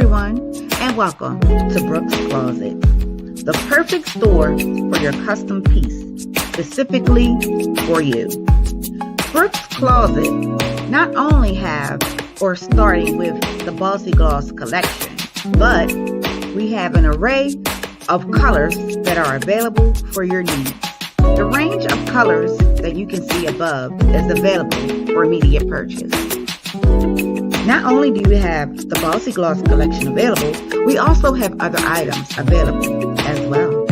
everyone, and welcome to Brooks Closet, the perfect store for your custom piece, specifically for you. Brooks Closet not only have or starting with the Bossy Gloss collection, but we have an array of colors that are available for your needs. The range of colors that you can see above is available for immediate purchase. Not only do we have the Bossy Gloss collection available, we also have other items available as well.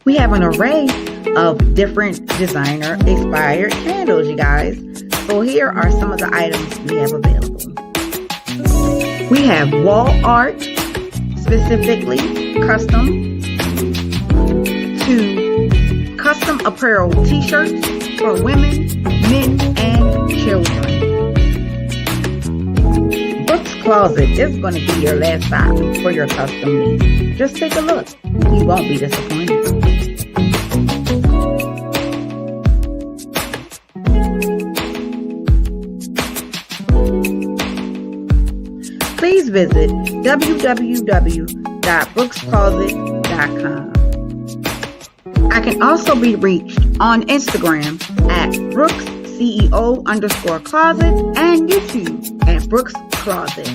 We have an array of different designer-inspired candles, you guys. So here are some of the items we have available. We have wall art, specifically custom, to custom apparel t-shirts for women, men, and children. Brooks Closet is going to be your last stop for your custom needs. Just take a look. You won't be disappointed. Please visit www.brookscloset.com. I can also be reached on Instagram at BrooksCEO_closet and YouTube at Brooks Closet.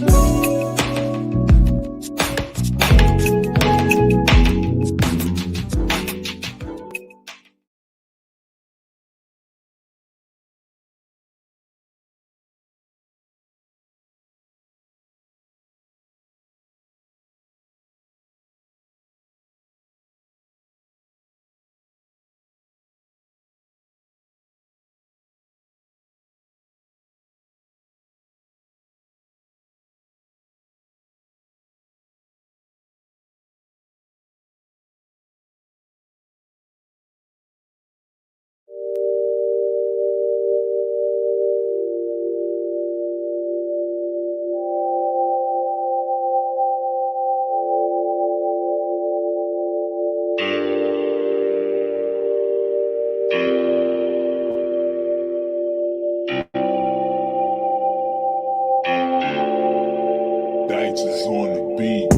Is on the beat.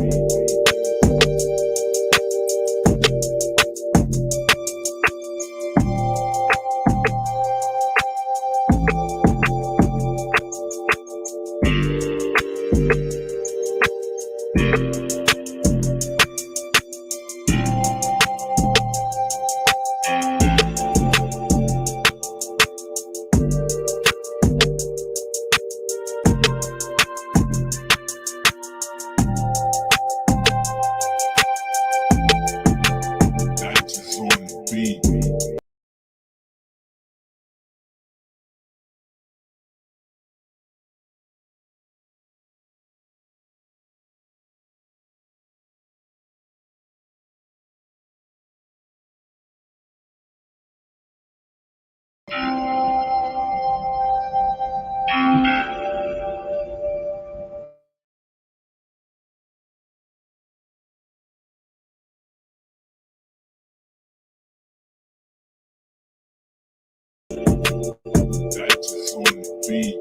That's on the beat.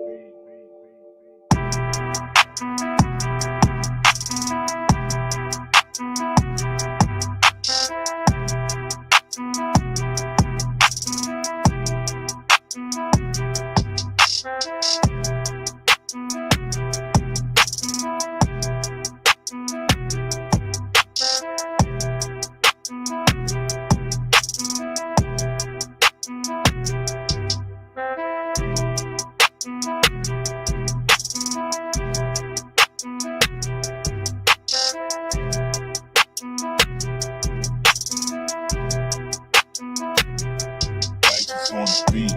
On the beat.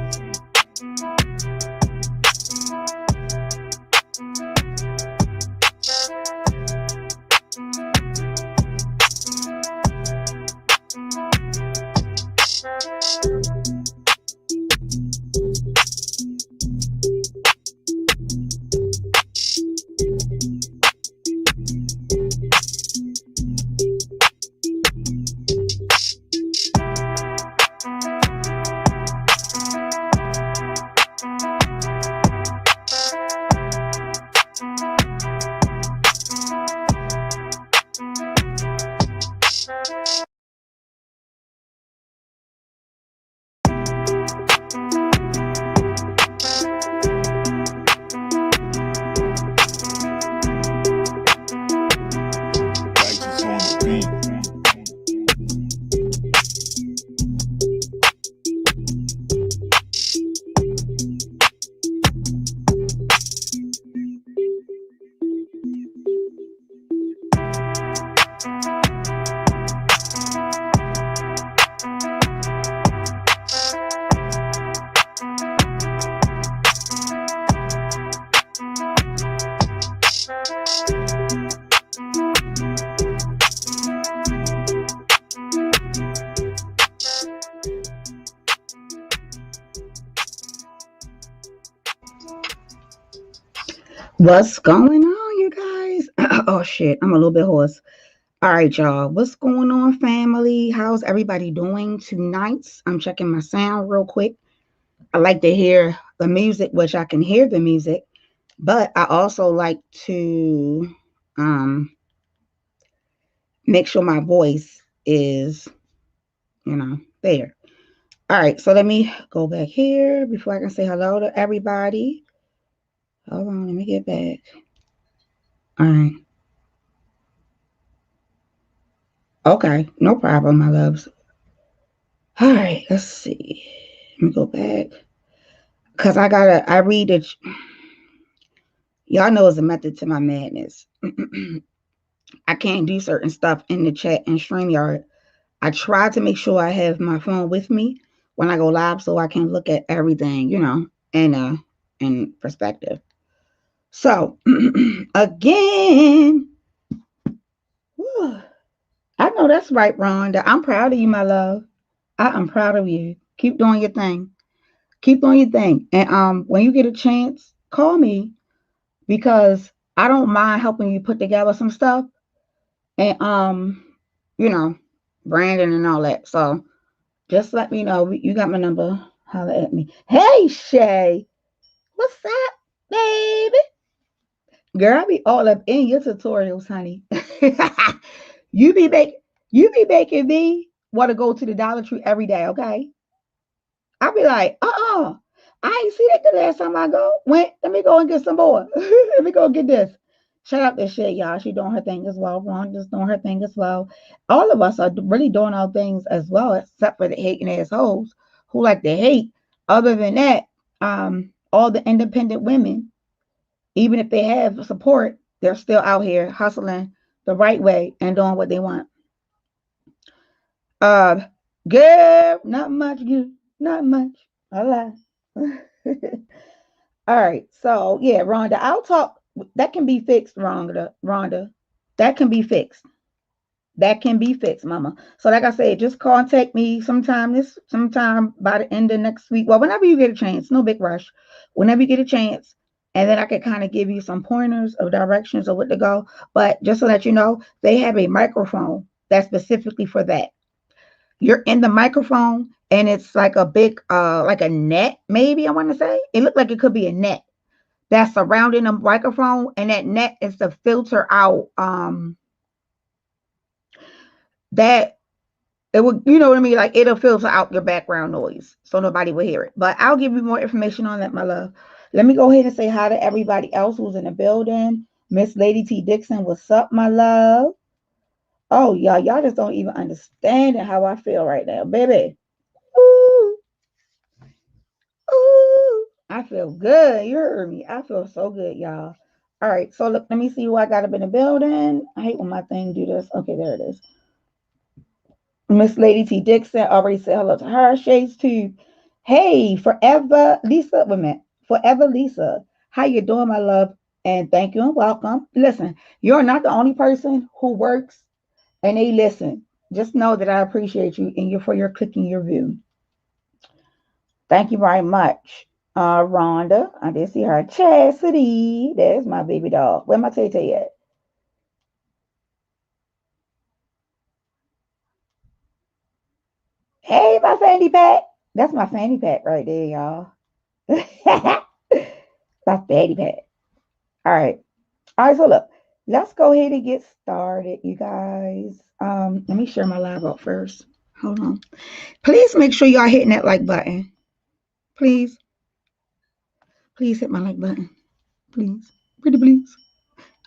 What's going on, you guys? Oh shit, I'm a little bit hoarse. All right, y'all. What's going on, family? How's everybody doing tonight? I'm checking my sound real quick. I like to hear the music, which I can hear the music, but I also like to um make sure my voice is, there. All right, so let me go back here before I can say hello to everybody. Hold on, let me get back. All right. Okay, no problem, my loves. All right, let's see. Let me go back. Cause I read it. Y'all know it's a method to my madness. I can't do certain stuff in the chat and StreamYard. I try to make sure I have my phone with me when I go live so I can look at everything, in perspective. So again, whew, I know that's right, Rhonda. I'm proud of you, my love. I am proud of you. Keep doing your thing. Keep doing your thing. And when you get a chance, call me because I don't mind helping you put together some stuff and you know, branding and all that. So just let me know. You got my number. Holler at me. Hey Shay, what's up, baby? Girl, I be all up in your tutorials, honey. you be making you be making me want to go to the Dollar Tree every day, okay? I'll be like, I ain't see that the last time I go. Went, let me go and get some more. Let me go get this. Shout out to shit, y'all. She doing her thing as well. Rhonda's doing her thing as well. All of us are really doing our things as well, except for the hating assholes who like to hate. Other than that, all the independent women, even if they have support, they're still out here hustling the right way and doing what they want. Uh, Girl, not much, good, not much. I lie. All right, so yeah, Rhonda, I'll talk. That can be fixed, Rhonda. Rhonda, that can be fixed. That can be fixed, Mama. So, like I said, just contact me sometime by the end of next week. Well, whenever you get a chance, no big rush. Whenever you get a chance, and then I can kind of give you some pointers of directions of what to go. But just so that you know, they have a microphone that's specifically for that. You're in the microphone and it's like a big like a net, maybe I want to say. It looked like it could be a net that's surrounding the microphone, and that net is to filter out that it would, you know what I mean? Like it'll filter out your background noise so nobody will hear it. But I'll give you more information on that, my love. Let me go ahead and say hi to everybody else who's in the building. Miss Lady T Dixon, what's up, my love? Oh, y'all just don't even understand how I feel right now, baby. Ooh, ooh, I feel good. You heard me. I feel so good, y'all. All right, so look, let me see who I got up in the building. I hate when my thing do this. Okay, there it is. Miss Lady T Dixon already said hello to her. Shades Tube. Hey, Forever Lisa. Wait a minute. Forever Lisa. How you doing, my love? And thank you and welcome. Listen, you're not the only person who works and they listen. Just know that I appreciate you and you for your clicking your view. Thank you very much. Rhonda. I did see her. Chastity. There's my baby dog. Where my Tay Tay at? Hey, my fanny pack. That's my fanny pack right there, y'all. My fanny pack. All right. All right, so look, let's go ahead and get started, you guys. Let me share my live out first. Hold on. Please make sure y'all hitting that like button. Please. Please hit my like button. Please. Pretty please.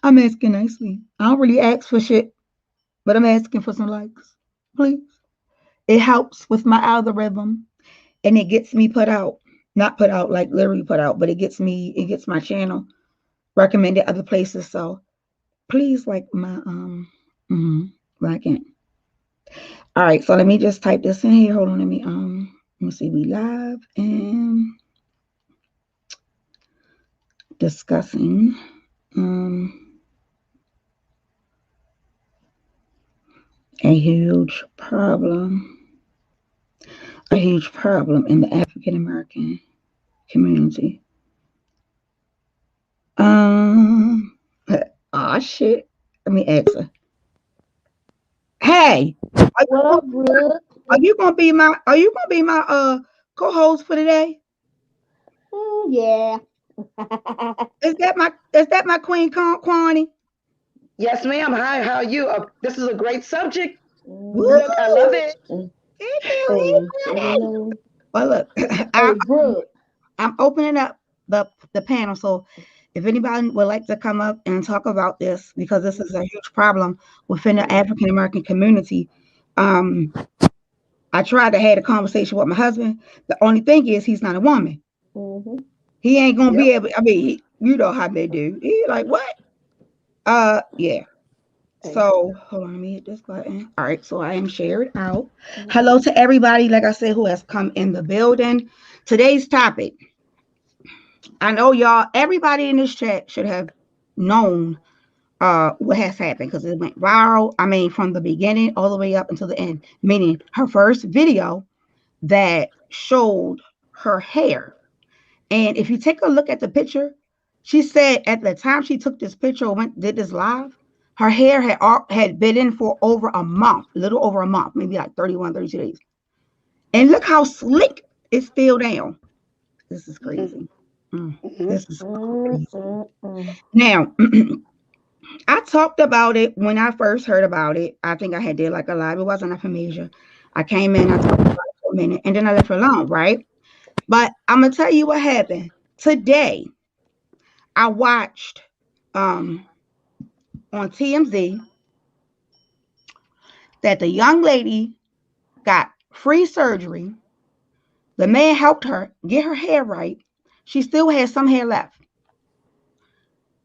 I'm asking nicely. I don't really ask for shit, but I'm asking for some likes. Please. It helps with my algorithm and it gets me put out. Not put out like literally put out, but it gets my channel recommended other places. So please like my like it. All right, so let me just type this in here. Hold on, let me see. We live and discussing a huge problem, in the African American community. shit. Let me ask her. Hey, What up, Brooke? are you gonna be my co-host for today? Yeah. Is that my queen Kwani? Yes, ma'am. Hi, how are you? This is a great subject. Woo! Look, I love it. Thank you. Hey, Thank you you. know. Well, look, Hey, Brooke. I'm opening up the panel. So if anybody would like to come up and talk about this, because this is a huge problem within the African American community. Um, I tried to have a conversation with my husband. The only thing is he's not a woman. Mm-hmm. He ain't gonna be Yep. able. I mean, you know how they do. He like what? Yeah. Hey. So hold on, let me hit this button. All right, so I am shared out. Mm-hmm. Hello to everybody, like I said, who has come in the building. Today's topic. I know y'all, everybody in this chat should have known what has happened because it went viral. I mean, from the beginning all the way up until the end. Meaning her first video that showed her hair. And if you take a look at the picture, she said at the time she took this picture, did this live, her hair had been in for over a month, a little over a month, maybe like 31, 32 days. And look how slick it's still down. This is crazy. Mm-hmm. This is crazy. Mm-mm-mm. Now, I talked about it when I first heard about it. I think I had did like a live. It wasn't a from Asia. I came in, I talked about it for a minute, and then I left it alone, right? But I'm gonna tell you what happened today. I watched um, on TMZ that the young lady got free surgery. The man helped her get her hair right. She still has some hair left.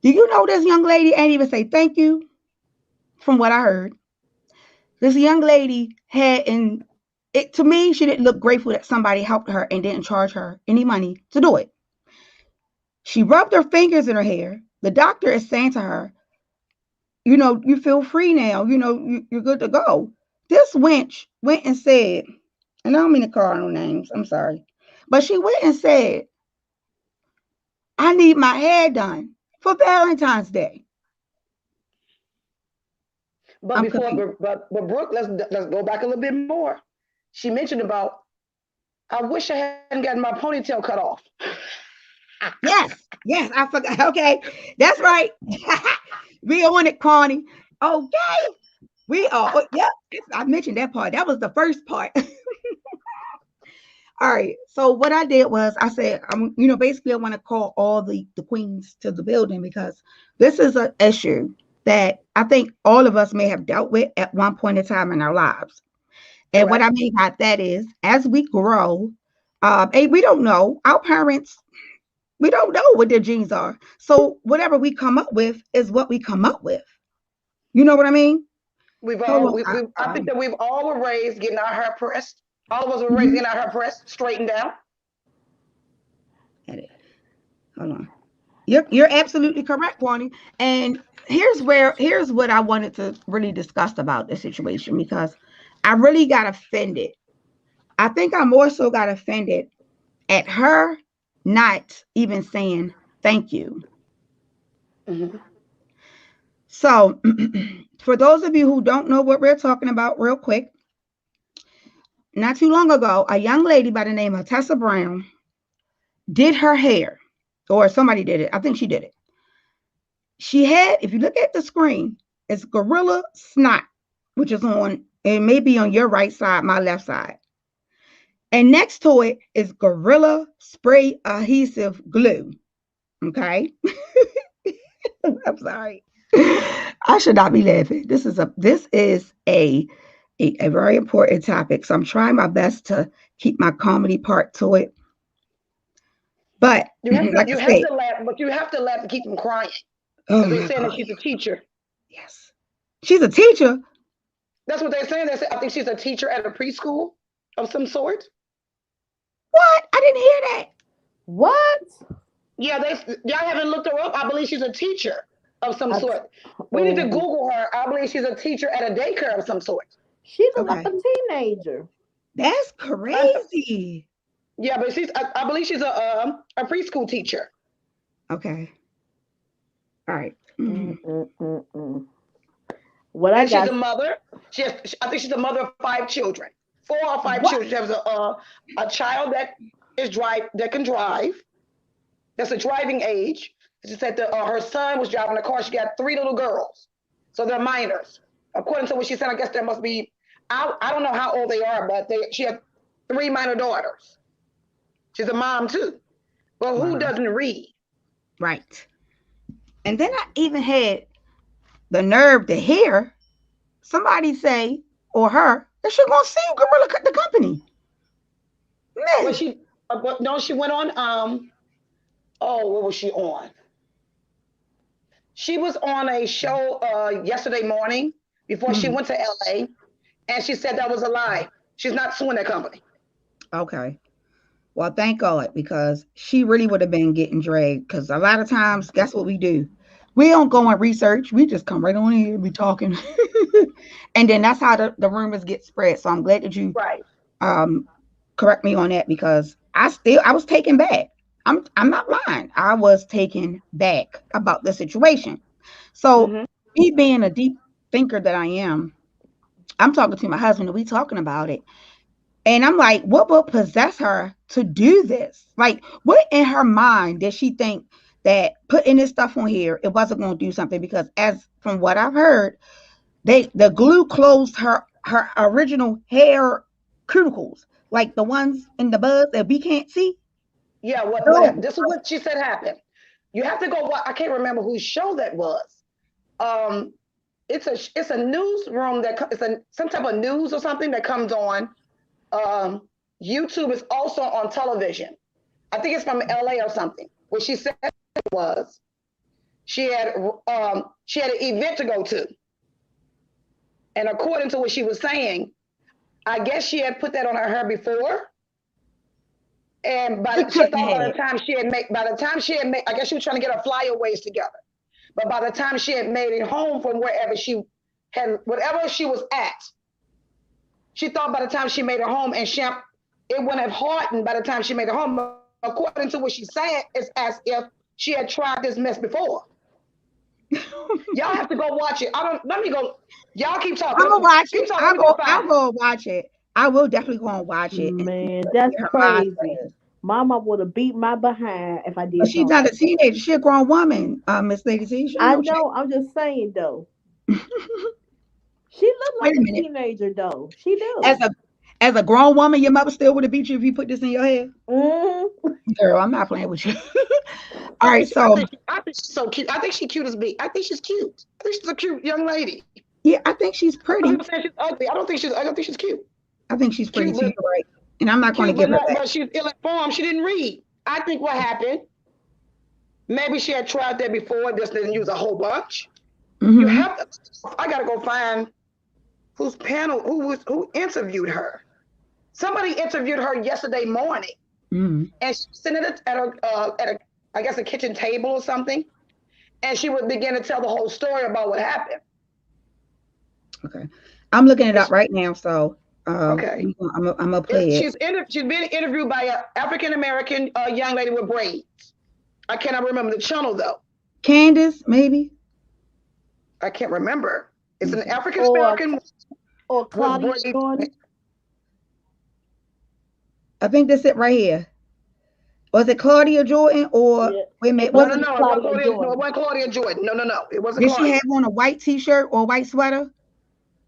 Do you know this young lady ain't even say thank you? From what I heard, this young lady had in it to me, she didn't look grateful that somebody helped her and didn't charge her any money to do it. She rubbed her fingers in her hair. The doctor is saying to her, you feel free now. You're good to go. This wench went and said, and I don't mean to call no names, I'm sorry, but she went and said, I need my hair done for Valentine's Day. But I'm before, confused. but Brooke, let's go back a little bit more. She mentioned about, I wish I hadn't gotten my ponytail cut off. Yes, I forgot. Okay, that's right. We on it, Connie. Okay, we are. Yep, I mentioned that part. That was the first part. All right. So what I did was I said, basically I want to call all the queens to the building because this is an issue that I think all of us may have dealt with at one point in time in our lives. And what I Correct. mean by that is, as we grow, and we don't know our parents. We don't know what their genes are. So whatever we come up with is what we come up with. You know what I mean? We've Hold all, on. I think that we've all were raised getting our hair pressed. All of us were raised Mhm. getting our hair pressed, straightened down. Edit. Hold on. You're absolutely correct, Wani. And here's what I wanted to really discuss about this situation because I really got offended. I think I more so got offended at her not even saying thank you. Mm-hmm. So, for those of you who don't know what we're talking about, real quick, not too long ago, a young lady by the name of Tessa Brown did her hair, or somebody did it. I think she did it. She had, if you look at the screen, it's Gorilla Snot, which is on, it may be on your right side, my left side. And next to it is Gorilla Spray Adhesive Glue. Okay. I'm sorry. I should not be laughing. This is a very important topic. So I'm trying my best to keep my comedy part to it. But like I You have said, to laugh, but you have to laugh to keep from crying oh because they're my saying that God, she's a teacher. yes. She's a teacher. That's what they're saying. They say I think she's a teacher at a preschool of some sort. What? I didn't hear that. What? Yeah, y'all haven't looked her up. I believe she's a teacher of some I t- sort. We need to oh, Google her. I believe she's a teacher at a daycare of some sort. she looked like Okay. a teenager. That's I, crazy. yeah, but I believe she's a preschool teacher. Okay. All right. Mm, mm, mm, mm. What I And she's got? a mother. I think she's a mother of 5 children, 4 or 5 What? children. She has a child that can drive. That's a driving age. She said that her son was driving a car. She got 3 little girls, so they're minors. According to what she said, I guess there must be. I don't know how old they are, but she had 3 minor daughters. She's a mom too. But who Wow. doesn't read? Right. And then I even had the nerve to hear somebody say, or her, that she gonna sue Gorilla the company. Well, Man. but no, she went on. Oh, what was she on? She was on a show yesterday morning before she Mm, went to LA, and she said that was a lie. She's not suing that company. okay. Well, thank God, because she really would have been getting dragged. Because a lot of times, that's what we do. We don't go and research. We just come right on here and be talking. And then that's how the rumors get spread. So I'm glad that you Right. um correct me on that, because I was taken back. I'm not lying. I was taken back about the situation. So Hmm. me being a deep thinker that I am, I'm talking to my husband and we talking about it. And I'm like, what will possess her to do this? Like, what in her mind did she think that putting this stuff on here, it wasn't going to do something? Because as from what I've heard, the glue closed her original hair cuticles, like the ones in the buds that we can't see. Yeah. No. This is what she said happened. You have to go. I can't remember whose show that was. Um, it's a newsroom it's some type of news or something that comes on. Um, YouTube is also on television. I think it's from LA or something. What she said was she had an event to go to, and according to what she was saying, I guess she had put that on her hair before, and She she couldn't thought have. by the time she had made, I guess she was trying to get her flyaways together. But by the time she had made it home from wherever she had, whatever she was at, she thought by the time she made it home and it wouldn't have hardened by the time she made it home. According to what she's saying, it's as if she had tried this mess before. Y'all have to go watch it. I don't. Let me go. Y'all keep I'm gonna talking. watch Keep it. talking. Let me go I'll find it. go watch it. I will definitely go and watch it and see Man, what that's her mind crazy. says. Mama would have beat my behind if I But did she's something not a like that. teenager. She's a grown woman, Miss Lady C. She ain't I no child. know. I'm just saying though. She looked Wait like a a minute. teenager though. She As do. a grown woman, your mother still would have beat you if you put this in your head. Mm. Girl, I'm not playing with you. All I right, think. I so think. I think she's so cute. I think she's cute as me. I think she's cute. I think she's a cute young lady. yeah, I think she's I'm not pretty. even saying she's ugly. I don't think she's. I don't think she's cute. I think she's pretty Cute, too. but You're right, and I'm not going to cute, give but her not. that. But she's ill-informed. She didn't read. I think what happened. Maybe she had tried that before. Just didn't use a whole bunch. You Mm-hmm. have to. I gotta go find who interviewed her. Somebody interviewed her yesterday morning, Mm-hmm. and she was sitting at a I guess a kitchen table or something, and she would begin to tell the whole story about what happened. Okay, I'm looking it up It's right now. So, okay. I'm gonna play it. She's been interviewed by an African American young lady with braids. I cannot remember the channel though. Candace, maybe. I can't remember. Let It's me an see. African Or American with Claudia braids. Jordan. I think that's it right here. Was it Claudia Jordan or Yeah. wait a It minute? No, Was no, it? wasn't no. It wasn't Claudia Claudia. No, it Jordan. wasn't Claudia Jordan. No, no, no. It wasn't Did she Claudia. have on a white T-shirt or a white sweater?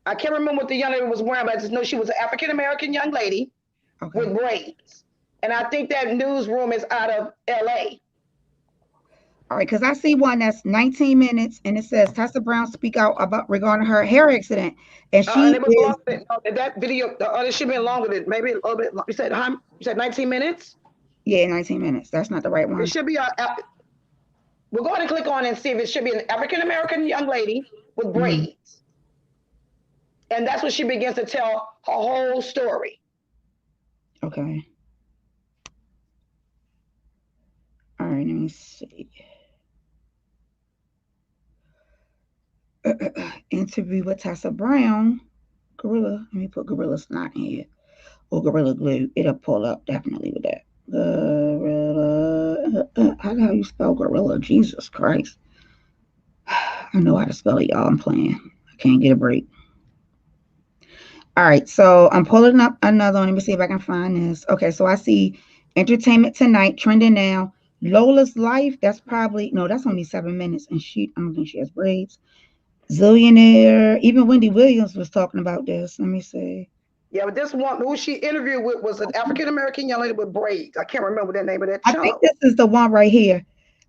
I can't remember what the young lady was wearing, but I just know she was an African American young lady Okay. with braids. And I think that newsroom is out of LA. All right, because I see one that's 19 minutes and it says Tessa Brown speak out about regarding her hair accident, and And she it was is, long. That video, it should have been longer than maybe a little bit. You said how? You said 19 minutes. yeah, 19 minutes. That's not the right It one. should be we'll go ahead and click on it and see if it should be an African American young lady with Mm, braids. And that's when she begins to tell her whole story. okay. All right, let me see. Interview with Tessa Brown. Gorilla. Let me put Gorilla Snot in here. Or Gorilla Glue. It'll pull up definitely with that. Gorilla. How do you spell Gorilla? Jesus Christ. I know how to spell it, y'all. I'm playing. I can't get a break. All right, so I'm pulling up another one. Let me see if I can find this. Okay, so I see Entertainment Tonight trending now. Lola's Life, that's probably no, that's only 7 minutes, and I don't think she has braids. Zillionaire, even Wendy Williams was talking about this. Let me see. Yeah, but this one who she interviewed with was an African American young lady with braids. I can't remember the name of that I think show. this is the one right here.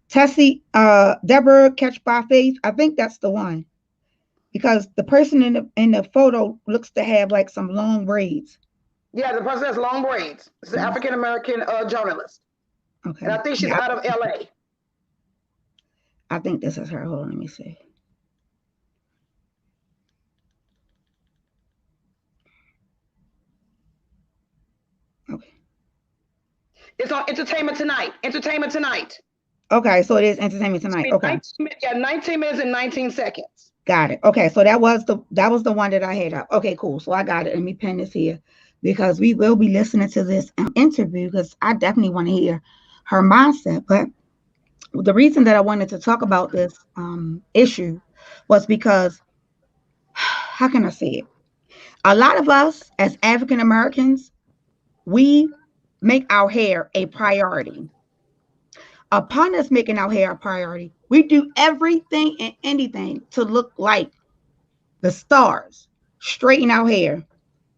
Tessie, Deborah Catch by Faith. I think that's the one because the person in the photo looks to have like some long braids. Yeah, the person has long braids. It's an African American journalist, and I Okay, think she's yeah, out of L.A. I think this is her. Hold on, let me see. Okay. It's on Entertainment Tonight. Entertainment Tonight. Okay, so it is Entertainment Tonight. Okay, 19 minutes and 19 seconds. got it. Okay, so that was the one that I had up. Okay, cool. So I got it. Let me pen this here because we will be listening to this interview because I definitely want to hear her mindset. But the reason that I wanted to talk about this issue was because how can I say it? A lot of us as African Americans, we make our hair a priority. Upon us making our hair a priority, we do everything and anything to look like the stars, straighten our hair,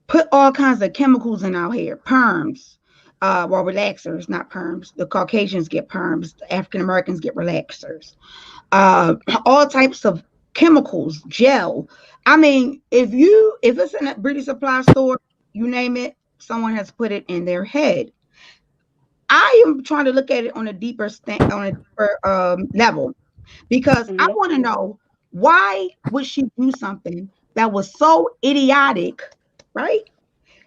put all kinds of chemicals in our hair, perms, well, relaxers, not perms. The Caucasians get perms, the African Americans get relaxers, uh, all types of chemicals, gel. I mean, if it's in a beauty supply store, you name it, someone has put it in their head. I am trying to look at it on a deeper level because I Mm-hmm. want to know why would she do something that was so idiotic, right?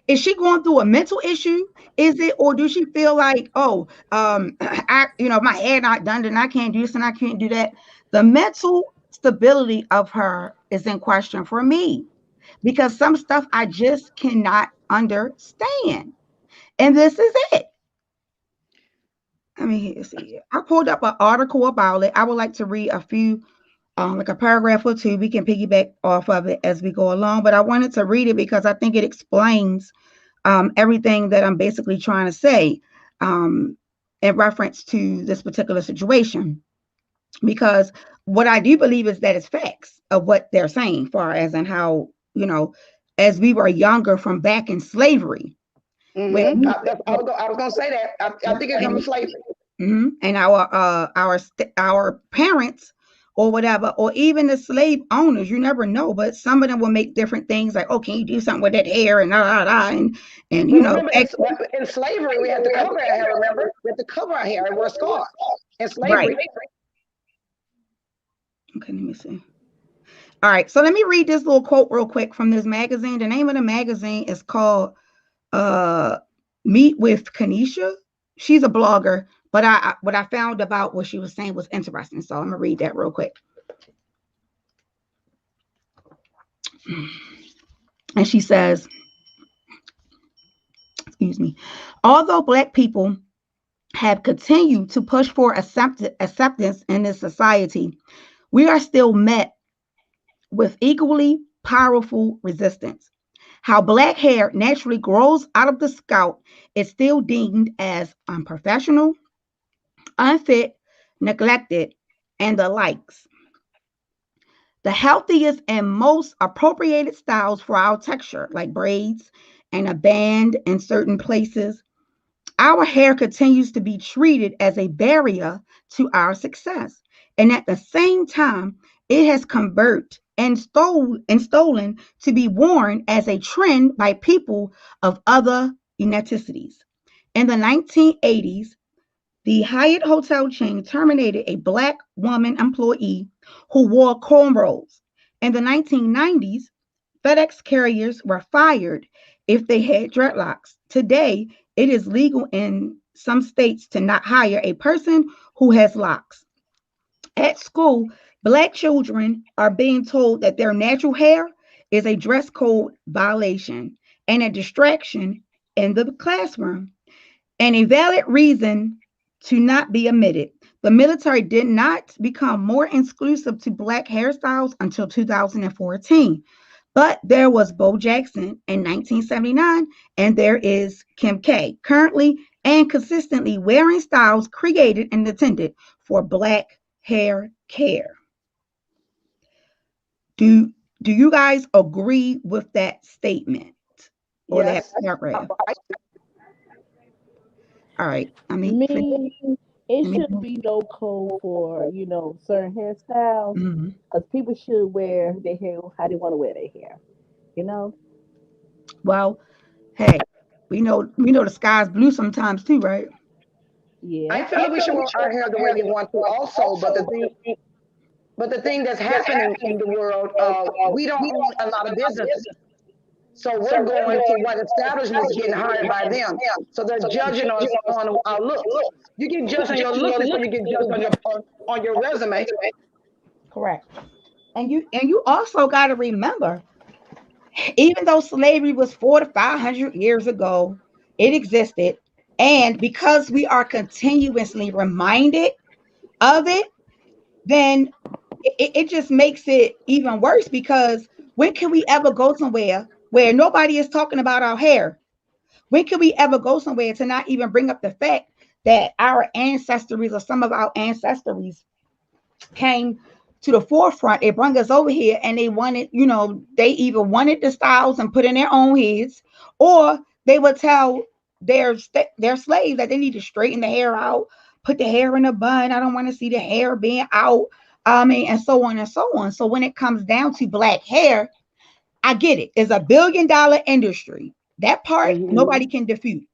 Is she going through a mental issue? Is it, or do she feel like, oh, my hair not done, and I can't do this and I can't do that? The mental stability of her is in question for me because some stuff I just cannot understand, and this is it. I mean, let's see. I pulled up an article about it. I would like to read a few, like a paragraph or two. We can piggyback off of it as we go along, but I wanted to read it because I think it explains everything that I'm basically trying to say um, in reference to this particular situation. Because what I do believe is that it's facts of what they're saying, far as and how, as we were younger from back in slavery, where Mm-hmm. we, I was going to say that. I think it comes from slavery. and our parents or whatever, or even the slave owners, you never know, but some of them will make different things like, oh, can you do something with that hair and and Well, remember, in slavery, we had to cover our hair, remember? We had to cover our hair and wear scarves. In right. slavery. Okay, let me see. All right, so let me read this little quote real quick from this magazine. The name of the magazine is called uh, Meet with Kanisha. She's a blogger, but what I found about what she was saying was interesting. So I'm gonna read that real quick. And she says, excuse me, although Black people have continued to push for acceptance in this society, we are still met with equally powerful resistance. How Black hair naturally grows out of the scalp is still deemed as unprofessional, unfit, neglected, and the likes. The healthiest and most appropriated styles for our texture, like braids and a band in certain places, our hair continues to be treated as a barrier to our success. And at the same time, it has converted and stolen to be worn as a trend by people of other ethnicities. In the 1980s, the Hyatt hotel chain terminated a Black woman employee who wore cornrows. In the 1990s, FedEx carriers were fired if they had dreadlocks. Today, it is legal in some states to not hire a person who has locks. At school, Black children are being told that their natural hair is a dress code violation and a distraction in the classroom and a valid reason to not be admitted. The military did not become more exclusive to Black hairstyles until 2014. But there was Bo Jackson in 1979, and there is Kim K, currently and consistently wearing styles created and intended for Black hair care. Do do you guys agree with that statement or that Yes. paragraph? All right. Me, it Let me should be no code for, certain hairstyles, mhm. because people should wear their hair how they want to wear their hair, you know? Well, hey, we know the sky's blue sometimes too, right? Yeah. I feel like we should wear our hair the way we want to also, but the thing that's happening in the world, we don't own a lot of businesses. So we're going to what establishments getting hired by them. So they're judging us on our looks. You get judged on your looks before you get judged on your resume. Correct. And you also got to remember, even though slavery was 400 to 500 years ago, it existed, and because we are continuously reminded of it, then it just makes it even worse. Because when can we ever go somewhere where nobody is talking about our hair? When can we ever go somewhere to not even bring up the fact that our ancestors or some of our ancestors came to the forefront? They brought us over here and they wanted, they either wanted the styles and put in their own heads, or they would tell their slaves that they need to straighten the hair out, put the hair in a bun. I don't want to see the hair being out. And so on and so on. So when it comes down to Black hair, I get it. It's $1 billion industry. That part Mm-hmm. nobody can defute.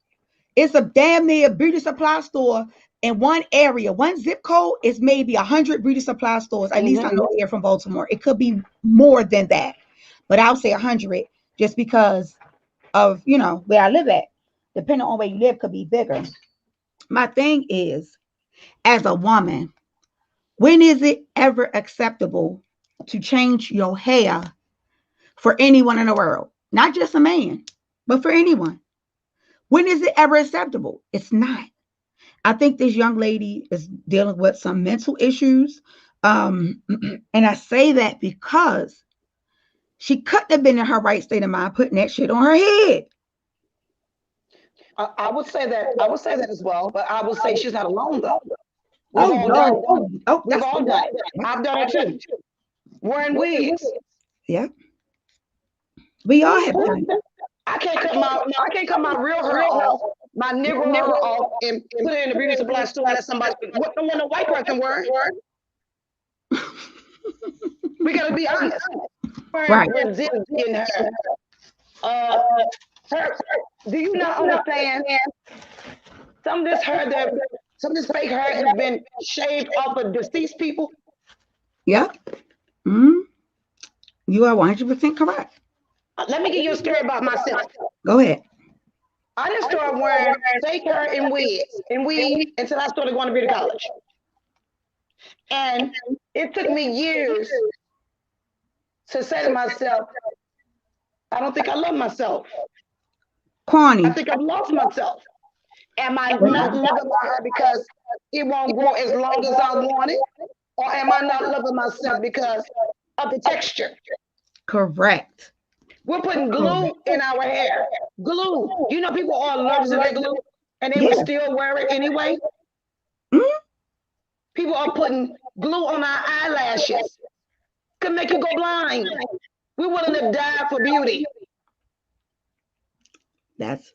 It's a damn near beauty supply store in one area. One zip code is maybe 100 beauty supply stores. At least I Mm-hmm. know here from Baltimore. It could be more than that, but I'll say 100 just because of where I live at. Depending on where you live, could be bigger. My thing is, as a woman, when is it ever acceptable to change your hair for anyone in the world? Not just a man, but for anyone. When is it ever acceptable? It's not. I think this young lady is dealing with some mental issues. Um, and I say that because she couldn't have been in her right state of mind putting that shit on her head. I would say that. I would say that as well, but I would say she's not alone though. We've Oh, all done no. it. Oh, We've that's all done it. I've done it too. Wearing wigs. yeah. We all have Who? done it. I can't cut my real hair off, my Negro hair off, and put it in the beauty supply store and let somebody. What? Don't want no white person wear it. We got to be honest. Wearing Right. Brazilian hair. Uh, her. Do you not understand? Some of this hair that some of this fake hair has been shaved off of deceased people. Yeah. Mm, you are 100% correct. Let me give you a story about myself. Go ahead. I didn't start wearing fake hair and wigs and weave until I started going to beauty college. And it took me years to say to myself, I don't think I love myself. I Kwani. think I've lost myself. Am I not loving my hair because it won't grow as long as I want it? Or am I not loving myself because of the texture? Correct. We're putting glue Correct. in our hair. Glue. You know, people are allergic to their glue and they will Yeah. still wear it anyway. Mm, People are putting glue on our eyelashes. Could make you go blind. We're willing to die for beauty. that's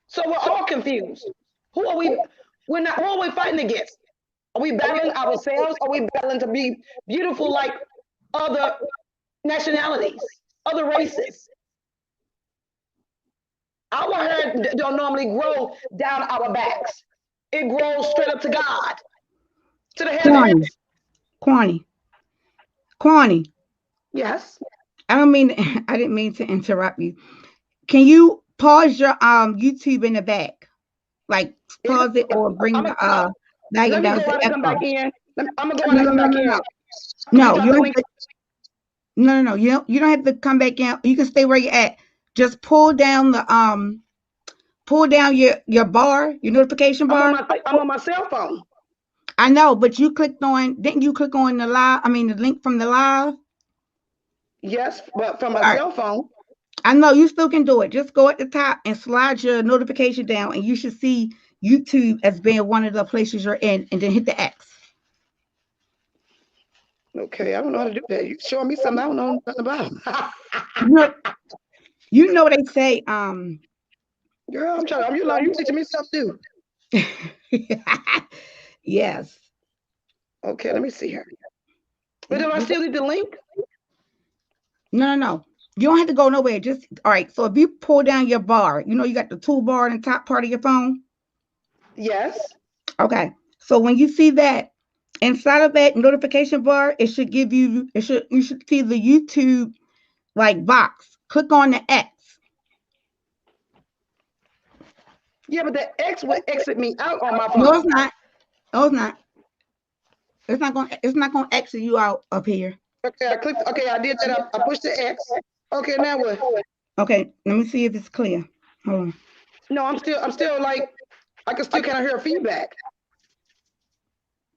So we're all confused. Who are we? We're not. Who are we fighting against? Are we battling ourselves? Are we battling to be beautiful like other nationalities, other races? Our hair don't normally grow down our backs. It grows straight up to God, to the Kwani. heavens. Kwani. Kwani. Yes. I don't mean I didn't mean to interrupt you. Can you pause your YouTube in the back? Like Is pause it it, or bring I'm the a, volume let me down go to out and come echo. back in. I'm gonna go out No, and no, come no, back no, in. no. You can No, talk you to don't have me. to, no, no, no. You don't have to come back in. You can stay where you're at. Just pull down your bar, your notification bar. I'm on my cell phone. I know, but didn't you click on the live? I mean, the link from the live. Yes, but from my All right. cell phone. I know you still can do it. Just go at the top and slide your notification down, and you should see YouTube as being one of the places you're in, and then hit the X. Okay, I don't know how to do that. You showing me something I don't know nothing about. You know, you know they say Girl, I'm trying. You teaching me something new. yes. Okay, let me see here. But do I still need the link? No. You don't have to go nowhere. Just all right. So if you pull down your bar, you got the toolbar in the top part of your phone. Yes. Okay. So when you see that inside of that notification bar, it should give you. You should see the YouTube like box. Click on the X. Yeah, but the X would exit me out on my No, phone. it's not. No, it's not. It's not going. It's not going to exit you out up here. Okay, I clicked. Okay, I did that. I pushed the X. Okay, now what? Okay. Let me see if it's clear. Hold on. No, I'm still like, I can still kind of hear feedback.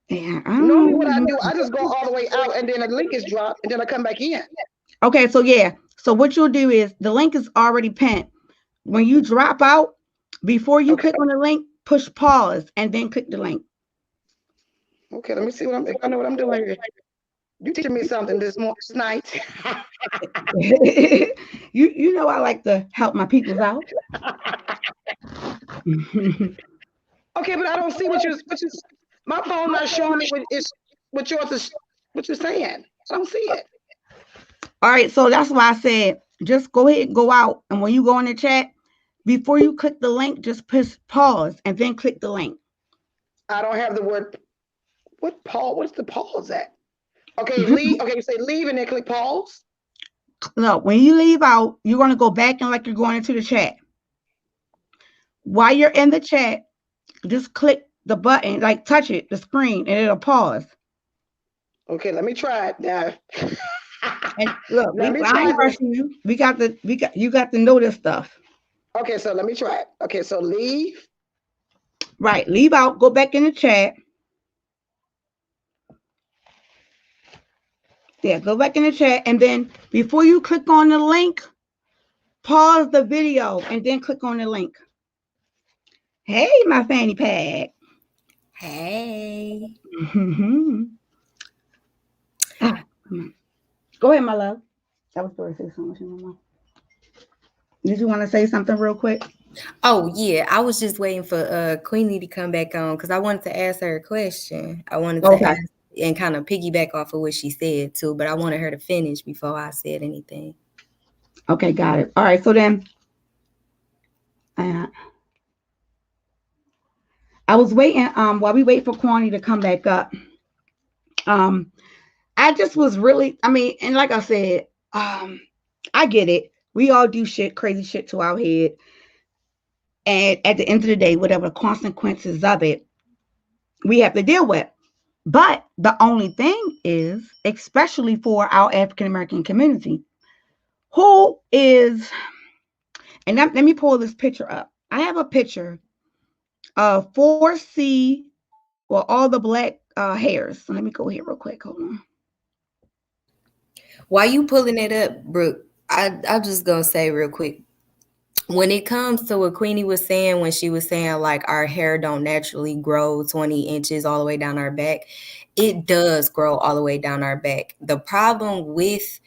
Yeah. I don't Normally, what I know. do, I just go all the way out, and then the link is dropped, and then I come back in. Okay. So yeah. So what you'll do is the link is already pinned. When you drop out, before you Okay. click on the link, push pause and then click the link. Okay, let me see if I know what I'm doing here. You teaching me something this night. you know I like to help my peoples out. Okay, but I don't see what you. My phone not showing me what yours is. What you're saying? I don't see it. All right, so that's why I said just go ahead and go out, and when you go in the chat, before you click the link, just push pause and then click the link. I don't have the word. What pause? What's the pause at? Okay, leave. Okay, you say leave and then click pause. No, when you leave out, you're going to go back and like you're going into the chat. While you're in the chat, just click the button, like touch it, the screen, and it'll pause. Okay, let me try it now. And look, Let me I try ain't this. rushing you. You got to know this stuff. Okay, so let me try it. Okay, so leave. Right, leave out, go back in the chat. Yeah, go back in the chat, and then before you click on the link, pause the video and then click on the link. Hey, my fanny pack. Hey. Go ahead, my love. I was going to say something. Did you want to say something real quick? Oh yeah, I was just waiting for Queenie to come back on because I wanted to ask her a question. I wanted to ask and kind of piggyback off of what she said too, but I wanted her to finish before I said anything. Okay, got it. All right, so then I was waiting while we wait for Kwani to come back up. I just was really, and like I said, I get it. We all do shit, crazy shit to our head. And at the end of the day, whatever the consequences of it, we have to deal with. But the only thing is, especially for our African American community, who is, and let me pull this picture up. I have a picture of 4C with all the black hairs. So let me go here real quick. Hold on. While you pulling it up, Brooke, I'm just gonna say real quick. When it comes to what Queenie was saying, when she was saying like our hair don't naturally grow 20 inches all the way down our back, it does grow all the way down our back. The problem with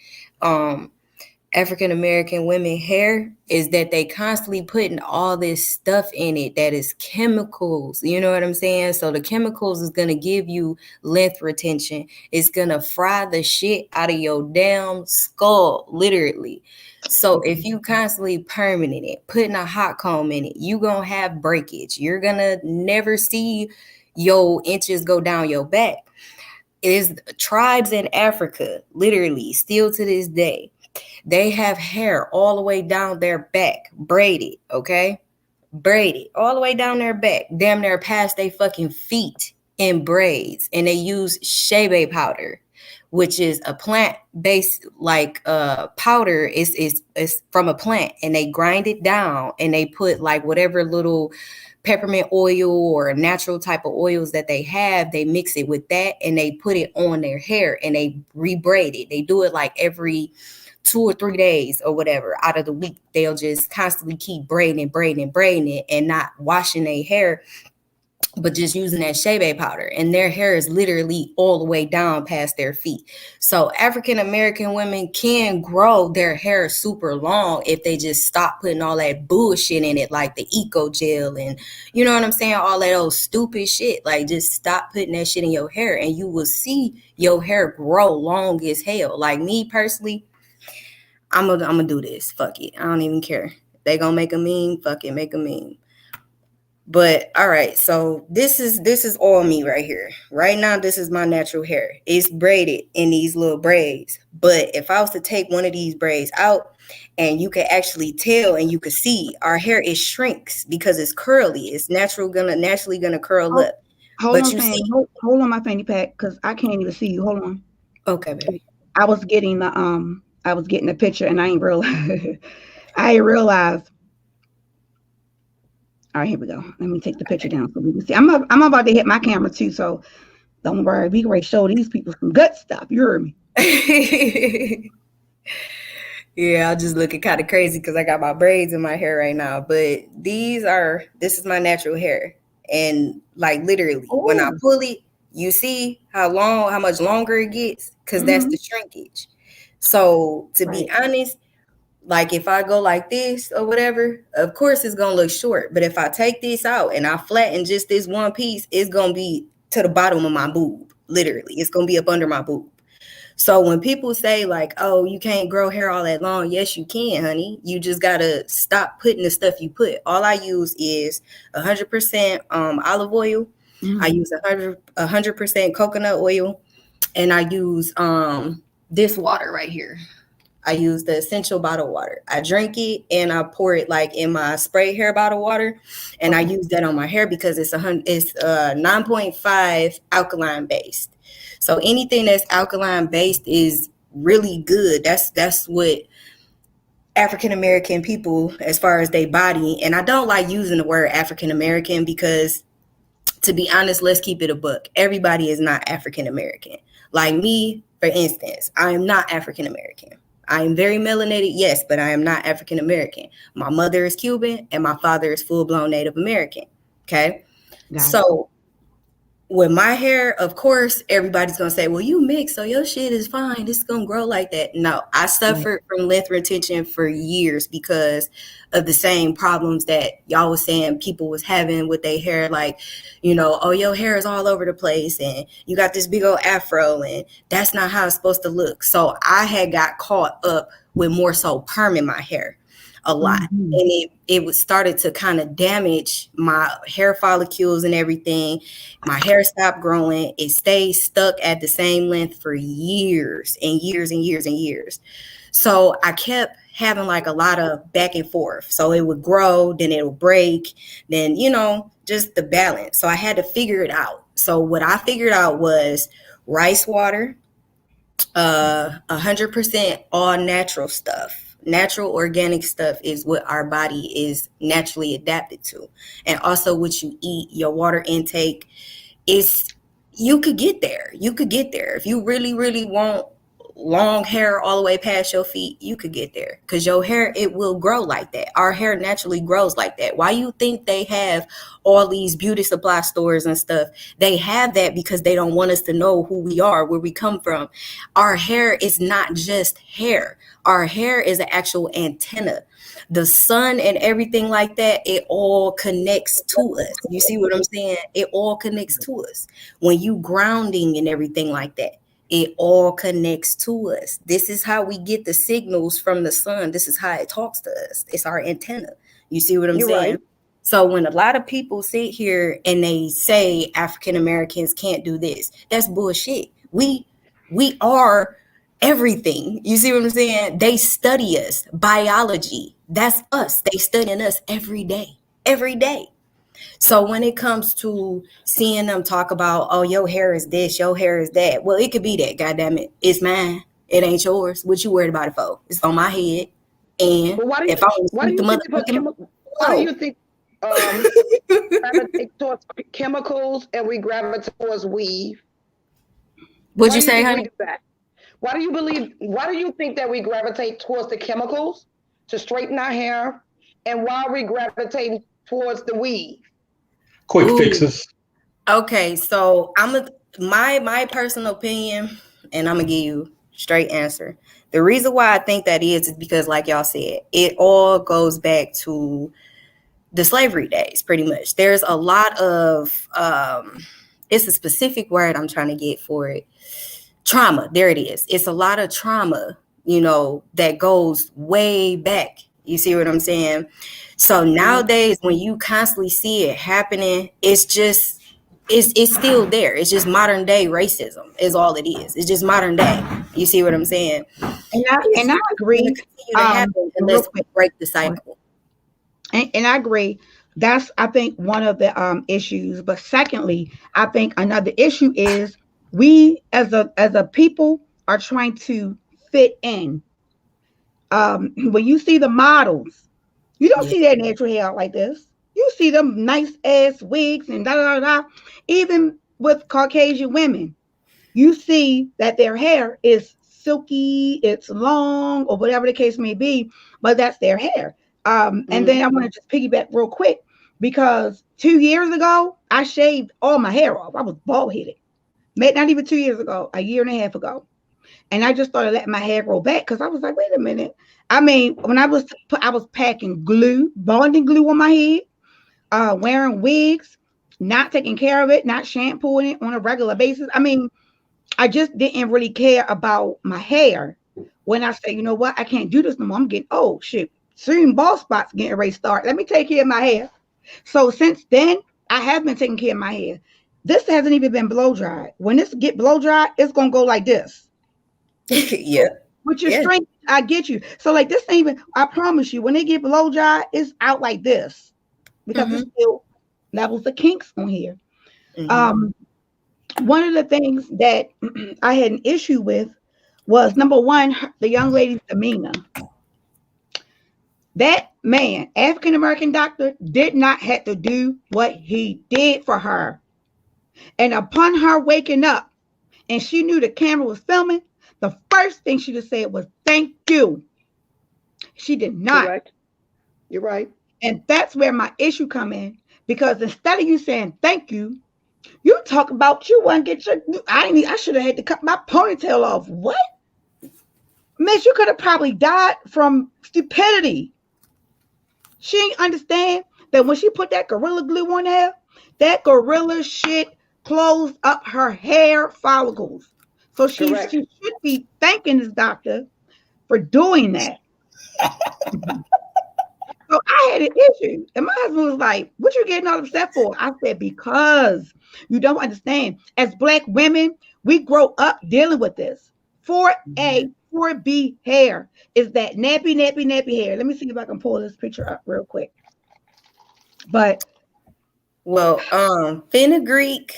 African American women hair is that they constantly putting all this stuff in it that is chemicals. You know what I'm saying? So the chemicals is going to give you length retention. It's going to fry the shit out of your damn skull, literally. So if you constantly permanent it, putting a hot comb in it, you going to have breakage. You're going to never see your inches go down your back. It is tribes in Africa, literally, still to this day. They have hair all the way down their back, braided, okay? Braided all the way down their back, damn near past their fucking feet in braids. And they use shea powder. which is a plant-based like powder. Is from a plant, and they grind it down and they put like whatever little peppermint oil or natural type of oils that they have, they mix it with that and they put it on their hair and they rebraid it. They do it like every 2 or 3 days or whatever out of the week. They'll just constantly keep braiding it and not washing their hair, but just using that shea powder, and their hair is literally all the way down past their feet. So African American women can grow their hair super long if they just stop putting all that bullshit in it, like the eco gel and you know what I'm saying, all that old stupid shit. Like just stop putting that shit in your hair and you will see your hair grow long as hell. Like me personally, I'm gonna do this. Fuck it. I don't even care. They gonna make a meme. Fuck it, make a meme. But all right, so this is all me right here. Right now, this is my natural hair. It's braided in these little braids. But if I was to take one of these braids out, and you can actually tell and you can see our hair, it shrinks because it's curly. It's naturally gonna curl up. Hold But on, you Fanny. see, Hold on, my fanny pack, because I can't even see you. Hold on. okay, baby. I was getting the picture, and I ain't realize. I ain't realized. All right, here we go. Let me take the picture down so we can see. I'm about to hit my camera too, so don't worry. We can show these people some good stuff. You heard me. Yeah, I'm just looking kind of crazy because I got my braids in my hair right now. But this is my natural hair. And like literally, when I pull it, you see how much longer it gets, because that's the shrinkage. So to be honest, like if I go like this or whatever, of course it's gonna look short. But if I take this out and I flatten just this one piece, it's gonna be to the bottom of my boob. Literally, it's gonna be up under my boob. So when people say like, oh, you can't grow hair all that long, yes, you can, honey. You just gotta stop putting the stuff you put. All I use is 100% olive oil. I use 100% coconut oil, and I use this water right here. I use the essential bottled water. I drink it and I pour it like in my spray hair bottle water, and I use that on my hair because it's 9.5 alkaline based. So anything that's alkaline based is really good. That's what African American people, as far as their body, and I don't like using the word African American because, to be honest, let's keep it a buck. Everybody is not African American. Like me, for instance, I am not African American. I am very melanated, yes, but I am not African American. My mother is Cuban and my father is full-blown Native American. Okay. So with my hair, of course, everybody's going to say, well, you mix, so your shit is fine. It's going to grow like that. No, I suffered from length retention for years because of the same problems that y'all was saying people was having with their hair. Like, you know, oh, your hair is all over the place and you got this big old afro and that's not how it's supposed to look. So I had got caught up with more so perm in my hair a lot. And it was started to kind of damage my hair follicles and everything. My hair stopped growing. It stayed stuck at the same length for years and years and years and years. So I kept having like a lot of back and forth. So it would grow, then it would break, then, you know, just the balance. So I had to figure it out. So what I figured out was rice water, 100% all natural stuff. Natural organic stuff is what our body is naturally adapted to. And also what you eat, your water intake is, you could get there. You could get there. If you really, really want long hair all the way past your feet, you could get there because your hair, it will grow like that. Our hair naturally grows like that. Why you think they have all these beauty supply stores and stuff? They have that because they don't want us to know who we are, where we come from. Our hair is not just hair. Our hair is an actual antenna. The sun and everything like that, it all connects to us. You see what I'm saying? It all connects to us. When you grounding and everything like that, it all connects to us. This is how we get the signals from the sun. This is how it talks to us. It's our antenna. You see what I'm saying? Right. So when a lot of people sit here and they say African Americans can't do this, that's bullshit. We are everything. You see what I'm saying? They study us. Biology. That's us. They studying us every day. Every day. So when it comes to seeing them talk about, oh, your hair is this, your hair is that, well, it could be that. Goddamn it, it's mine. It ain't yours. What you worried about it for? It's on my head. And But if I want to why do sweep the you think we put motherfucking why do oh, you think gravitate towards chemicals and we gravitate towards weave? what'd Why you do you say, think we honey? do that? Why do you think that we gravitate towards the chemicals to straighten our hair, and why are we gravitating towards the weave? Quick Ooh. fixes. Okay, so my personal opinion, and I'm gonna give you straight answer. The reason why I think that is because, like y'all said, it all goes back to the slavery days, pretty much. There's a lot of it's a specific word I'm trying to get for it. Trauma. There it is. It's a lot of trauma, that goes way back. You see what I'm saying? So nowadays, when you constantly see it happening, it's still there. It's just modern day racism is all it is. It's just modern day. You see what I'm saying? And I It's going to agree. continue to happen Real unless we quick, break the cycle. and I agree. That's, I think, one of the issues. But secondly, I think another issue is we as a people are trying to fit in. When you see the models, you don't Yeah. see their natural hair like this. You see them nice ass wigs and da da da. Even with Caucasian women, you see that their hair is silky, it's long, or whatever the case may be, but that's their hair. And then I want to just piggyback real quick because 2 years ago, I shaved all my hair off. I was bald headed. Not even 2 years ago, a year and a half ago. And I just started letting my hair grow back because I was like, wait a minute. I mean, when I was packing glue, bonding glue on my head, wearing wigs, not taking care of it, not shampooing it on a regular basis. I mean, I just didn't really care about my hair. When I say, you know what, I can't do this no more. I'm getting old. Shit, soon bald spots getting ready to start. Let me take care of my hair. So since then, I have been taking care of my hair. This hasn't even been blow dried. When this get blow dried, it's gonna go like this. Yeah. With your Yeah. strength, I get you. So like this ain't even. I promise you, when they get blow dried, it's out like this because it's Mm-hmm. still levels of kinks on here. Mm-hmm. Um, one of the things that I had an issue with was number one, the young lady's demeanor. That man, African American doctor, did not have to do what he did for her. And upon her waking up and she knew the camera was filming, the first thing she just said was, "Thank you." She did not. Correct. You're right. And that's where my issue come in. Because instead of you saying thank you talk about you want to get your. I should have had to cut my ponytail off. What? Miss, you could have probably died from stupidity. She ain't understand that when she put that gorilla glue on there, that gorilla shit closed up her hair follicles. So she Correct. should be thanking this doctor for doing that. So I had an issue. And my husband was like, "What you getting all upset for?" I said, "Because you don't understand. As black women, we grow up dealing with this. 4A, 4B hair is that nappy, nappy, nappy hair." Let me see if I can pull this picture up real quick. But Well, fenugreek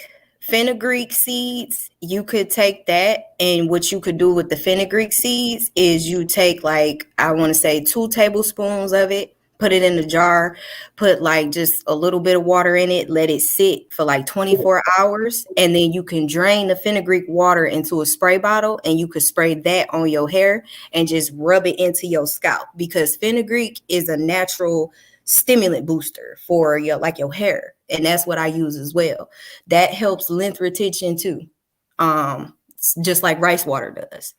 seeds, you could take that, and what you could do with the fenugreek seeds is you take, like, I want to say 2 tablespoons of it, put it in a jar, put like just a little bit of water in it, let it sit for like 24 hours, and then you can drain the fenugreek water into a spray bottle, and you could spray that on your hair and just rub it into your scalp, because fenugreek is a natural stimulant booster for your hair, and that's what I use as well. That helps length retention too, just like rice water does.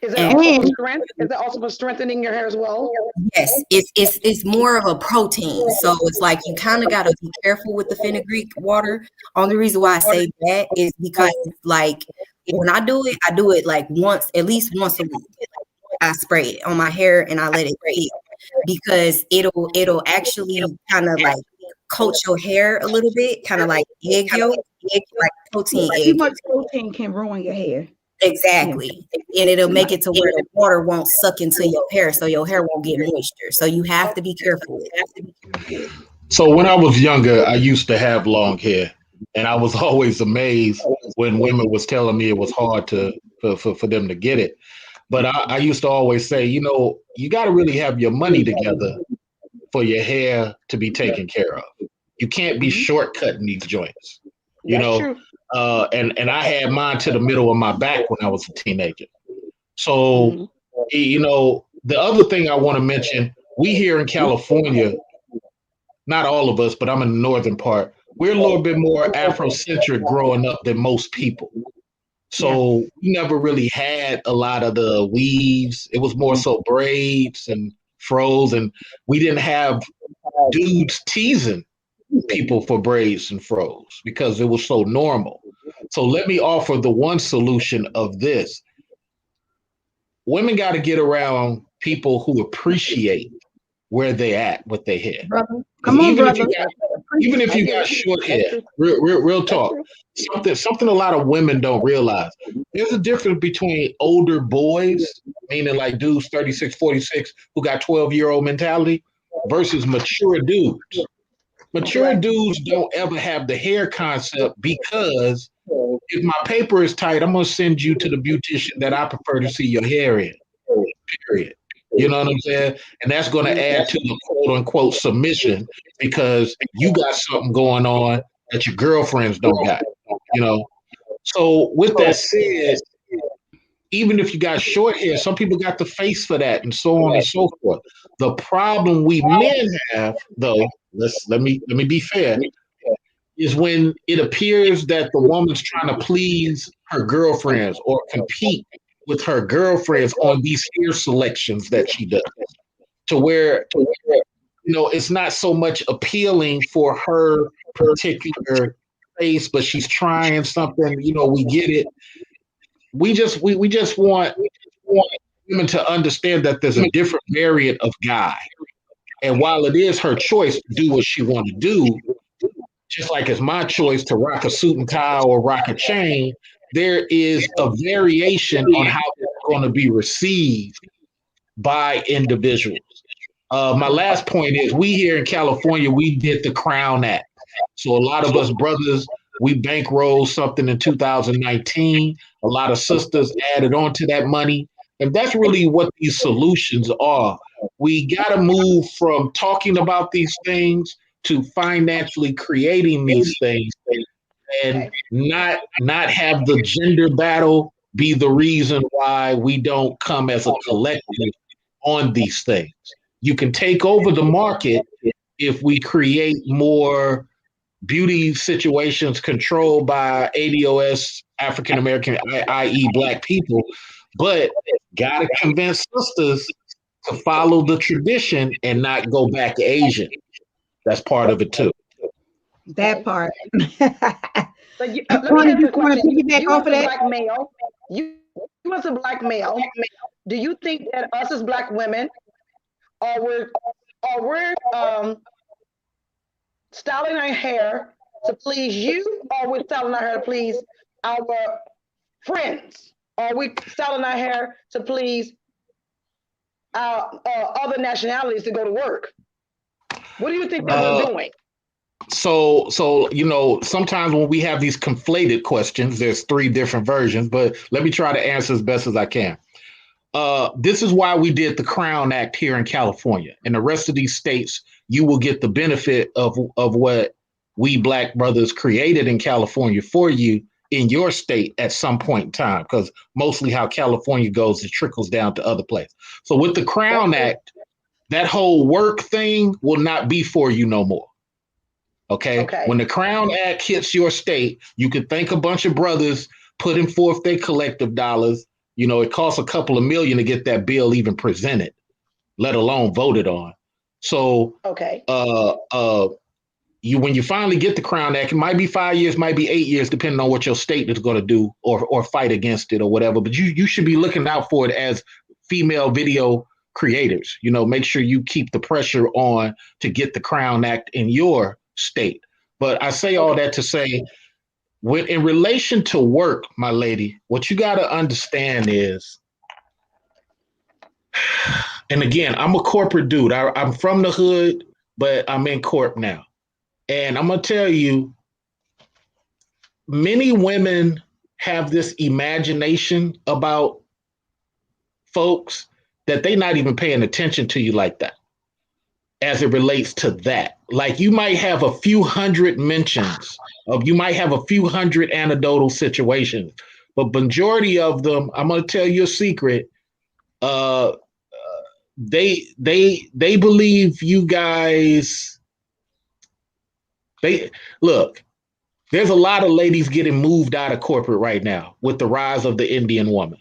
Is it And also for and strength? Is it also for strengthening your hair as well? yes, it's more of a protein, so it's like you kind of got to be careful with the fenugreek water. Only reason why I say that is because, like, when I do it like once, at least once a week. I spray it on my hair and I let it sit, because it'll actually kind of like coat your hair a little bit, kind of like egg yolk, like protein too egg much yolk. protein can ruin your hair. Yeah, Exactly. And it'll too make much. it to where the water won't suck into your hair, so your hair won't get moisture. So you have to be careful with it. So when I was younger, I used to have long hair, and I was always amazed when women was telling me it was hard for them to get it. But I used to always say, you got to really have your money together for your hair to be taken care of. You can't be Mhm. shortcutting these joints, you That's know. true. And I had mine to the middle of my back when I was a teenager. So, Hmm. the other thing I want to mention, we here in California, not all of us, but I'm in the northern part, we're a little bit more Afrocentric growing up than most people. Yeah. So we never really had a lot of the weaves. It was more so braids and fros, and we didn't have dudes teasing people for braids and fros because it was so normal. So let me offer the one solution of this. Women got to get around people who appreciate where they at with their hair. Brother. Because Come on, brother. even Preach. if I you get got it. short That's hair, true. real That's talk, true. something a lot of women don't realize. There's a difference between older boys, meaning like dudes 36, 46, who got 12-year-old mentality, versus mature dudes. Mature Right. dudes don't ever have the hair concept because if my paper is tight, I'm gonna send you to the beautician that I prefer to see your hair in. Period. You know what I'm saying? And that's going to add to the quote unquote submission because you got something going on that your girlfriends don't got. You know. So with that said, even if you got short hair, some people got the face for that, and so on and so forth. The problem we men have, though, let me be fair, is when it appears that the woman's trying to please her girlfriends or compete with her girlfriends on these hair selections that she does, to where it's not so much appealing for her particular face, but she's trying something. We get it. We just want women to understand that there's a different variant of guy, and while it is her choice to do what she want to do, just like it's my choice to rock a suit and tie or rock a chain, there is a variation on how it's going to be received by individuals. My last point is we here in California, we did the Crown Act. So a lot of us brothers, we bankrolled something in 2019. A lot of sisters added on to that money. And that's really what these solutions are. We got to move from talking about these things to financially creating these things and Okay. not have the gender battle be the reason why we don't come as a collective on these things. You can take over the market if we create more beauty situations controlled by ADOS, African American, i.e., Black people, but gotta convince sisters to follow the tradition and not go back Asian. That's part of it too. That Okay. part. So let me Tony, ask you you a want question. to You, piggyback you off as of a that? black male, you as a black male, do you think that us as black women are we styling our hair to please you, or we're styling our hair to please our friends? Are we styling our hair to please our other nationalities to go to work? What do you think that we're Uh, doing? so sometimes when we have these conflated questions, there's three different versions, but let me try to answer as best as I can. This is why we did the Crown Act here in California. In the rest of these states, you will get the benefit of what we black brothers created in California for you in your state at some point in time, because mostly how California goes, it trickles down to other places. So with the That's Crown true. Act, that whole work thing will not be for you no more. Okay. When Okay. the Crown Act hits your state, you could thank a bunch of brothers putting forth their collective dollars. It costs a couple of million to get that bill even presented, let alone voted on. So, Okay. you when you finally get the Crown Act, it might be 5 years, might be 8 years, depending on what your state is going to do or fight against it or whatever. But you should be looking out for it as female video creators. Make sure you keep the pressure on to get the Crown Act in your state. But I say all Okay. that to say, when in relation to work, my lady, what you got to understand is, and again, I'm a corporate dude. I'm from the hood. but I'm in court now. And I'm going to tell you, many women have this imagination about folks that they're not even paying attention to you like that as it relates to that. Like you might have a few hundred mentions of, you might have a few hundred anecdotal situations, but majority of them, I'm going to tell you a secret. They believe you guys. They look. There's a lot of ladies getting moved out of corporate right now with the rise of the Indian woman.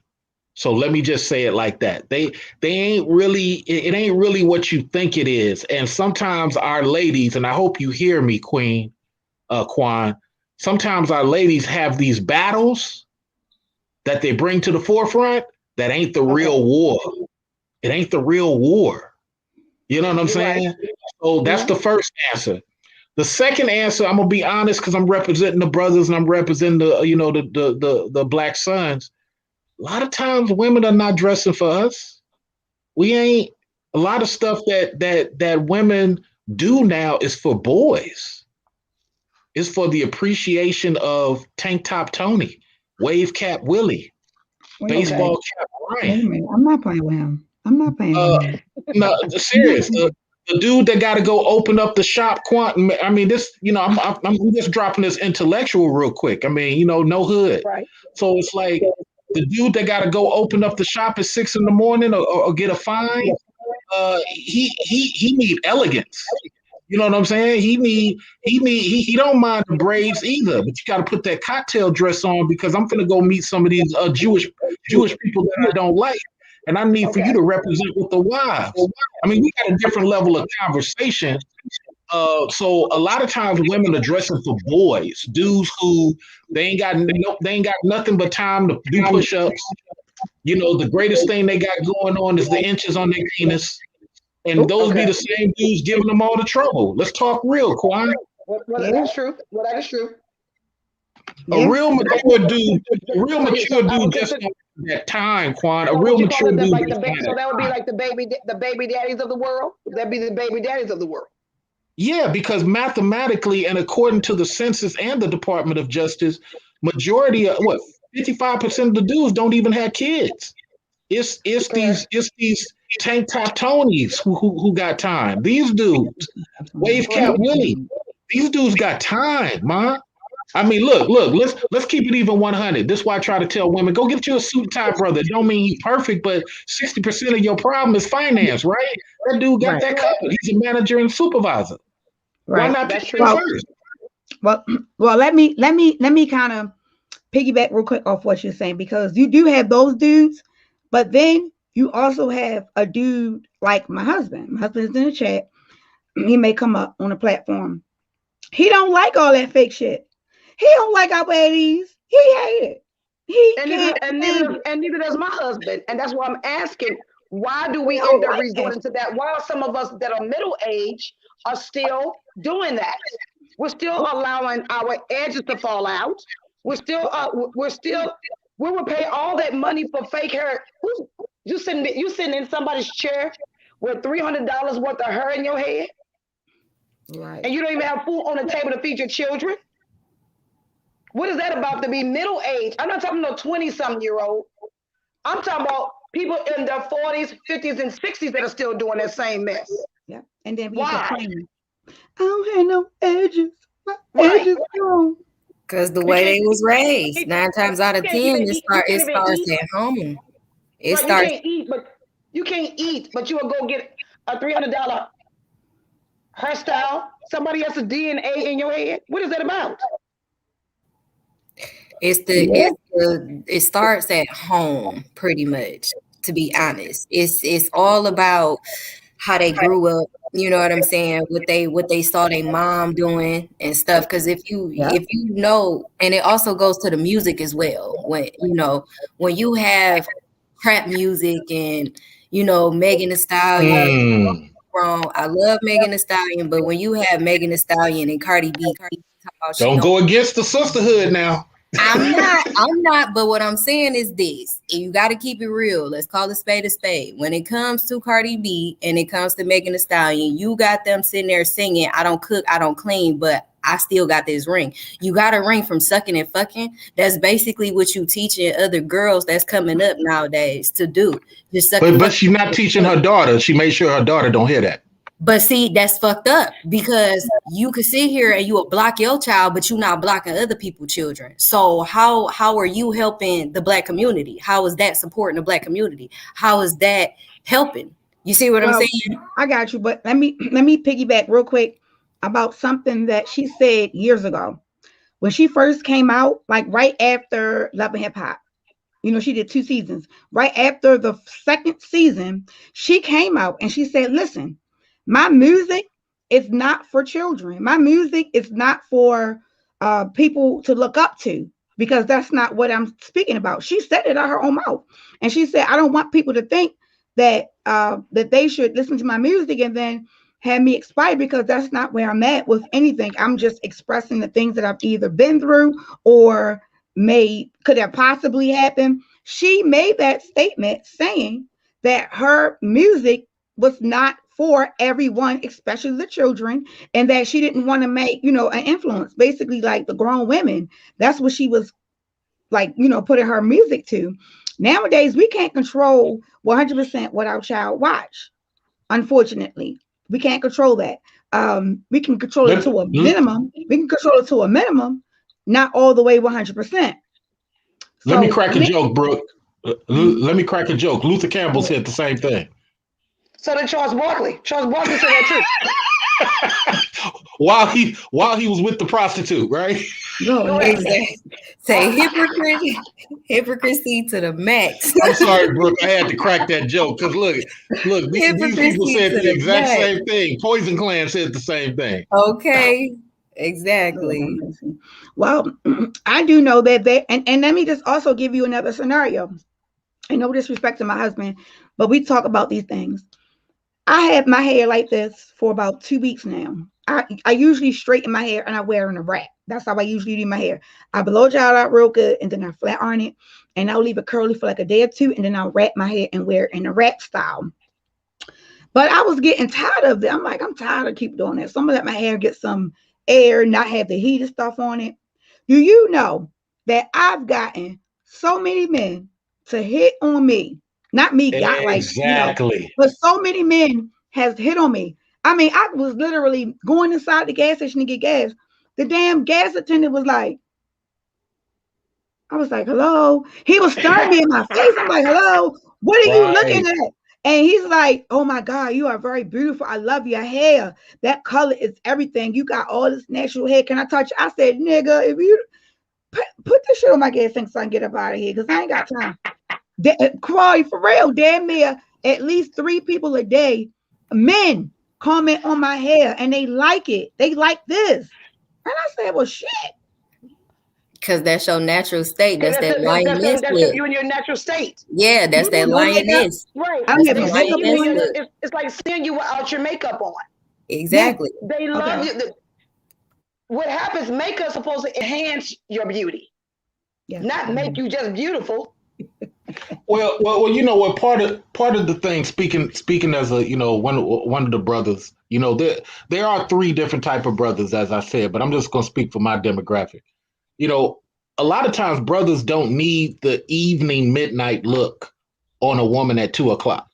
So let me just say it like that. They ain't really, it ain't really what you think it is. And sometimes our ladies, and I hope you hear me, Queen, Quan, sometimes our ladies have these battles that they bring to the forefront that ain't the real war. It ain't the real war. You know what I'm saying? Right. So that's the first answer. The second answer, I'm gonna be honest, because I'm representing the brothers and I'm representing the black sons. A lot of times women are not dressing for us. We ain't. A lot of stuff that women do now is for boys. It's for the appreciation of Tank Top Tony, Wave Cap Willie, Baseball Cap Ryan. I'm not playing with him. I'm not playing with him. No, serious. The dude that got to go open up the shop, Quantum. I mean, this, I'm just dropping this intellectual real quick. I mean, no hood. Right. So it's like the dude that got to go open up the shop at 6 a.m. or get a fine. He need elegance. You know what I'm saying? He don't mind the braids either, but you got to put that cocktail dress on because I'm finna go meet some of these Jewish people that I don't like. And I need for you to represent with the wives. I mean, we got a different level of conversation. So a lot of times women are dressing for boys, dudes who they ain't got nothing but time to do push-ups. The greatest thing they got going on is the inches on their penis. And those be the same dudes giving them all the trouble. Let's talk real, Quan. That is true. Well, that is true. A real mature dude just that time, Quan. A real mature dude. So that would be like the baby daddies of the world. That'd be the baby daddies of the world. Yeah, because mathematically and according to the census and the Department of Justice, majority of 55% of the dudes don't even have kids. It's these Tank Top Tonys who got time. These dudes, Wave Cap Willie, these dudes got time, man. I mean, look, let's keep it even 100. This is why I try to tell women, go get you a suit and tie brother. It don't mean he's perfect, but 60% of your problem is finance, right? That dude got that covered. He's a manager and supervisor. Right. Why not pick him first? Well, let me kind of piggyback real quick off what you're saying, because you do have those dudes, but then you also have a dude like my husband. My husband's in the chat. He may come up on a platform. He don't like all that fake shit. He don't like our ladies. He hate it. And neither does my husband. And that's why I'm asking, why do we end up resorting to that? Why are some of us that are middle age are still doing that? We're still allowing our edges to fall out. We will pay all that money for fake hair. You sitting in somebody's chair with $300 worth of hair in your head, right? And you don't even have food on the table to feed your children. What is that about to be middle age? I'm not talking about 20-something-year-old. I'm talking about people in their 40s, 50s, and 60s that are still doing that same mess. Yeah, and then why? I don't have no edges. My edges gone. Because the way they was raised, 9 times out of 10, it starts at home. It starts. You can't eat, but you will go get a $300 hairstyle. Somebody else's DNA in your head. What is that about? It starts at home, pretty much. To be honest, it's all about how they grew up. You know what I'm saying? What they saw their mom doing and stuff. Because if you know, and it also goes to the music as well. When you have trap music and Megan Thee Stallion. Wrong. I love Megan Thee Stallion, but when you have Megan Thee Stallion and Cardi B, don't go against the sisterhood now. I'm not, but what I'm saying is this, and you got to keep it real. Let's call a spade a spade. When it comes to Cardi B and it comes to Megan Thee Stallion, you got them sitting there singing, I don't cook, I don't clean, but I still got this ring. You got a ring from sucking and fucking. That's basically what you teaching other girls that's coming up nowadays to do. Just suck and But fuck. she's not teaching her daughter. She made sure her daughter don't hear that. But see, that's fucked up because you could sit here and you will block your child, but you're not blocking other people's children. So how are you helping the Black community? How is that supporting the Black community? How is that helping? You see what I'm saying? I got you, but let me piggyback real quick about something that she said years ago when she first came out, like right after Love and Hip Hop. You know, she did 2 seasons. Right after the second season, she came out and she said, listen, my music is not for children. My music is not for people to look up to because that's not what I'm speaking about. She said it out her own mouth. And she said, I don't want people to think that that they should listen to my music and then have me expired because that's not where I'm at with anything. I'm just expressing the things that I've either been through or could have possibly happened. She made that statement saying that her music was not for everyone, especially the children, and that she didn't want to make, you know, an influence, basically like the grown women. That's what she was like, you know, putting her music to. Nowadays, we can't control 100% what our child watch. Unfortunately, we can't control that. We can control it to a minimum. We can control it to a minimum, not all the way 100%. Let me crack a joke, Brooke. Let me crack a joke. Luther Campbell said the same thing. So did Charles Barkley. Charles Barkley said that too. while he was with the prostitute, right? No, exactly. Say hypocrisy to the max. I'm sorry, Brooke. I had to crack that joke because look, these people said the exact same thing. Poison Clan said the same thing. Okay, exactly. Well, I do know that and let me just also give you another scenario. And no disrespect to my husband, but we talk about these things. I have my hair like this for about 2 weeks now. I usually straighten my hair and I wear it in a wrap. That's how I usually do my hair. I blow it out real good and then I flat iron it and I'll leave it curly for like a day or two and then I'll wrap my hair and wear it in a wrap style. But I was getting tired of it. I'm like, I'm tired of keep doing that. So I'm gonna let my hair get some air, not have the heated stuff on it. Do you know that I've gotten so many men to hit on me? Not me, got like exactly, you know, but so many men has hit on me. I mean, I was literally going inside the gas station to get gas. The damn gas attendant was like, I was like, hello. He was staring me in my face. I'm like, hello, what are you looking at? And he's like, oh my God, you are very beautiful. I love your hair. That color is everything. You got all this natural hair. Can I touch it? I said, nigga, if you put this shit on my gas tank so I can get up out of here because I ain't got time. Quality for real, damn near at least 3 people a day, men comment on my hair and they like it. They like this. And I said, well, shit. Because that's your natural state. That's that lioness. That's you in your natural state. Yeah, that's that lioness. Right. It's like seeing you without your makeup on. Exactly. They love you. What happens, makeup is supposed to enhance your beauty, not make you just beautiful. Well, you know what? Part of the thing, speaking as a, you know, one of the brothers, you know, there are 3 different type of brothers, as I said, but I'm just gonna speak for my demographic. You know, a lot of times brothers don't need the evening midnight look on a woman at 2:00.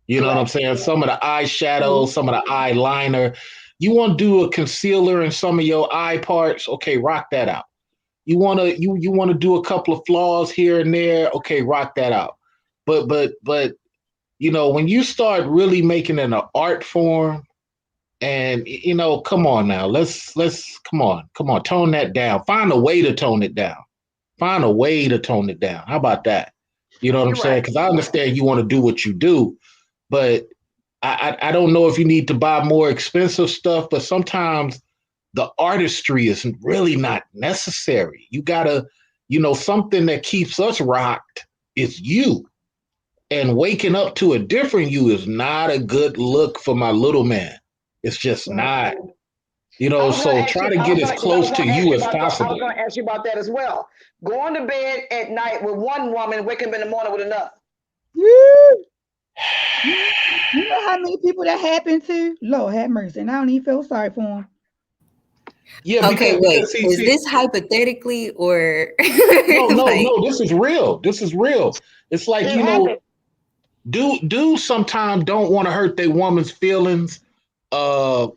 You know what I'm saying? Some of the eyeshadow, some of the eyeliner. You want to do a concealer in some of your eye parts? Okay, rock that out. You want to do a couple of flaws here and there? Okay, rock that out. But you know, when you start really making it an art form, and you know, come on now, let's come on, tone that down. Find a way to tone it down. How about that? You know what I'm saying? Because I understand you want to do what you do, but I don't know if you need to buy more expensive stuff, but sometimes the artistry is really not necessary. You gotta, you know, something that keeps us rocked is you. And waking up to a different you is not a good look for my little man. It's just not. You I know, was going to so ask try you. to I was get as going to close to ask you you as about that. I was possible. going to ask you about that as well. Going to bed at night with one woman, waking up in the morning with another. Woo! You know how many people that happened to? Lord have mercy. And I don't even feel sorry for them. Yeah, Okay, wait. because see, Is see, this hypothetically or no, no, like? no, this is real. This is real. It's like, It happened. dudes sometimes don't want to hurt their woman's feelings. Uh,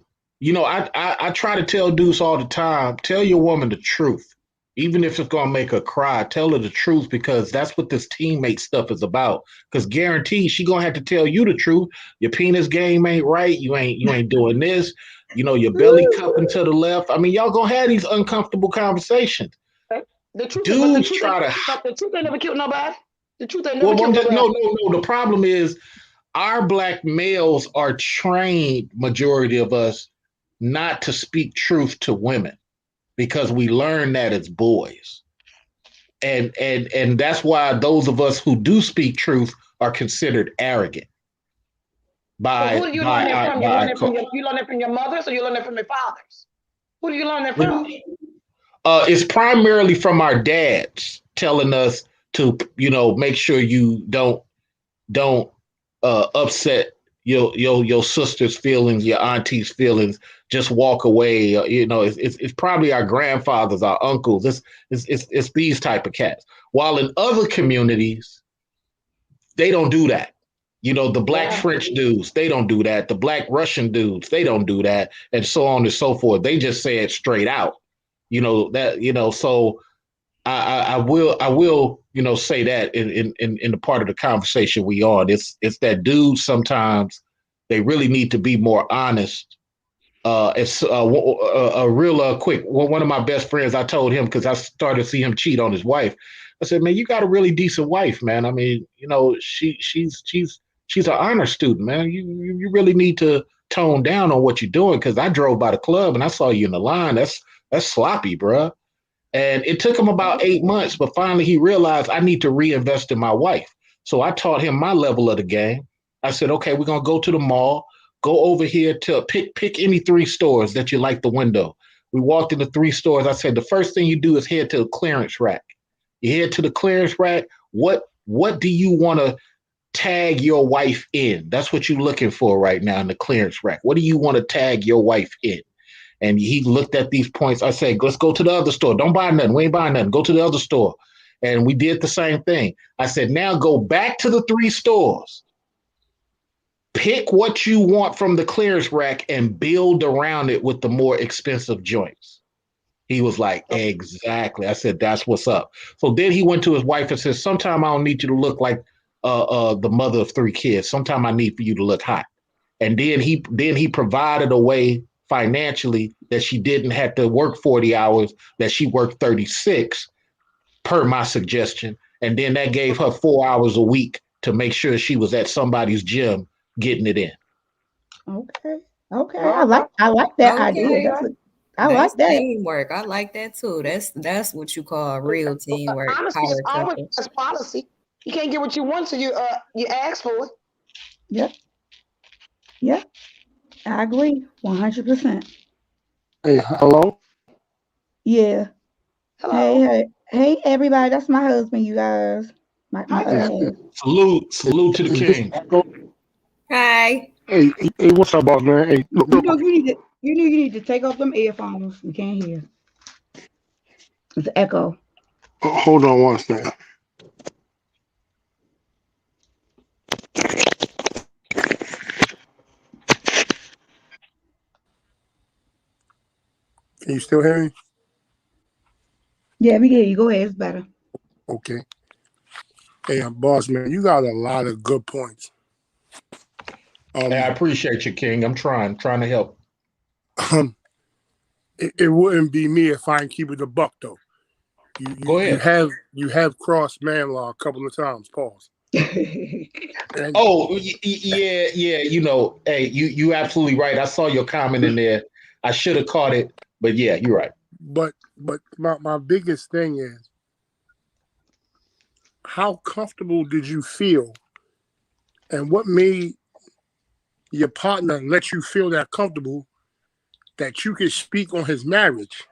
I try to tell dudes all the time, tell your woman the truth. Even if it's gonna make her cry, tell her the truth because that's what this teammate stuff is about. Because guaranteed she gonna have to tell you the truth. Your penis game ain't right. You ain't doing this. Your belly cupping to the left. I mean, y'all gonna have these uncomfortable conversations. The truth, but Dudes try to. the truth ain't never killed nobody. The truth ain't never Well, killed I'm just nobody. no, no, no. The problem is our black males are trained, majority of us, not to speak truth to women because we learn that as boys. And that's why those of us who do speak truth are considered arrogant So who by do you learn by that our from? by our You learn that from your mothers, or you learn that from your fathers? Who do you learn that when, from? it's primarily from our dads telling us to make sure you don't upset your sister's feelings, your auntie's feelings. Just walk away. It's probably our grandfathers, our uncles. It's these type of cats. While in other communities, they don't do that. The black Wow. French dudes, they don't do that. The black Russian dudes, they don't do that, and so on and so forth. They just say it straight out. So I will say that in the part of the conversation we on. It's that dudes sometimes they really need to be more honest. It's a real quick. One of my best friends, I told him because I started to see him cheat on his wife. I said, man, you got a really decent wife, man. I mean, she's an honor student, man. You really need to tone down on what you're doing because I drove by the club and I saw you in the line. That's sloppy, bruh. And it took him about 8 months, but finally he realized I need to reinvest in my wife. So I taught him my level of the game. I said, okay, we're gonna go to the mall, go over here to pick any three stores that you like the window. We walked into three stores. I said, the first thing you do is head to the clearance rack. You head to the clearance rack. What do you want to tag your wife in? That's what you're looking for right now in the clearance rack. What do you want to tag your wife in? And he looked at these points. I said, let's go to the other store. Don't buy nothing. We ain't buying nothing. Go to the other store. And we did the same thing. I said, now go back to the three stores. Pick what you want from the clearance rack and build around it with the more expensive joints. He was like, exactly. I said, that's what's up. So then he went to his wife and said, sometime I don't need you to look like the mother of three kids. Sometime I need for you to look hot. And then he provided a way financially that she didn't have to work 40 hours, that she worked 36 per my suggestion. And then that gave her 4 hours a week to make sure she was at somebody's gym getting it in. Okay. Okay. I All like right. I like that idea. Okay, I that's like that. teamwork. I like that too. That's what you call real teamwork, Honesty is power always couple. best policy. You can't get what you want, so you ask for it. Yep. Yep. I agree. 100%. Hey, hello. Yeah. Hey, Hello. hey, hey, everybody. That's my husband, you guys. My Hi, other Is, baby. half. Salute to the is this king. Echo? Hi. Hey, what's up, boss man? Hey, look, You look. know you need to take off them earphones. We can't hear. It's an echo. Hold on one second. Can you still hear me? Yeah, we can hear you. Go ahead. It's better. Okay. Hey, boss man, you got a lot of good points. Hey, I Um, appreciate you, King. I'm trying to help. it wouldn't be me if I ain't keep it a buck though. You you Go you ahead. have you have crossed man law a couple of times. Pause. And Oh, yeah, yeah. Hey, you absolutely right. I saw your comment in there. I should have caught it, but yeah, you're right. but my biggest thing is how comfortable did you feel, and what made your partner let you feel that comfortable that you could speak on his marriage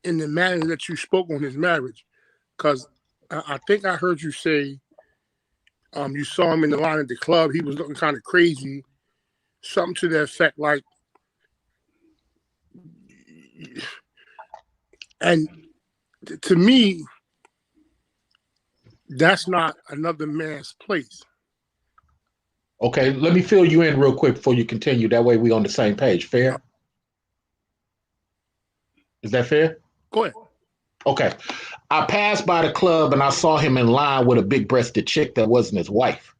in the manner that you spoke on his marriage. Because I think I heard you say you saw him in the line at the club. He was looking kind of crazy. Something to that effect, like, and to me, that's not another man's place. Okay, let me fill you in real quick before you continue. That way we on the same page. Fair? Is that fair? Go ahead. Okay. I passed by the club and I saw him in line with a big-breasted chick that wasn't his wife.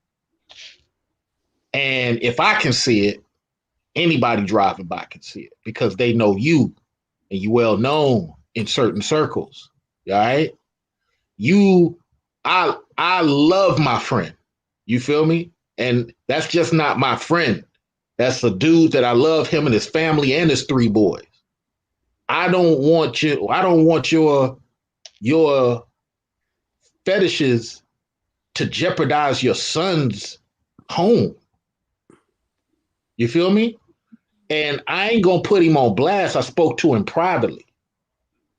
And if I can see it, anybody driving by can see it because they know you and you well known in certain circles. All right. I love my friend. You feel me? And that's just not my friend. That's a dude that I love, him and his family and his 3 boys. I don't want your fetishes to jeopardize your son's home. You feel me? And I ain't gonna put him on blast. I spoke to him privately.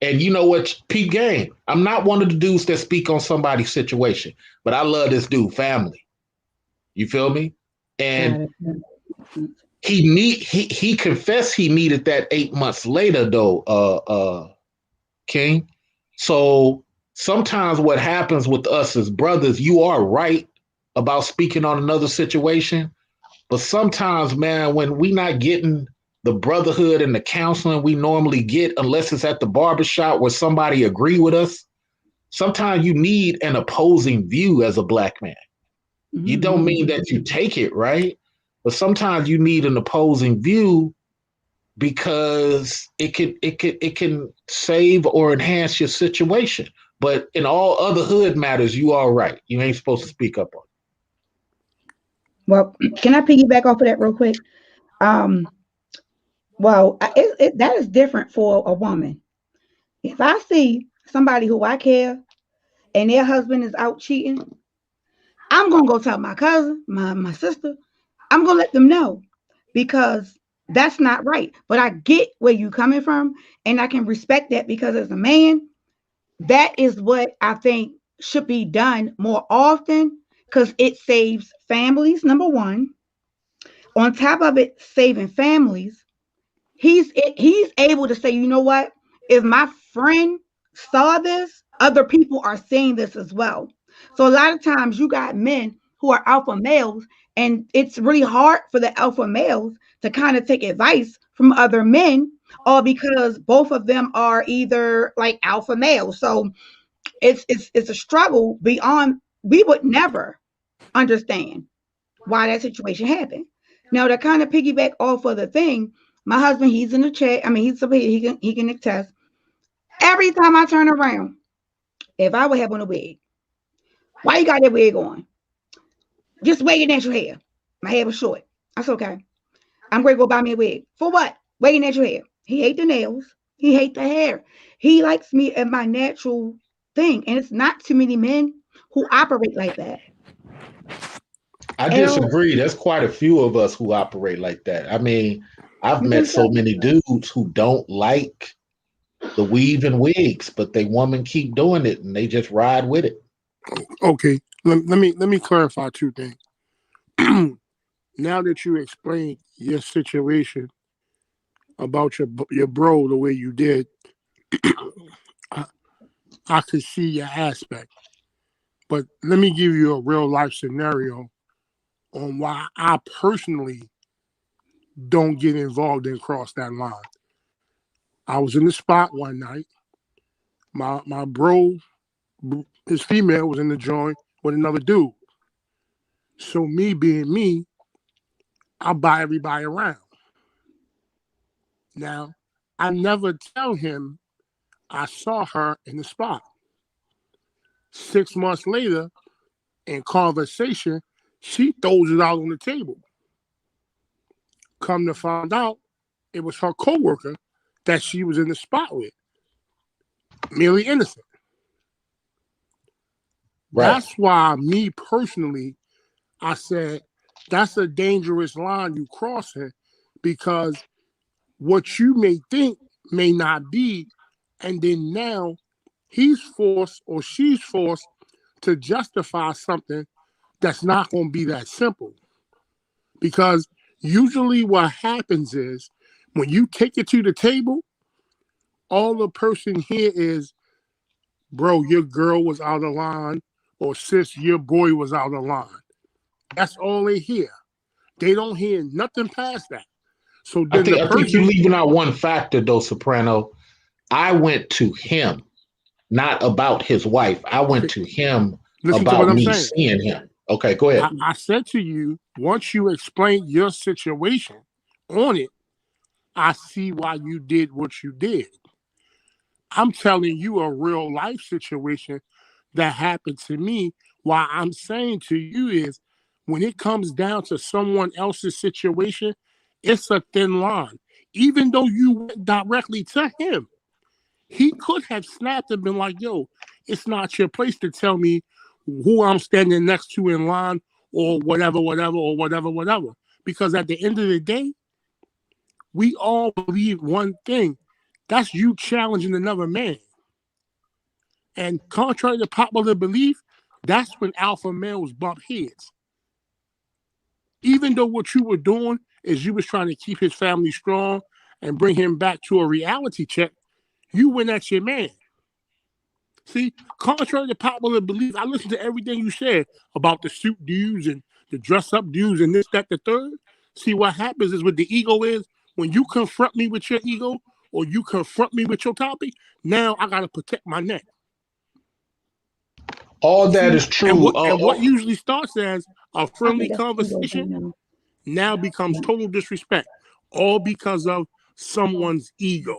And you know what, peep game. I'm not one of the dudes that speak on somebody's situation, but I love this dude family. You feel me? And he confessed he needed that 8 months later though, King. So sometimes what happens with us as brothers, you are right about speaking on another situation. But sometimes, man, when we not getting the brotherhood and the counseling we normally get, unless it's at the barbershop where somebody agree with us, sometimes you need an opposing view as a black man. Mm-hmm. You don't mean that you take it, right? But sometimes you need an opposing view because it can save or enhance your situation. But in all other hood matters, you are right. You ain't supposed to speak up on it. Well, can I piggyback off of that real quick? Well, that is different for a woman. If I see somebody who I care and their husband is out cheating, I'm going to go tell my cousin, my sister. I'm going to let them know because that's not right. But I get where you're coming from and I can respect that because as a man, that is what I think should be done more often because it saves families, number one. On top of it, saving families, he's able to say, you know what? If my friend saw this, other people are seeing this as well. So a lot of times you got men who are alpha males, and it's really hard for the alpha males to kind of take advice from other men, or because both of them are either like alpha males. So it's a struggle beyond. We would never understand why that situation happened. Now to kind of piggyback off of the thing, my husband, he's in the chat. I mean, he can attest. Every time I turn around, if I would have on a wig, why you got that wig on? Just wear your natural hair. My hair was short. That's okay. I'm going to go buy me a wig. For what? Wear your natural hair. He hate the nails. He hate the hair. He likes me and my natural thing. And it's not too many men who operate like that. I disagree. There's quite a few of us who operate like that. I mean, I've met so many dudes who don't like the weave and wigs, but they women keep doing it and they just ride with it. Okay, let me clarify 2 things. Now that you explained your situation about your bro the way you did, I could see your aspect. But let me give you a real life scenario on why I personally don't get involved and cross that line. I was in the spot one night. My bro, his female, was in the joint with another dude. So me being me, I buy everybody around. Now, I never tell him I saw her in the spot. 6 months later, in conversation, she throws it out on the table. Come to find out, it was her coworker that she was in the spot with. Merely innocent. Right. That's why me personally, I said, that's a dangerous line you crossing because what you may think may not be, and then now he's forced or she's forced to justify something that's not going to be that simple. Because usually what happens is when you take it to the table, all the person here is, bro, your girl was out of line, or sis, your boy was out of line. That's all they hear. They don't hear nothing past that. So then I think you're leaving out one factor though, Soprano. I went to him, not about his wife. I went to him about me seeing him. Okay, go ahead. I said to you, once you explain your situation on it, I see why you did what you did. I'm telling you a real life situation that happened to me. Why I'm saying to you is when it comes down to someone else's situation, it's a thin line. Even though you went directly to him, he could have snapped and been like, yo, it's not your place to tell me who I'm standing next to in line or whatever. Because at the end of the day, we all believe one thing. That's you challenging another man. And contrary to popular belief, that's when alpha males bump heads. Even though what you were doing is you was trying to keep his family strong and bring him back to a reality check, you went at your man. See, contrary to popular belief, I listened to everything you said about the suit dudes and the dress up dudes and this, that, the third. See, what happens is what the ego is, when you confront me with your ego or you confront me with your topic, now I got to protect my neck. All that is true. And what usually starts as a friendly conversation now becomes total disrespect, all because of someone's ego.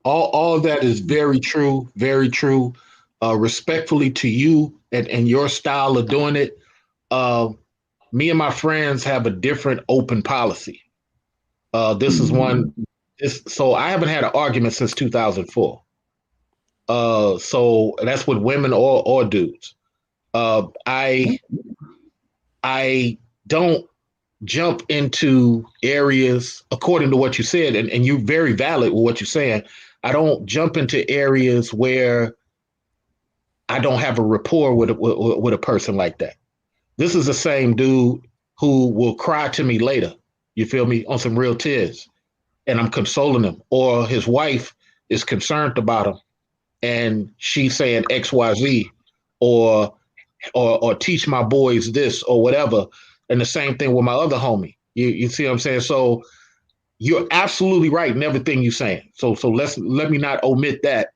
All that is very true, very true. Respectfully to you and your style of doing it, me and my friends have a different open policy. This is one. So I haven't had an argument since 2004. So that's with women or dudes. I don't jump into areas according to what you said, and you're very valid with what you're saying. I don't jump into areas where I don't have a rapport with a person like that. This is the same dude who will cry to me later. You feel me? On some real tears, and I'm consoling him. Or his wife is concerned about him, and she's saying XYZ, or teach my boys this or whatever. And the same thing with my other homie. You see what I'm saying? So you're absolutely right in everything you're saying. So let me not omit that.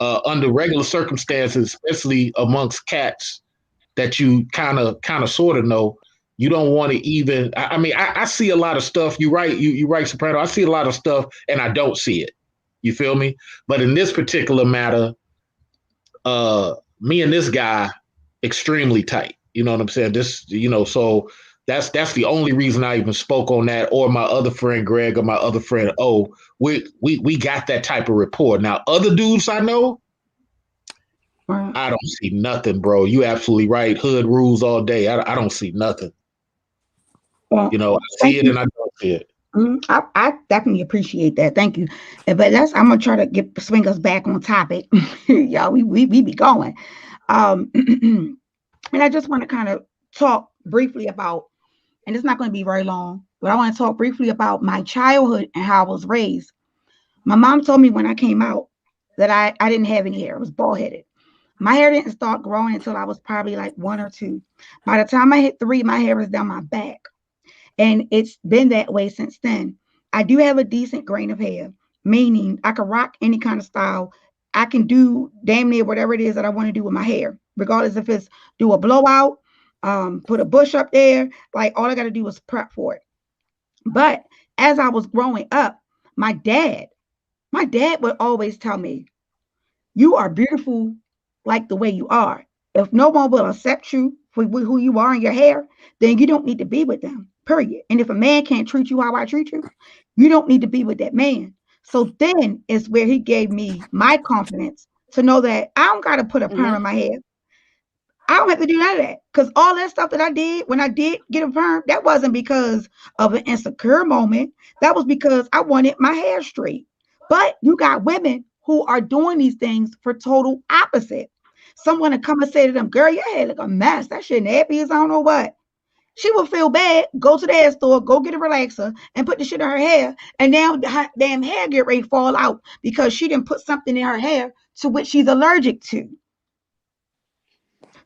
Under regular circumstances, especially amongst cats that you kind of sort of know, you don't want to even. I mean, I see a lot of stuff. You're right. You right, Soprano. I see a lot of stuff, and I don't see it. You feel me? But in this particular matter, me and this guy extremely tight. You know what I'm saying? So that's the only reason I even spoke on that, or my other friend Greg or my other friend O. We got that type of rapport. Now, other dudes I know, I don't see nothing, bro. You absolutely right. Hood rules all day. I don't see nothing. Well, I see it and I don't see it. I definitely appreciate that. Thank you. But I'm gonna try to swing us back on topic. Y'all, we be going. And I just want to kind of talk briefly about, and it's not going to be very long, but I want to talk briefly about my childhood and how I was raised. My mom told me when I came out that I didn't have any hair. I was bald headed. My hair didn't start growing until I was probably like 1 or 2. By the time I hit 3, my hair was down my back. And it's been that way since then. I do have a decent grain of hair, meaning I can rock any kind of style. I can do damn near whatever it is that I want to do with my hair, regardless if it's do a blowout, put a bush up there. Like all I got to do is prep for it. But as I was growing up, my dad would always tell me, you are beautiful like the way you are. If no one will accept you for who you are in your hair, then you don't need to be with them, period. And if a man can't treat you how I treat you, you don't need to be with that man. So then is where he gave me my confidence to know that I don't got to put a perm in my hair. I don't have to do none of that because all that stuff that I did when I did get a perm, that wasn't because of an insecure moment. That was because I wanted my hair straight. But you got women who are doing these things for total opposite. Someone to come and say to them, "Girl, your hair look a mess. That shit nappy as I don't know what." She will feel bad, go to the hair store, go get a relaxer, and put the shit in her hair, and now her damn hair get ready to fall out because she didn't put something in her hair to which she's allergic to.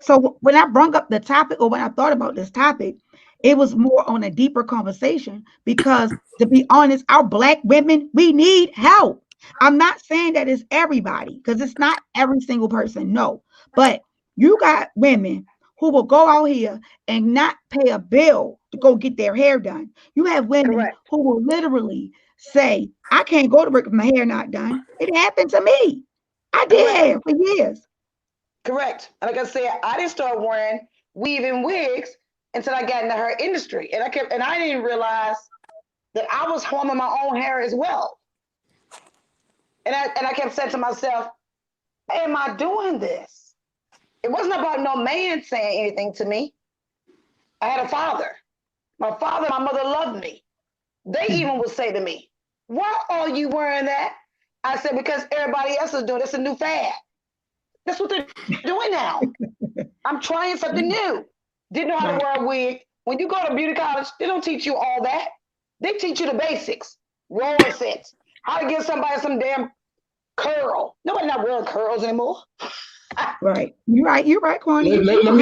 So when I brought up the topic, or when I thought about this topic, it was more on a deeper conversation because, to be honest, our Black women, we need help. I'm not saying that it's everybody because it's not every single person, no. But you got women who will go out here and not pay a bill to go get their hair done. You have women Correct. who will literally say, "I can't go to work if my hair not done." It happened to me. I did Correct. hair for years. Correct. And like I said, I didn't start wearing weaving wigs until I got into her industry. And I didn't realize that I was harming my own hair as well. And I kept saying to myself, why am I doing this? It wasn't about no man saying anything to me. I had a father. My father and my mother loved me. They even would say to me, "Why are you wearing that?" I said, "Because everybody else is doing it. It's a new fad. That's what they're doing now. I'm trying something new." Didn't know how to wear a wig. When you go to beauty college, they don't teach you all that. They teach you the basics, roller sets, how to give somebody some damn curl. Nobody not wearing curls anymore. Right. You're right, Kwani. Let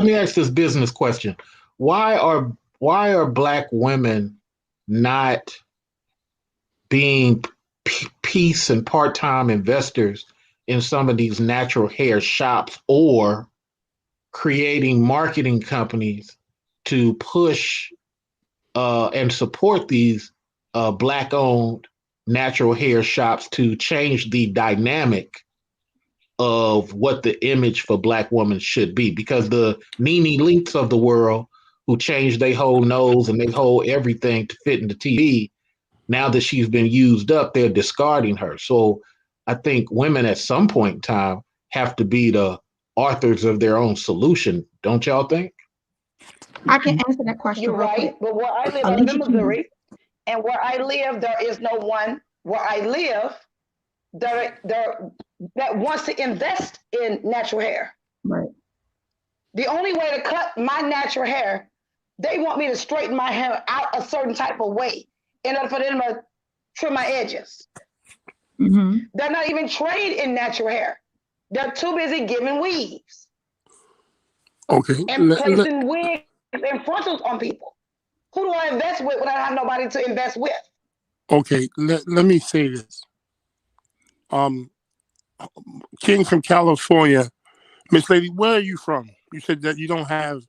me ask this business question. Why are Black women not being piece and part-time investors in some of these natural hair shops, or creating marketing companies to push and support these Black-owned natural hair shops to change the dynamic of what the image for Black women should be? Because the Nene Leaks of the world, who changed their whole nose and their whole everything to fit in the TV, now that she's been used up, they're discarding her. So I think women at some point in time have to be the authors of their own solution. Don't y'all think? I can answer that question You're real right. quick. But where I live, I live Alicia in Keys. Missouri, and where I live, there is no one where I live that wants to invest in natural hair. Right. The only way to cut my natural hair, they want me to straighten my hair out a certain type of way in order for them to trim my edges. Mm-hmm. They're not even trained in natural hair. They're too busy giving weaves Okay. and placing wigs and frontals on people. Who do I invest with when I have nobody to invest with? Okay. Let me say this. King from California, Miss Lady, where are you from? You said that you don't have.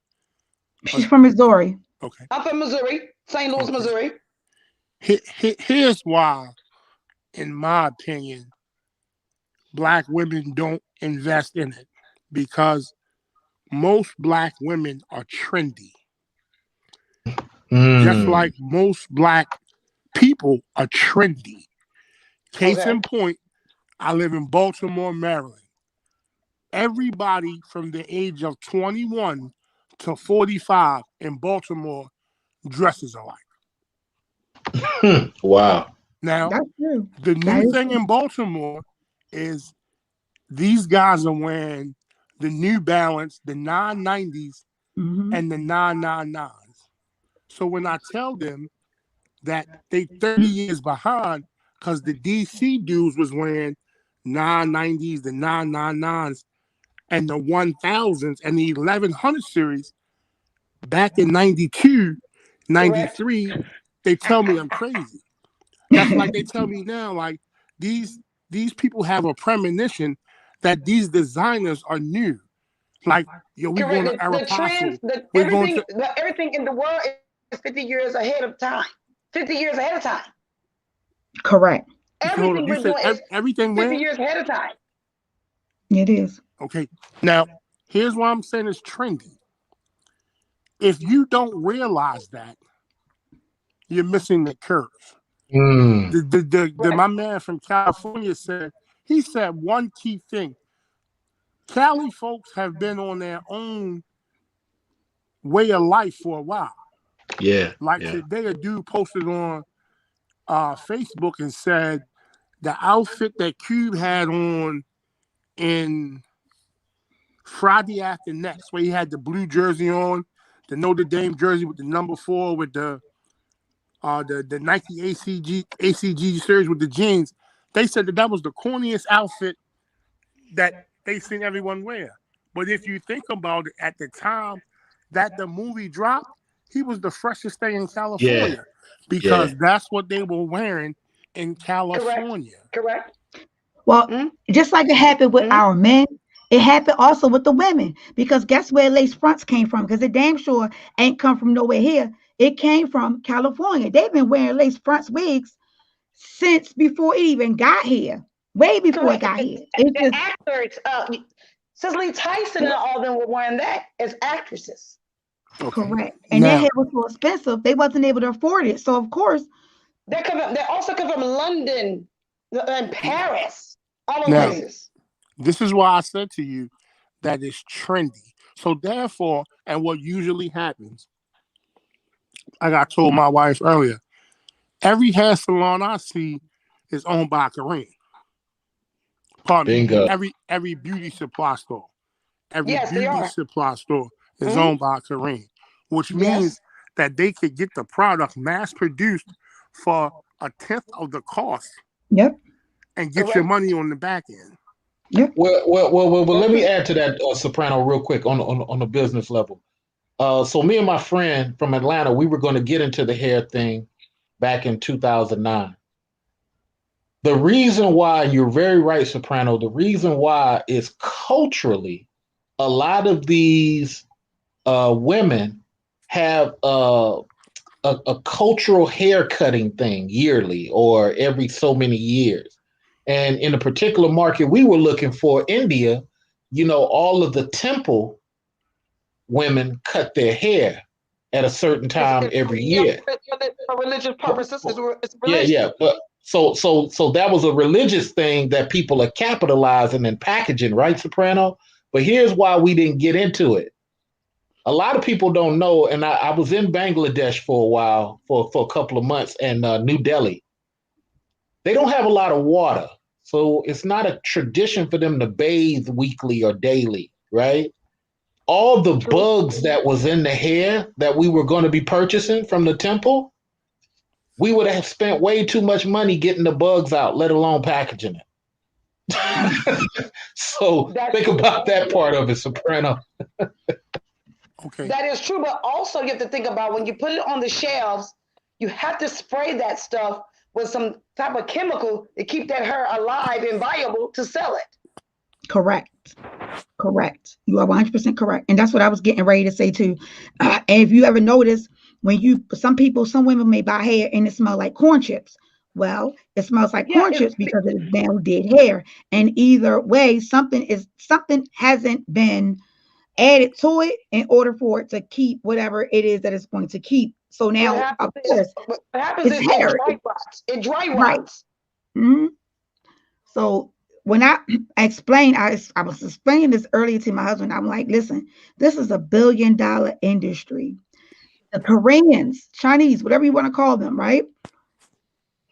She's from Missouri. Okay. I'm from Missouri, St. Louis, Okay. Missouri. Here's why, in my opinion, Black women don't invest in it, because most Black women are trendy, just like most Black people are trendy. Case Okay. in point, I live in Baltimore, Maryland. Everybody from the age of 21 to 45 in Baltimore dresses alike. Wow. Now, That's true. the That new is thing in Baltimore is these guys are wearing the New Balance, the 990s, mm-hmm. and the 999s. So when I tell them that they 30 years behind because the DC dudes was wearing 990s, the 999s, and the 1000s and the 1100 series back in 92, Correct. 93, they tell me I'm crazy. That's like they tell me now, like these people have a premonition that these designers are new. Like, yo, we going Correct. to The trends, Aeropostale. We're going to everything in the world is 50 years ahead of time. 50 years ahead of time. Correct. hold up. Everything You we're said doing is everything 50 where? years ahead of time. It is. Okay. Now, here's why I'm saying it's trendy. If you don't realize that, you're missing the curve. My man from California said, he said one key thing. Cali folks have been on their own way of life for a while. Yeah. Like Yeah. today, a dude posted on Facebook and said the outfit that Cube had on in Friday After Next, where he had the blue jersey on, the Notre Dame jersey with the number 4 with the Nike ACG series with the jeans. They said that was the corniest outfit that they seen everyone wear. But if you think about it, at the time that the movie dropped, he was the freshest thing in Yeah. California because Yeah. that's what they were wearing in Correct. California. Correct. Well, Mm-hmm. just like it happened with Mm-hmm. our men, it happened also with the women. Because guess where lace fronts came from? Because it damn sure ain't come from nowhere here. It came from California. They've been wearing lace fronts wigs since before it even got here. Way before it Correct. got here. It's The just actors, Cicely Tyson and all of them were wearing that as actresses. Okay. correct. And their Now, hair was so expensive, they wasn't able to afford it. So of course, They also come from London and Paris, all those now, places. this is why I said to you that it's trendy. So therefore, and what usually happens, like I told my wife earlier, every hair salon I see is owned by a Korean. Pardon me. Bingo. Every beauty supply store, every Yes, they beauty are. supply store is Mhm. owned by a Korean, which means Yes. that they could get the product mass produced for a tenth of the cost yep, and get your Correct. money on the back end. yep. Well, let me Okay. add to that, Soprano, real quick on the business level. So me and my friend from Atlanta, we were going to get into the hair thing back in 2009. The reason why, you're very right, Soprano, the reason why is culturally, a lot of these women have a cultural hair cutting thing yearly or every so many years. And in a particular market we were looking for, India, all of the temple women cut their hair at a certain time every year. For religious purposes. It's Yeah, religious. yeah. But so that was a religious thing that people are capitalizing and packaging, right, Soprano? But here's why we didn't get into it. A lot of people don't know, and I was in Bangladesh for a while, for a couple of months, and New Delhi. They don't have a lot of water, so it's not a tradition for them to bathe weekly or daily, right? All the True. bugs that was in the hair that we were going to be purchasing from the temple, we would have spent way too much money getting the bugs out, let alone packaging it. So think about that part of it, Soprano. Okay. That is true, but also you have to think about when you put it on the shelves, you have to spray that stuff with some type of chemical to keep that hair alive and viable to sell it. Correct. Correct. You are 100% correct. And that's what I was getting ready to say too. And if you ever notice, some women may buy hair and it smells like corn chips. Well, it smells like Yeah, corn chips because it is now dead hair. And either way, something hasn't been added to it in order for it to keep whatever it is that it's going to keep. So now, of course, what happens it's is it hair. dry rots. It dry Right. rots. Mhm. So when I explained, I was explaining this earlier to my husband. I'm like, listen, this is a $1 billion industry. The Koreans, Chinese, whatever you want to call them, right?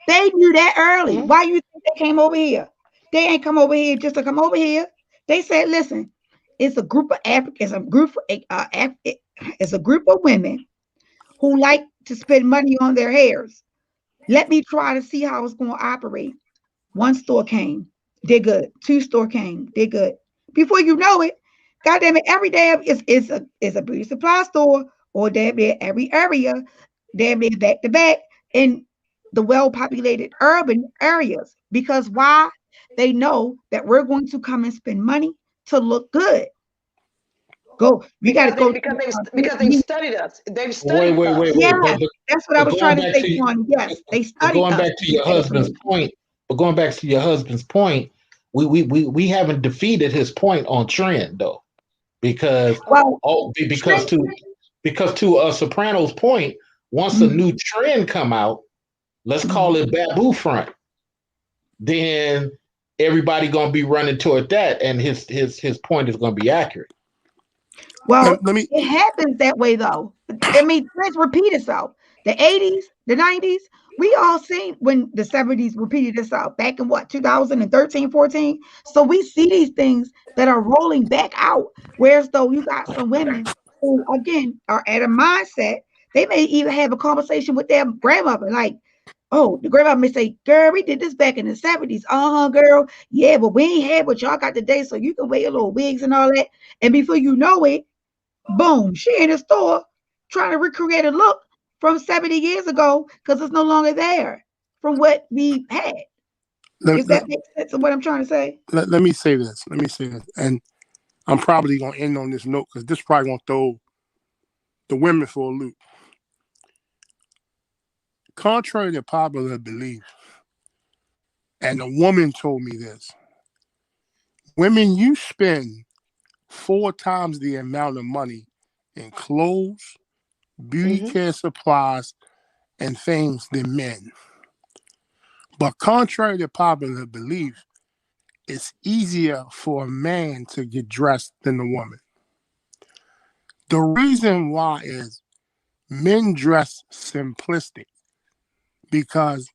They knew that early. Mhm. Why you think they came over here? They ain't come over here just to come over here. They said, listen, it's a group of Africans, it's a group of women who like to spend money on their hairs. Let me try to see how it's going to operate. One store came, they're good. Two store came, they're good. Before you know it, goddamn it, every day is a beauty supply store, or damn near every area, damn near back to back in the well-populated urban areas. Because why? They know that we're going to come and spend money to look good. Go, we got to go. Because they've studied us. They've Wait, studied wait, wait, us. Yeah, wait. that's what I But was going trying to back say, to Quan. Yes, they but studied going us back to to get your that husband's information. point, but going back to your husband's point, we haven't defeated his point on trend though, because Well, because trend. to Soprano's point, once a Mhm, new trend come out, let's call mhm. it Babu front, then everybody gonna be running toward that, and his point is gonna be accurate. Well, Let me. it happens that way though. I mean, let's repeat itself. The 80s, the 90s, we all seen when the 70s repeated itself back in what 2013, 14. So we see these things that are rolling back out. Whereas though you got some women who again are at a mindset, they may even have a conversation with their grandmother, like, oh, the grandmother may say, girl, we did this back in the 70s. Uh-huh, girl. Yeah, but we ain't had what y'all got today, so you can wear your little wigs and all that. And before you know it, boom, she in the store trying to recreate a look from 70 years ago because it's no longer there from what we had. If that makes sense of what I'm trying to say. Let me say this. Let me say this. And I'm probably going to end on this note because this probably going to throw the women for a loop. Contrary to popular belief, and a woman told me this, women, you spend 4 times the amount of money in clothes, beauty care supplies, and things than men. But contrary to popular belief, it's easier for a man to get dressed than a woman. The reason why is men dress simplistic because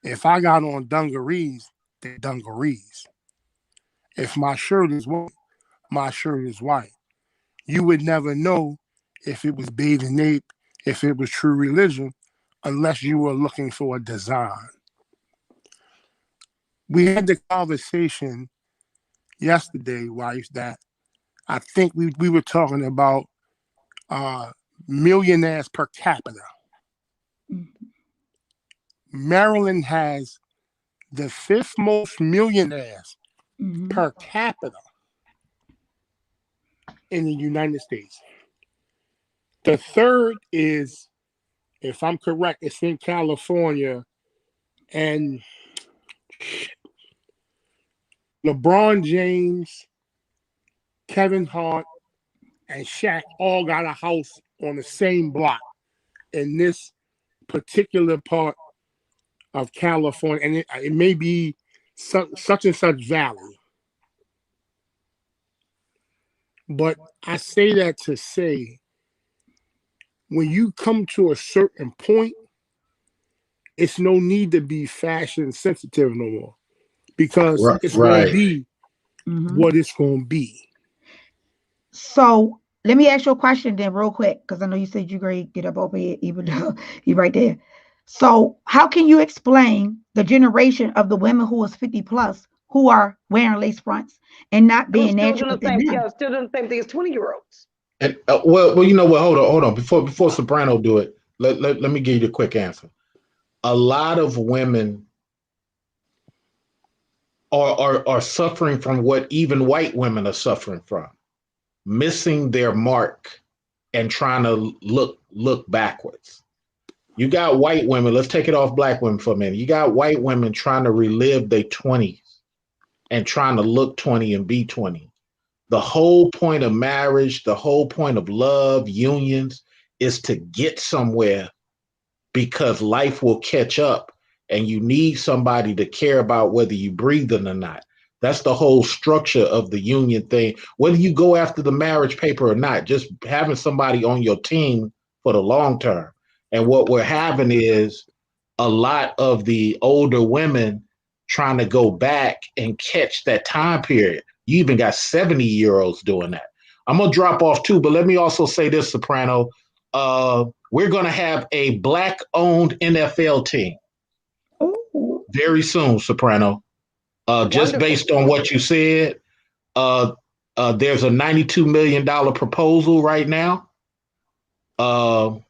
if I got on dungarees, they're dungarees. If my shirt is white, my shirt is white. You would never know if it was bathing ape, if it was true religion, unless you were looking for a design. We had the conversation yesterday, wife, that I think we were talking about millionaires per capita. Maryland has the 5th most millionaires per capita in the United States. The 3rd is, if I'm correct, it's in California, and LeBron James, Kevin Hart, and Shaq all got a house on the same block in this particular part of California, and it may be such and such valley. But I say that to say, when you come to a certain point, it's no need to be fashion sensitive no more because it's going to be what it's going to be. So let me ask you a question then real quick, because I know you said you're going to get up over here, even though you're right there. So how can you explain the generation of the women who is 50 plus who are wearing lace fronts and not being natural than them? Yeah, still doing the same thing as 20-year-olds. And well, you know what? Hold on. Before Soprano do it, let me give you a quick answer. A lot of women are suffering from what even white women are suffering from, missing their mark and trying to look backwards. You got white women, let's take it off black women for a minute. You got white women trying to relive their 20s and trying to look 20 and be 20. The whole point of marriage, the whole point of love, unions, is to get somewhere because life will catch up and you need somebody to care about whether you breathing or not. That's the whole structure of the union thing. Whether you go after the marriage paper or not, just having somebody on your team for the long term. And what we're having is a lot of the older women trying to go back and catch that time period. You even got 70-year-olds doing that. I'm going to drop off too, but let me also say this, Soprano. We're going to have a Black-owned NFL team very soon, Soprano. Just based on what you said, there's a $92 million proposal right now. And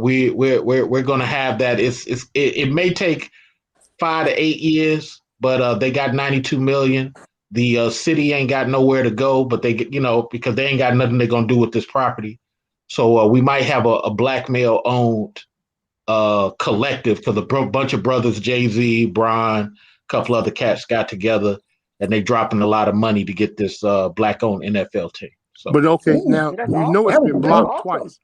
we're going to have that. It may take 5 to 8 years, but they got 92 million. The city ain't got nowhere to go, but they get, because they ain't got nothing they're going to do with this property. So we might have a black male owned collective because a bunch of brothers, Jay-Z, Brian, a couple other cats got together and they dropping a lot of money to get this black owned NFL team. So, but okay, now that's you know it's been blocked twice.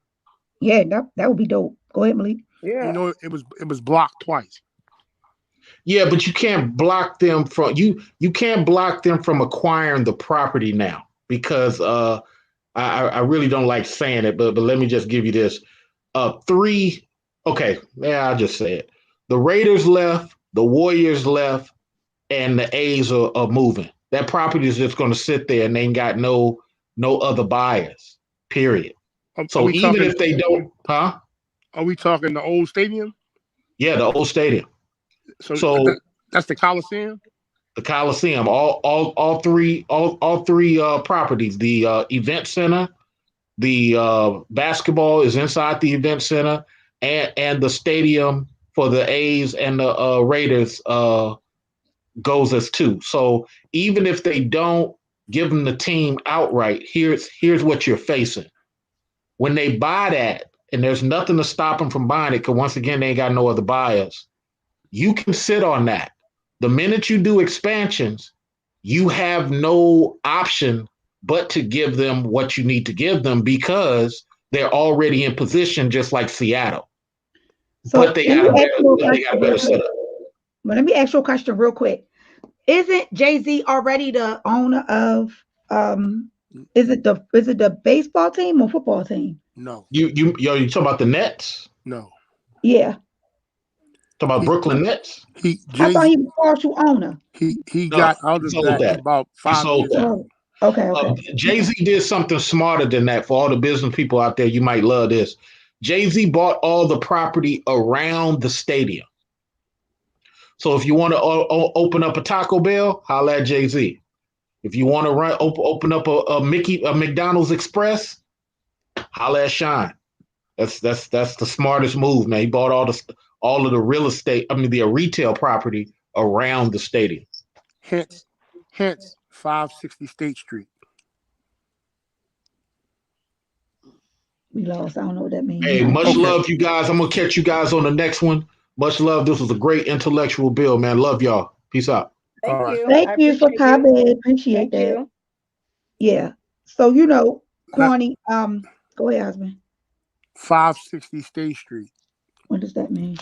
Yeah, that would be dope. Go ahead, Malik. Yeah. You know it was blocked twice. Yeah, but you can't block them from you can't block them from acquiring the property now because I really don't like saying it, but let me just give you this. Three, okay, yeah, I'll just say it. The Raiders left, the Warriors left, and the A's are moving. That property is just going to sit there, and they ain't got no other buyers. Period. Are So we even talking? if they don't, huh? Are we talking the old stadium? Yeah, the old stadium. So So that's the Coliseum. the Coliseum, all three properties, the event center, the basketball is inside the event center, and the stadium for the A's and the Raiders goes as two. So even if they don't give them the team outright, here's what you're facing. When they buy that, and there's nothing to stop them from buying it, because once again, they ain't got no other buyers. You can sit on that. The minute you do expansions, you have no option but to give them what you need to give them because they're already in position, just like Seattle. So But they got a better setup. Let me ask you a question real quick. Isn't Jay-Z already the owner of is it the baseball team or football team? No, You talking about the Nets? no. Yeah. Talking about He Brooklyn Nets? I Jay thought he was partial owner. he No, got out he of sold that that. about He 5 years sold that. ago. Oh, okay. Jay-Z did something smarter than that. For all the business people out there, you might love this. Jay-Z bought all the property around the stadium. So if you want to open up a Taco Bell, holla at Jay-Z. If you want to open up a McDonald's Express, holla at Sean. That's the smartest move, man. He bought all of the real estate, the retail property around the stadium. Hence 560 State Street. We lost. I don't know what that means. Hey, much Okay. love, you guys. I'm gonna catch you guys on the next one. Much love. This was a great intellectual bill, man. Love y'all. Peace out. Thank All right. you. Thank I you for appreciate you. coming. Appreciate Thank that. you. Yeah. So Kwani, go ahead, husband. 560 State Street. What does that mean?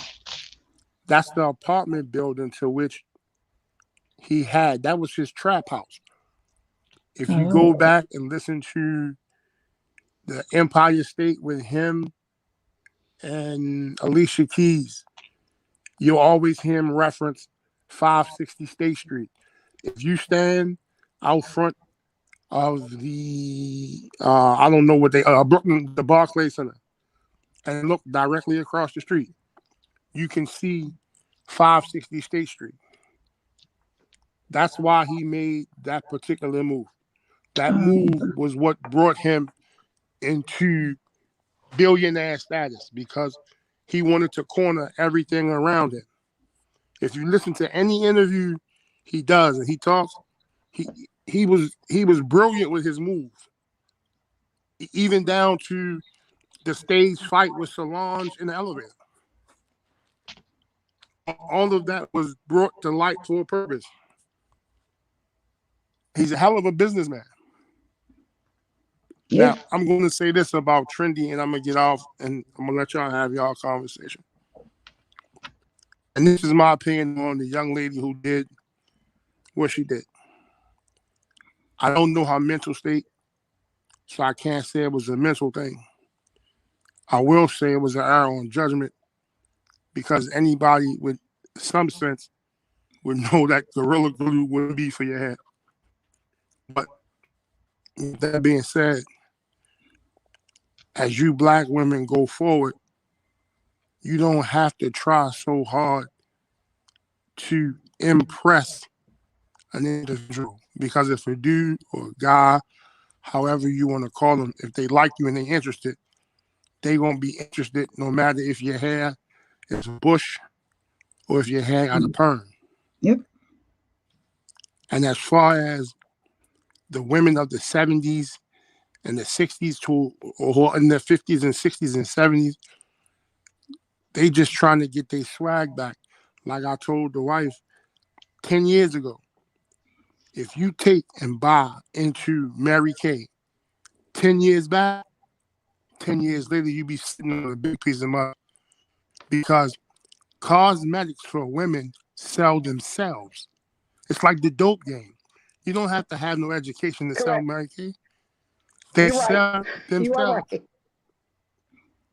That's the apartment building to which he had. That was his trap house. If you go Oh. back and listen to the Empire State with him and Alicia Keys, you'll always hear him reference 560 State Street. If you stand out front of the I don't know what they Brooklyn, the Barclays Center, and look directly across the street, you can see 560 State Street. That's why he made that particular move. That move was what brought him into billionaire status because he wanted to corner everything around him. If you listen to any interview he does and he talks, he was brilliant with his moves, even down to the stage fight with Solange in the elevator. All of that was brought to light for a purpose. He's a hell of a businessman. Yeah. Now, I'm going to say this about Trendy, and I'm going to get off, and I'm going to let y'all have y'all conversation. And this is my opinion on the young lady who did what she did. I don't know her mental state, so I can't say it was a mental thing. I will say it was an error on judgment because anybody with some sense would know that Gorilla Glue wouldn't be for your head. But with that being said, as you black women go forward, you don't have to try so hard to impress an individual, because if a dude or a guy, however you want to call them, if they like you and they're interested, they're going to be interested no matter if your hair is bush or if your hair got a perm. Yep. And as far as the women of the 70s and the 60s or in the 50s and 60s and 70s, they just trying to get their swag back. Like I told the wife 10 years ago, if you take and buy into Mary Kay 10 years back, 10 years later, you be sitting on a big piece of money, because cosmetics for women sell themselves. It's like the dope game. You don't have to have no education to sell Correct. Mary Kay. They You're right. sell You are themselves. right.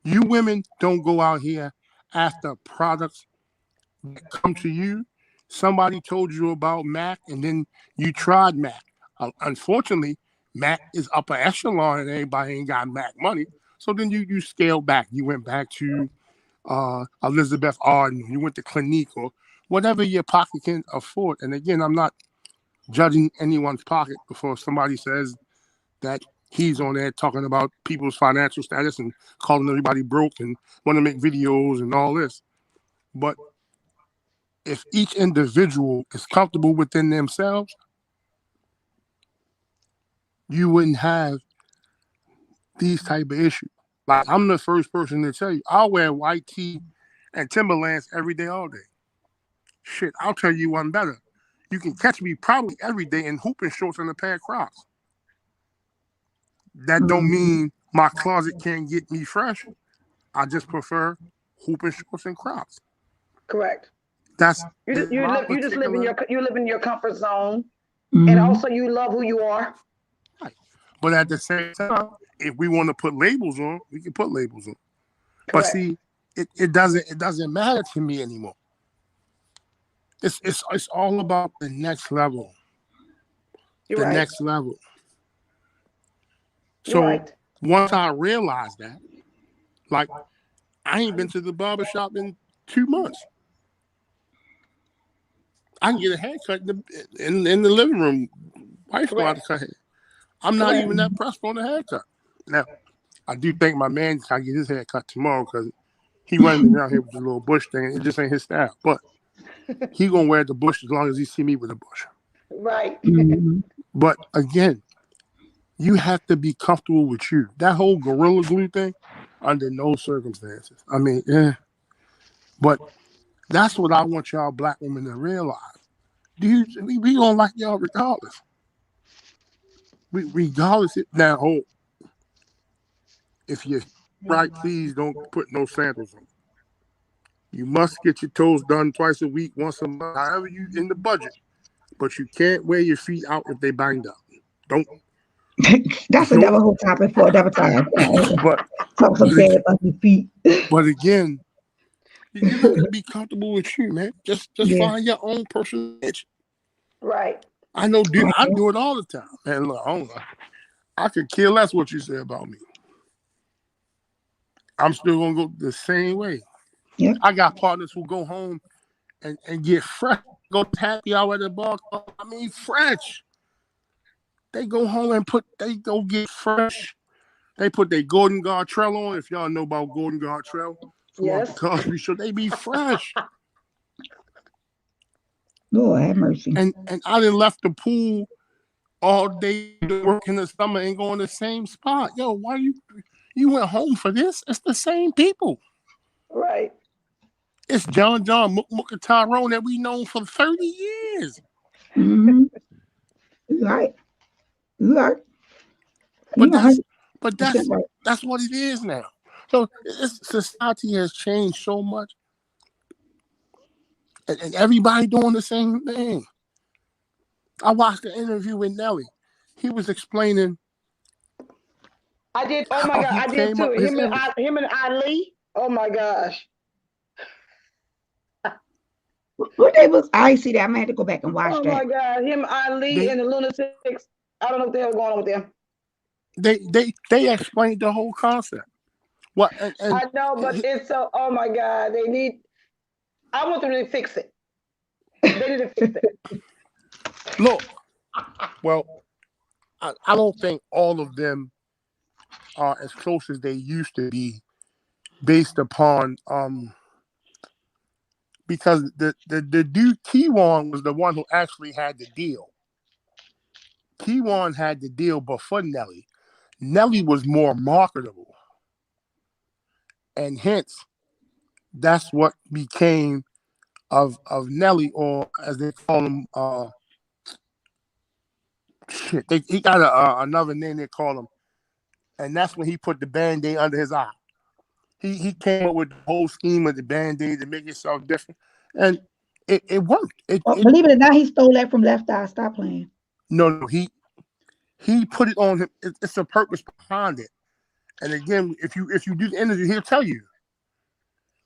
You women don't go out here after products that come to you. Somebody told you about Mac, and then you tried Mac. Unfortunately, Mac is upper echelon, and everybody ain't got Mac money. So then you scaled back. You went back to Elizabeth Arden. You went to Clinique or whatever your pocket can afford. And again, I'm not judging anyone's pocket before somebody says that he's on there talking about people's financial status and calling everybody broke and want to make videos and all this. But if each individual is comfortable within themselves, you wouldn't have these type of issues. Like, I'm the first person to tell you, I'll wear white tee and Timberlands every day, all day. Shit, I'll tell you one better. You can catch me probably every day in hooping shorts and a pair of Crocs. That don't mean my closet can't get me fresh. I just prefer hooping shorts and Crocs. Correct. That's You just live in your comfort zone, Mhm. and also you love who you are. right. But at the same time, if we want to put labels on, we can put labels on. But Correct. see, it doesn't matter to me anymore. It's all about the next level. You're The right. next level. You're So right. once I realized that, like, I ain't been to the barber shop in 2 months. I can get a haircut in the living room. Wife's going to Correct. cut hair. I'm not Correct. even that pressed on the haircut. Now, I do think my man can get his haircut tomorrow because he running around here with the little bush thing. It just ain't his style. But he gonna wear the bush as long as he see me with a bush. Right. Mhm. But again, you have to be comfortable with you. That whole gorilla glue thing, under no circumstances. I mean, yeah. But that's what I want y'all black women to realize. Dude, we gonna like y'all regardless. Regardless. Now, if you're right, please don't put no sandals on. You must get your toes done twice a week, once a month, however you in the budget. But you can't wear your feet out if they banged up. Don't That's don't. another whole topic for another time. But Talk some bad about your feet. but again, you got to be comfortable with you, man. Just Yeah. find your own personal niche. Right. I know, dude. I do it all the time, man. Look, I could care less what you say about me. I'm still gonna go the same way. Yep. I got partners who go home and get fresh. Go happy hour at the bar. I mean, fresh. They go home and they go get fresh. They put their Gordon Gartrell on. If y'all know about Gordon Gartrell from the Yes. Cosby Show, they be fresh. Lord have mercy. And I done left the pool all day to work in the summer and go in the same spot. Yo, why you went home for this? It's the same people. Right. It's John Mook, and Tyrone that we known for 30 years. Mm-hmm. You right. You right. But You that's 100% right. that's what it is now. So society has changed so much, and everybody doing the same thing. I watched the interview with Nelly. He was explaining I did. Oh my how God, he I did came too. up with his image. Him and Ali. Oh my gosh. What day was I see that? I'm gonna have to go back and watch Oh that. my God. Him, Ali, They and the Lunatics. I don't know what the hell going on with them. they explained the whole concept. What and I know, but it's so. Oh my God. They need. I want them to fix it. They need to fix it. look, well, I don't think all of them are as close as they used to be, based upon because the dude Keywan was the one who actually had the deal. Keywan had the deal before Nelly. Nelly was more marketable, and hence that's what became of Nelly, or as they call him, shit. He got another name they call him, and that's when he put the Band-Aid under his eye. He came up with the whole scheme of the Band-Aid to make itself different, and it worked. Believe it or not, he stole that from Left Eye. Stop playing. No, he put it on him. It's a purpose behind it. And again, if you do the interview, he'll tell you.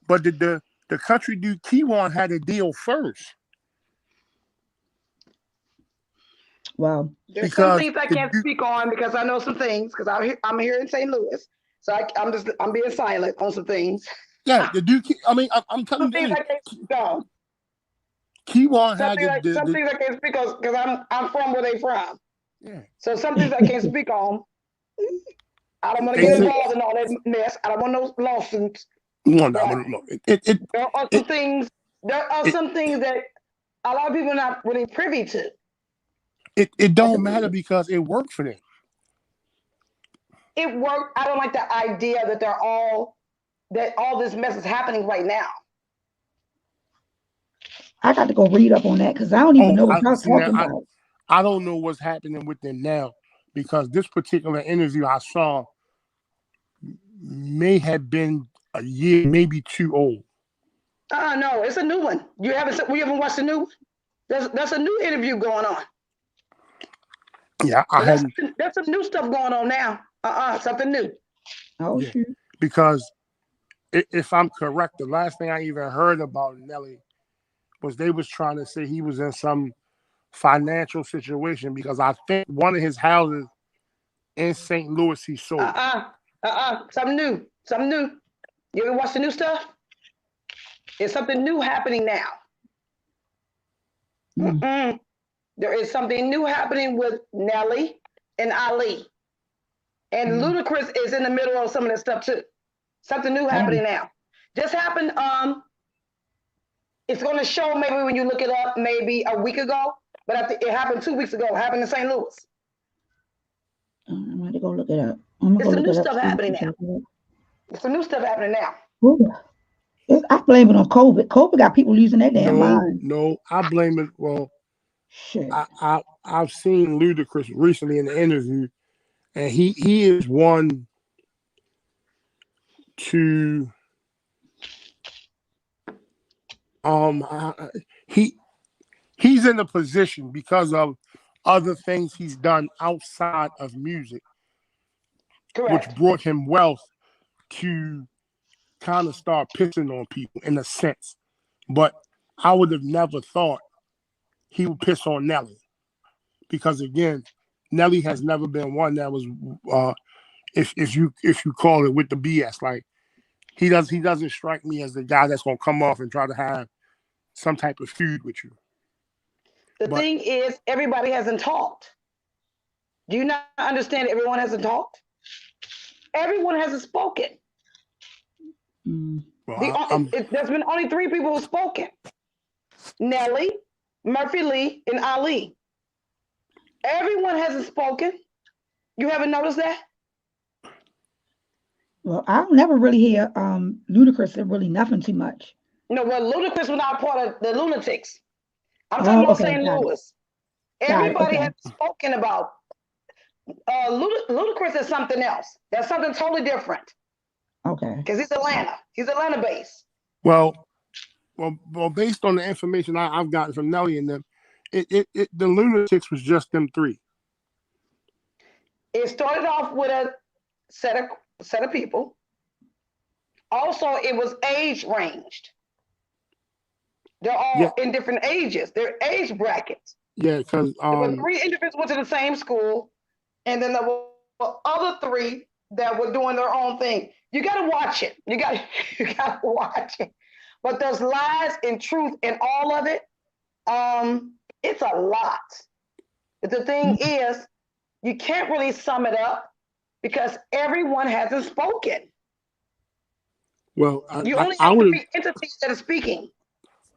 But the country dude Keywan had a deal first. Wow. There's some things I can't speak on because I know some things because I'm here in St. Louis, so I'm being silent on some things. Yeah, the dude. I mean, I'm telling some you, things I can't speak on. Keywan had Some things I can't speak on because I'm from where they from. Yeah. So some things I can't speak on. I don't want to get involved in all that mess. I don't want no lawsuits. No. There are some things that a lot of people are not really privy to. It don't matter because it worked for them. It worked. I don't like the idea that all this mess is happening right now. I got to go read up on that because I don't even know what y'all talking about. I don't know what's happening with them now because this particular interview I saw may have been a year, maybe two old. No, it's a new one. We haven't watched the new one? That's a new interview going on. Yeah, there's some new stuff going on now. Something new. Oh, yeah. Shoot. Because if I'm correct, the last thing I even heard about Nelly was they was trying to say he was in some financial situation because I think one of his houses in St. Louis he sold. Something new. You ever watch the new stuff? There's something new happening now. There is something new happening with Nelly and Ali. And Ludacris is in the middle of some of that stuff too. Something new happening now. Just happened, it's going to show maybe when you look it up maybe a week ago, but it happened 2 weeks ago. It happened in St. Louis. I'm going to go look it up. It's some new stuff happening now. It's some new stuff happening now. I blame it on COVID. COVID got people losing their damn mind. No, I blame it. Well, shit. I've seen Ludacris recently in the interview, and he is one to he's in a position because of other things he's done outside of music. Correct. Which brought him wealth to kind of start pissing on people in a sense. But I would have never thought he would piss on Nelly. Because again, Nelly has never been one that was if you call it with the BS. Like he doesn't strike me as the guy that's gonna come off and try to have some type of feud with you. The thing is, everybody hasn't talked. Do you not understand everyone hasn't talked? Everyone hasn't spoken. Well, there's been only 3 people who've spoken. Nelly, Murphy Lee, and Ali. Everyone hasn't spoken. You haven't noticed that? Well, I don't never really hear Ludacris say really nothing too much. No, well, Ludacris was not part of the Lunatics. I'm talking about St. Louis. Everybody has spoken about Ludacris is something else. That's something totally different. Okay. Because he's Atlanta. He's Atlanta based. Well, based on the information I've gotten from Nelly and them, the Lunatics was just them 3. It started off with a set of people. Also, it was age ranged. They're all in different ages. They're age brackets. Yeah, because there were 3 individuals went to the same school, and then there were other 3 that were doing their own thing. You got to watch it. You got to watch it. But there's lies and truth in all of it. It's a lot. But the thing is, you can't really sum it up because everyone hasn't spoken. Well, you only have 3 entities that are speaking.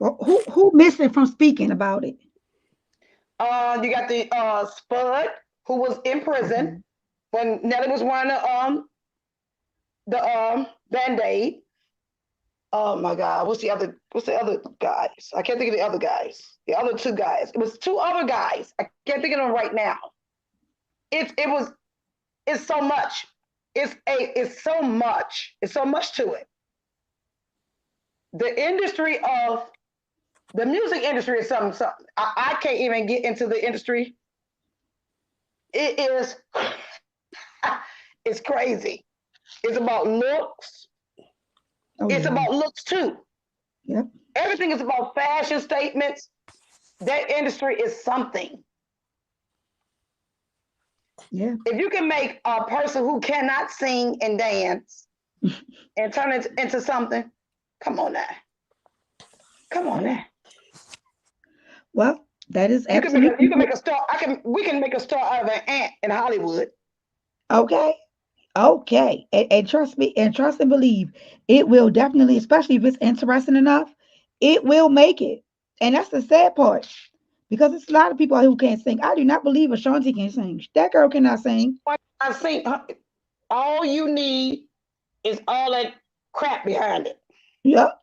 Well, who missed it from speaking about it? You got the Spud, who was in prison when Nelly was wearing the Band-Aid. Oh my God, what's the other guys? I can't think of the other guys. The other 2 guys. It was 2 other guys. I can't think of them right now. It's so much. It's so much. It's so much to it. The industry of The music industry is something. I can't even get into the industry. It is, it's crazy. It's about looks. Oh It's yeah. about looks too. Yep. Everything is about fashion statements. That industry is something. Yeah. If you can make a person who cannot sing and dance and turn it into something, come on now. Come on Yeah. now. Well, that is You absolutely can make a star. We can make a star out of an ant in Hollywood. okay. Okay. And trust and believe, it will definitely, especially if it's interesting enough, it will make it. And that's the sad part. Because it's a lot of people out here who can't sing. I do not believe Ashanti can sing. That girl cannot sing. I think all you need is all that crap behind it. Yep.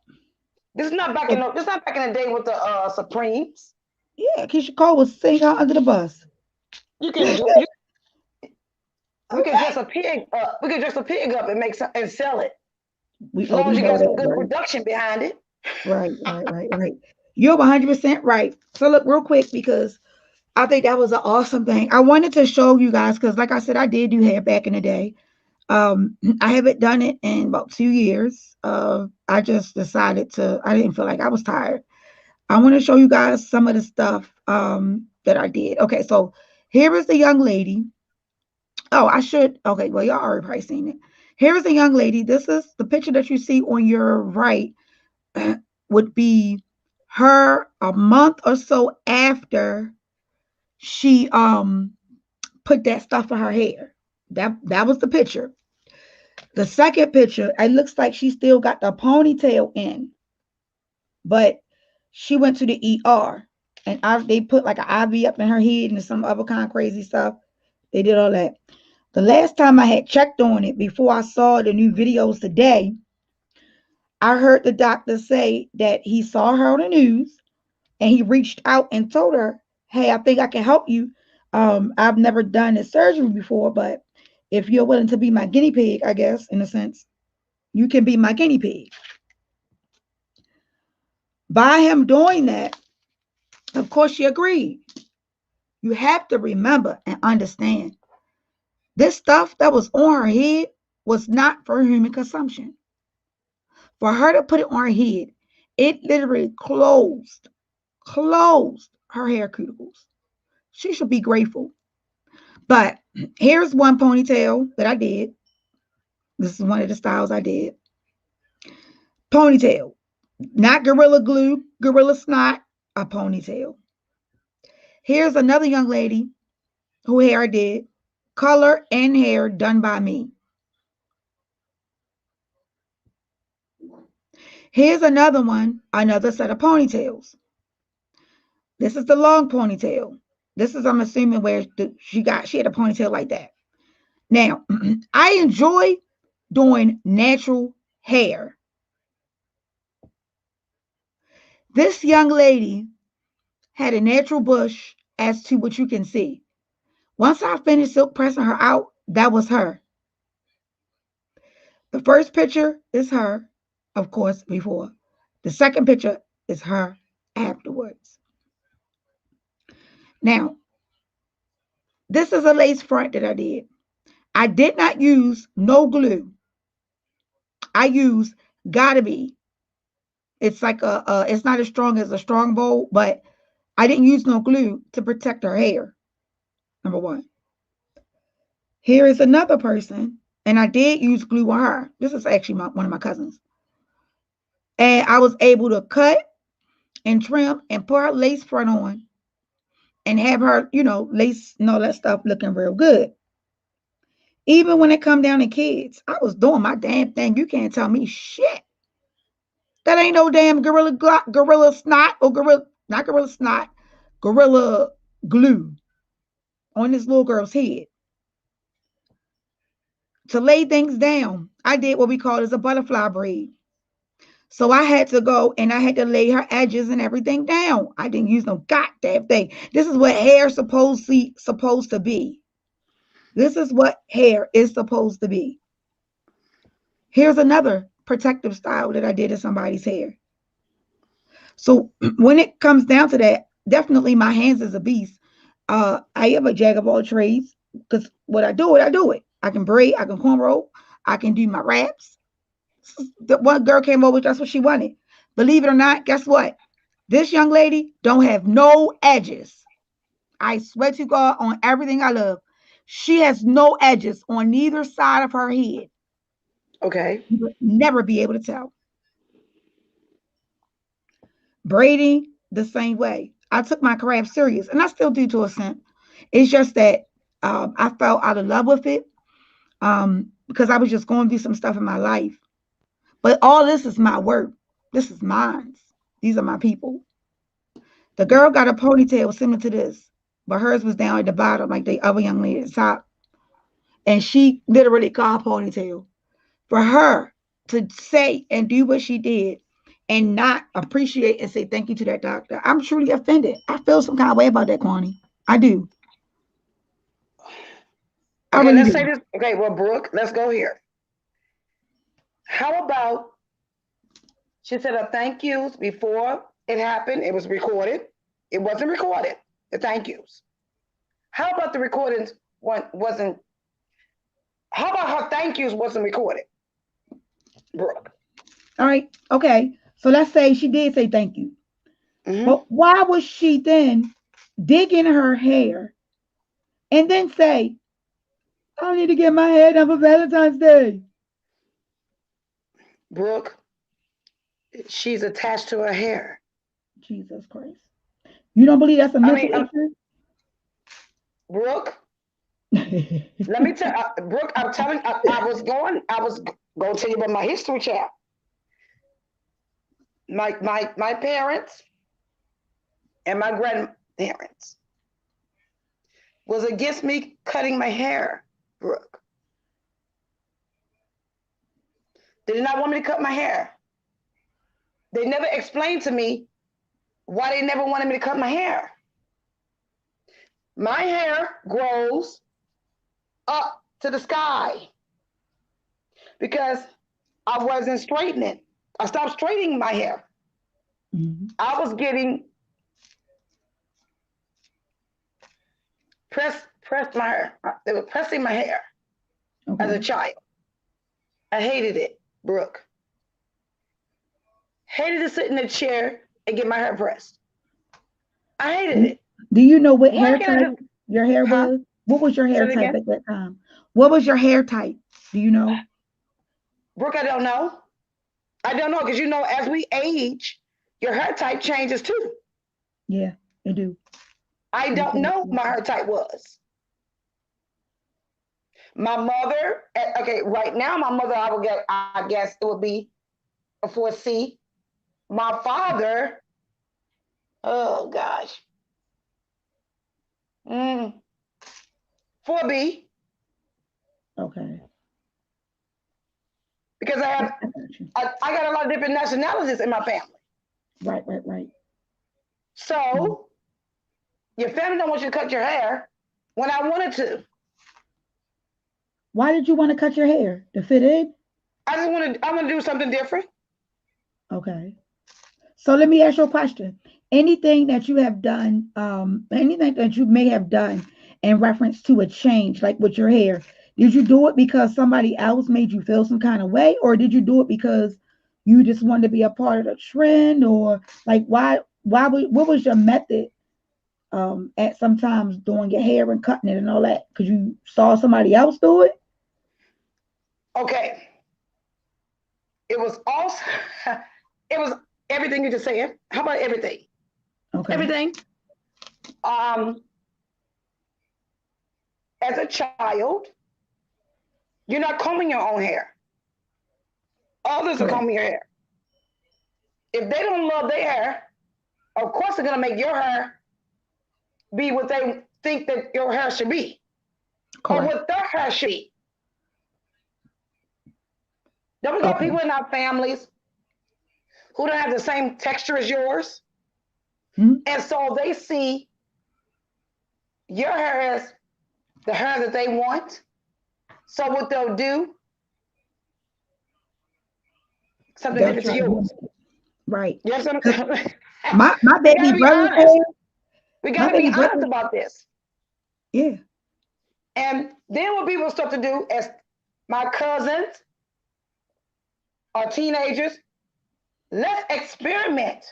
This is not back in the day with the Supremes. Yeah, Keisha Cole was singing her under the bus. You can do we can Okay. dress a pig up. We can dress a pig up and and sell it. As long We as you know got some that, good right? production behind it. Right. You're 100% right. So look real quick because I think that was an awesome thing. I wanted to show you guys because, like I said, I did do hair back in the day. I haven't done it in about 2 years. I just decided to. I didn't feel like I was tired. I want to show you guys some of the stuff that I did. Okay, so here is the young lady. Oh, I should. Okay, well, y'all already probably seen it. Here is the young lady. This is the picture that you see on your right. Would be her a month or so after she put that stuff in her hair. That was the picture. The second picture, it looks like she still got the ponytail in, but she went to the ER and they put like an IV up in her head and some other kind of crazy stuff. They did all that. The last time I had checked on it before I saw the new videos today, I heard the doctor say that he saw her on the news and he reached out and told her, "Hey, I think I can help you. I've never done this surgery before, but if you're willing to be my guinea pig, I guess, in a sense, you can be my guinea pig." By him doing that, of course, she agreed. You have to remember and understand this stuff that was on her head was not for human consumption. For her to put it on her head, it literally closed her hair cuticles. She should be grateful. But here's one ponytail that I did. This is one of the styles I did. Ponytail. Not Gorilla Glue, Gorilla Snot, a ponytail. Here's another young lady who hair I did. Color and hair done by me. Here's another one, another set of ponytails. This is the long ponytail. This is, I'm assuming, where she had a ponytail like that. Now, I enjoy doing natural hair. This young lady had a natural bush as to what you can see. Once I finished silk pressing her out, that was her. The first picture is her, of course, before. The second picture is her afterwards. Now, this is a lace front that I did. I did not use no glue. I used Gotta Be. It's like it's not as strong as a strong bowl, but I didn't use no glue to protect her hair. Number one. Here is another person, and I did use glue on her. This is actually one of my cousins. And I was able to cut and trim and put her lace front on and have her, lace and all that stuff looking real good. Even when it come down to kids, I was doing my damn thing. You can't tell me shit. That ain't no damn gorilla snot or not gorilla snot, gorilla glue on this little girl's head. To lay things down, I did what we call as a butterfly braid. So I had to go and I had to lay her edges and everything down. I didn't use no goddamn thing. This is what hair supposed to be. This is what hair is supposed to be. Here's another protective style that I did in somebody's hair. So when it comes down to that, definitely my hands is a beast. I am a jack of all trades because what I do it. I can braid, I can cornrow, I can do my wraps. The one girl came over, that's what she wanted. Believe it or not, guess what? This young lady don't have no edges. I swear to God on everything I love. She has no edges on neither side of her head. Okay. You would never be able to tell. Braiding, the same way. I took my craft serious, and I still do to a extent. It's just that I fell out of love with it because I was just going through some stuff in my life. But all this is my work. This is mine. These are my people. The girl got a ponytail similar to this, but hers was down at the bottom, like the other young lady at the top. And she literally got a ponytail. For her to say and do what she did and not appreciate and say thank you to that doctor, I'm truly offended. I feel some kind of way about that, Kwani. I do. I Okay, really let's say do. this. Okay, well, Brooke, let's go here. How about she said her thank yous before it happened? It was recorded. It wasn't recorded. The thank yous. How about the recordings wasn't? How about her thank yous wasn't recorded, Brooke? All right. Okay. So let's say she did say thank you. Mm-hmm. But why was she then dig in her hair and then say, I need to get my hair done for Valentine's Day? Brooke, she's attached to her hair. Jesus Christ. You don't believe that's a I mental mean, issue? Brooke, let me tell Brooke, I'm telling I was going to tell you about my history chat. My parents and my grandparents was against me cutting my hair, Brooke. They did not want me to cut my hair. They never explained to me why they never wanted me to cut my hair. My hair grows up to the sky because I wasn't straightening. I stopped straightening my hair. Mm-hmm. I was getting pressed my hair. They were pressing my hair as a Okay. child. I hated it, Brooke. Hated to sit in a chair and get my hair pressed. I hated it. Do you know what Why hair can't I type just, your hair huh? was? What was your Say hair it type again? at that time? What was your hair type? Do you know? Brooke, I don't know. I don't know because as we age, your hair type changes too. Yeah, I do. I don't know what my hair type was. My mother, okay, right now, my mother, I guess it would be a 4C. My father, oh gosh, 4B, Okay. because I got you. I got a lot of different nationalities in my family. Right. Mm. So your family don't want you to cut your hair when I wanted to. Why did you want to cut your hair? To fit in? I want to do something different. Okay. So let me ask you a question. Anything that you have done, anything that you may have done in reference to a change, like with your hair, did you do it because somebody else made you feel some kind of way, or did you do it because you just wanted to be a part of the trend, or like what was your method at sometimes doing your hair and cutting it and all that? Because you saw somebody else do it? Okay. It was also, it was everything you just said. How about everything? Okay. Everything. Um, as a child, you're not combing your own hair. Others are Correct. combing your hair. If they don't love their hair, of course they're gonna make your hair be what they think that your hair should be, or Correct. what their hair should be. Then we got Okay. people in our families who don't have the same texture as yours, Mhm. and so they see your hair as the hair that they want. So what they'll do, something They'll different try to to yours. mimic it. Right. You know what I'm Because saying? My We baby gotta be brother's hair. honest. We My gotta be baby honest brother. about this. Yeah. And then what people start to do as my cousins or teenagers, let's experiment.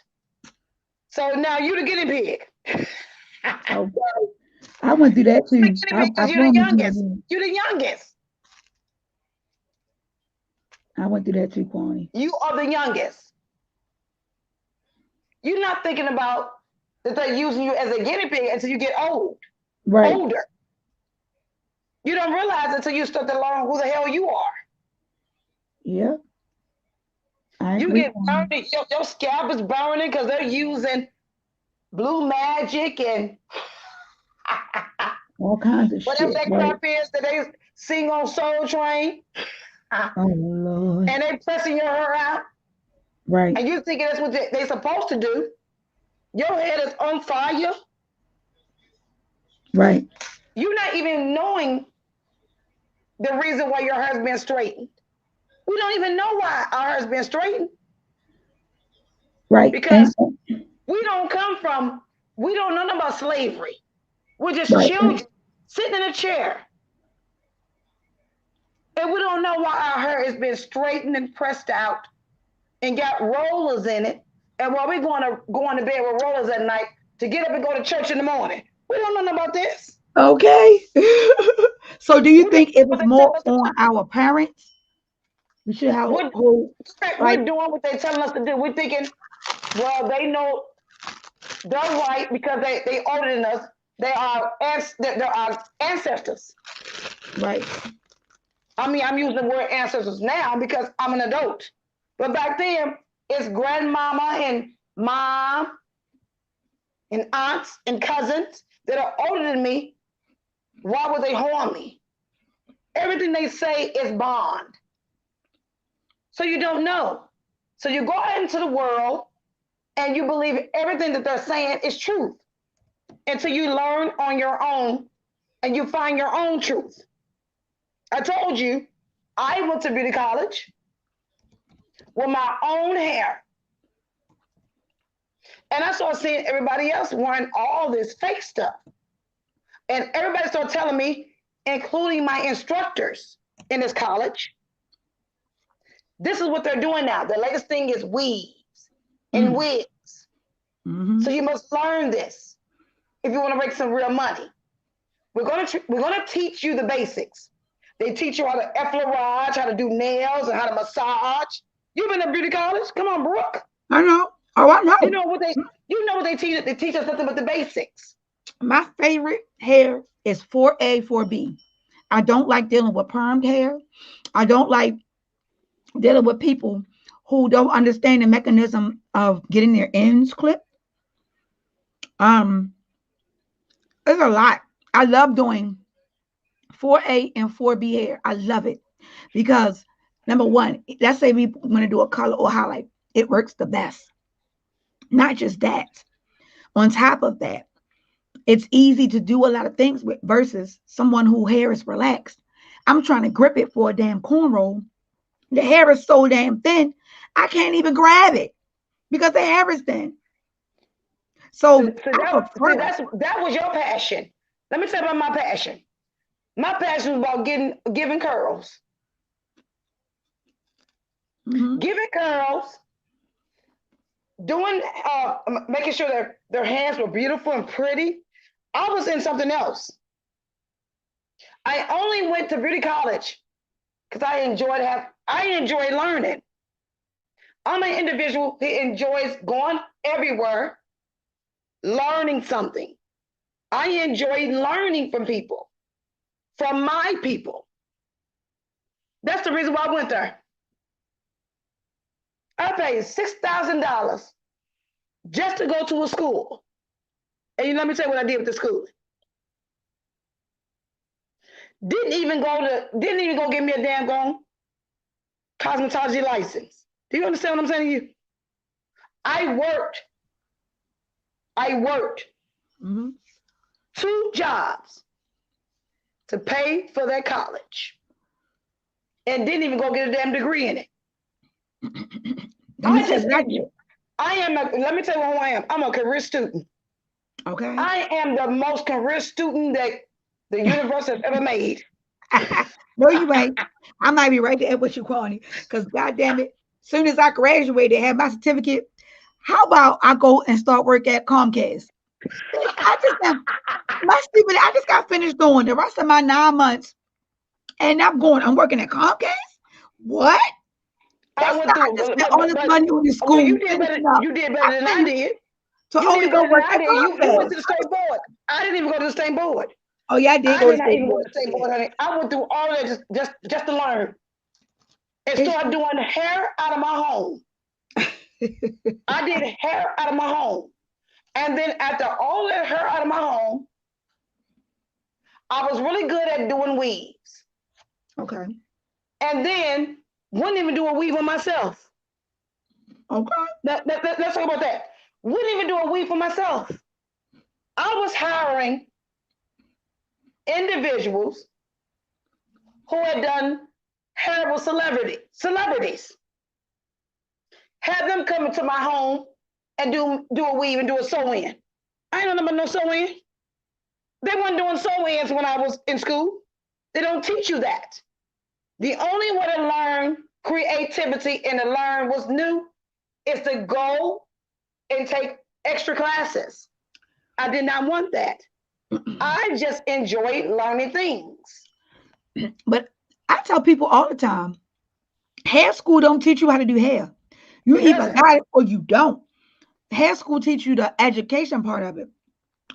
So now you the guinea pig. Okay. I want to do that The too. guinea I pig because you're the promise you I youngest. will. You're the youngest. I want to do that too, Kwani. You are the youngest. You're not thinking about that they're using you as a guinea pig until you get Right. older. You don't realize until you start to learn who the hell you are. Yeah. I You agree, get Kwani. burned, your scalp is burning because they're using blue magic and All kinds of whatever shit. that Right. crap is that they sing on Soul Train, Oh Lord. and they pressing your hair out, Right. and you thinking that's what they're supposed to do. Your head is on fire. Right. You're not even knowing the reason why your hair's been straightened. We don't even know why our hair's been straightened Right. And because we don't know about slavery. We're just right. children sitting in a chair. And we don't know why our hair has been straightened and pressed out and got rollers in it. And while we're going to bed with rollers at night to get up and go to church in the morning. We don't know nothing about this. Okay. So do you We're doing think it what was they tell more us to on do. our parents? We should have We're, whole like we're doing what they're telling us to do. We're thinking, well, they know they're right because they older than us. They're our ancestors. right. I mean, I'm using the word ancestors now because I'm an adult. But back then, it's grandmama and mom and aunts and cousins that are older than me. Why would they harm me? Everything they say is bond. So you don't know. So you go out into the world and you believe everything that they're saying is truth until you learn on your own and you find your own truth. I told you, I went to beauty college with my own hair. And I started seeing everybody else wearing all this fake stuff. And everybody started telling me, including my instructors in this college, this is what they're doing now. The latest thing is weaves and wigs. Mm-hmm. So you must learn this if you want to make some real money. We're gonna teach you the basics. They teach you how to effleurage, how to do nails, and how to massage. You've been to beauty college? Come on, Brooke. I know. Oh, I know. You know what they teach. They teach us nothing but the basics. My favorite hair is 4A, 4B. I don't like dealing with permed hair. I don't like dealing with people who don't understand the mechanism of getting their ends clipped. There's a lot. I love doing 4A and 4B hair. I love it because number one, let's say we want to do a color or highlight, it works the best. Not just that. On top of that, it's easy to do a lot of things with versus someone whose hair is relaxed. I'm trying to grip it for a damn cornrow. The hair is so damn thin, I can't even grab it because the hair is thin. So I prefer. That was your passion. Let me tell you about my passion. My passion was about giving curls. Mm-hmm. Giving curls, doing making sure their hands were beautiful and pretty. I was in something else. I only went to beauty college because I enjoy learning. I'm an individual who enjoys going everywhere, learning something. I enjoy learning from people, from my people. That's the reason why I went there. I paid $6,000 just to go to a school. And let me tell you what I did with the school. Didn't even go get me a damn cosmetology license. Do you understand what I'm saying to you? I worked Mm-hmm. 2 jobs to pay for their college and didn't even go get a damn degree in it. Let me I tell just you what I did. Let me tell you who I am. I'm a career student. Okay. I am the most career student that the universe has ever made. No, you ain't. I might be right there at what you calling it. Because goddamn it, soon as I graduated, have my certificate. How about I go and start work at Comcast? I just am my stupid. I just got finished doing the rest of my 9 months, and I'm working at Comcast. What? I That's went not. I through, just spent all this money on this well, school finishing up. you did I better than I finished did. to You only did go better than work I at did. You went Comcast. to the state board. I didn't even go to the state board. Oh yeah, I did I go to did not state even go board. to the state board, honey. I went through all that just to learn and It's start doing hair out of my home. I did hair out of my home. And then after all that hair out of my home, I was really good at doing weaves. okay. And then wouldn't even do a weave on myself. Okay. Let's talk about that. Wouldn't even do a weave for myself. I was hiring individuals who had done hair with celebrities. Had them come into my home and do a weave and do a sew in. I ain't know nothing about no sew in. They weren't doing sew ins when I was in school. They don't teach you that. The only way to learn creativity and to learn what's new is to go and take extra classes. I did not want that. I just enjoyed learning things. But I tell people all the time, hair school don't teach you how to do hair. You It either doesn't. got it or you don't. Hair school teach you the education part of it,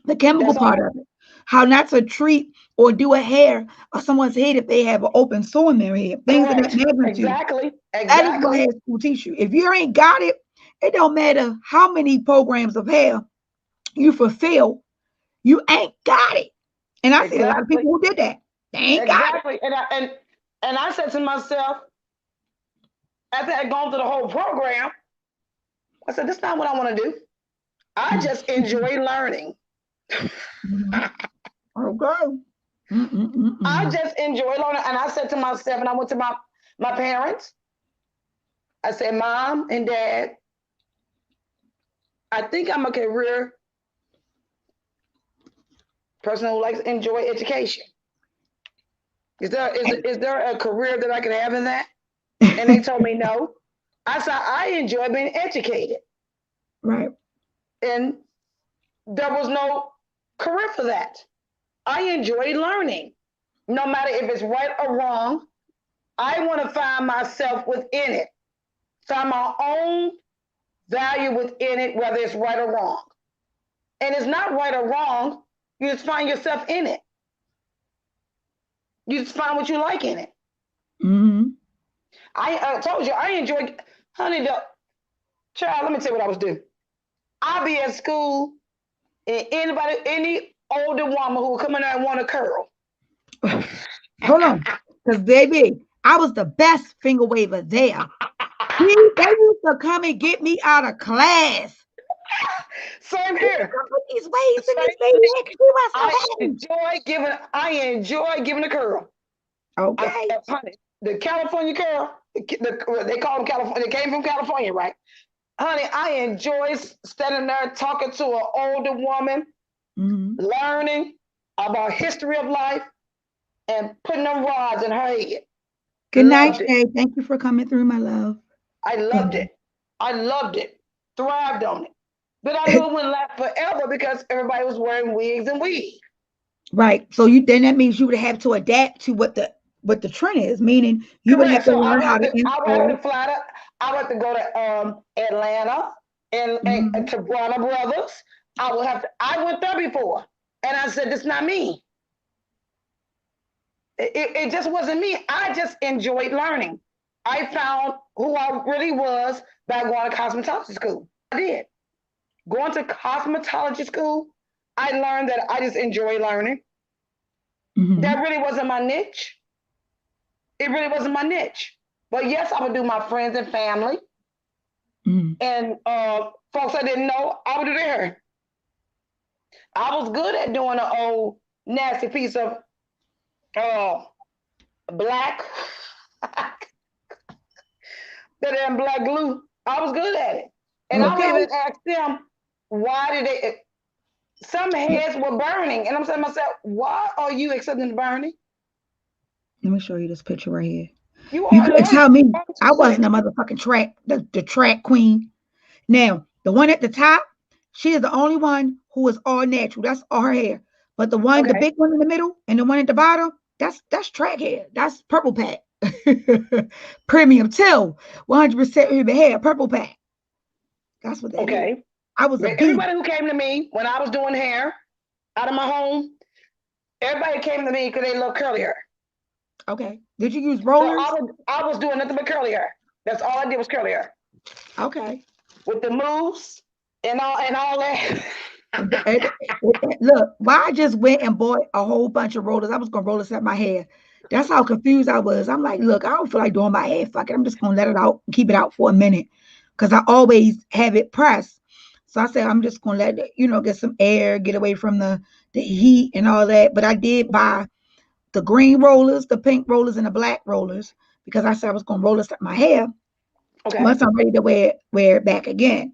the chemical That's part all. of it, how not to treat or do a hair or someone's head if they have an open sore in their head, things of that Correct. magnitude. Exactly. That is what Exactly. hair school teach you. If you ain't got it, it don't matter how many programs of hair you fulfill, you ain't got it. And I see a lot of Exactly. people who did that. They ain't got it. Exactly. And I said to myself, after I had gone through the whole program, I said, this is not what I want to do. I just enjoy learning. Mhm. Okay. I Mm-mm-mm-mm. just enjoy learning. And I said to myself, and I went to my parents, I said, Mom and Dad, I think I'm a career person who likes to enjoy education. Is there a career that I can have in that? And they told me no. I said, I enjoy being educated. Right. And there was no career for that. I enjoy learning. No matter if it's right or wrong, I want to find myself within it, find my own value within it, whether it's right or wrong. And it's not right or wrong, you just find yourself in it. You just find what you like in it. Mm-hmm. I told you, I enjoy, honey, child, let me tell you what I was doing. I'll be at school, and any older woman who would come in there and want a curl. Hold on. Because, baby, I was the best finger waver there. They used to come and get me out of class. Same You here. come put these waves in Same this baby thing. head because she was I so heavy. enjoy giving a curl. Okay. Honey, the California curl, they call them California. They came from California, right? Honey, I enjoy standing there talking to an older woman, Mm-hmm. learning about history of life, and putting them rods in her head. Good night, Loved it. Shay. Thank you for coming through, my love. I Go loved it. I loved it. Thrived on it. But I knew it wouldn't last forever because everybody was wearing wigs and weave. Right. So you then that means you would have to adapt to what the trend is, meaning you would have Correct. to So learn how to I would have to install. fly to I would have to go to Atlanta and Mhm. to Bronner Brothers. I went there before. And I said, this is not me. It just wasn't me. I just enjoyed learning. I found who I really was by going to cosmetology school. I did. Going to cosmetology school, I learned that I just enjoy learning. That Mhm. really wasn't my niche. It really wasn't my niche. But yes, I would do my friends and family. Mhm. And folks I didn't know, I would do their hair. I was good at doing an old nasty piece of uh, black, that damn black glue. I was good at it. And I would Okay. even ask them, why did they? Some heads were burning, and I'm saying to myself, why are you accepting the burning? Let me show you this picture right here. You You are couldn't going tell me I to wasn't it. a motherfucking track, the track queen. Now, the one at the top, she is the only one who is all natural. That's all her hair. But the Okay, big one in the middle and the one at the bottom, that's track hair. That's purple pack. Premium till 100% human hair, purple pack. That's what that is. okay. I was a But beast. everybody who came to me when I was doing hair out of my home, everybody came to me because they love curly hair. Okay. Did you use So rollers? I was doing nothing but curly hair. That's all I did was curly hair Okay. with the moves and all that. Look, why I just went and bought a whole bunch of rollers. I was gonna roller set my hair. That's how confused I was. I'm like, look, I don't feel like doing my hair. Fuck it. I'm just gonna let it out, keep it out for a minute. Cause I always have it pressed. So I said I'm just gonna let it, get some air, get away from the heat and all that. But I did buy the green rollers, the pink rollers, and the black rollers because I said I was gonna roller set my hair Okay. once I'm ready to wear it back again.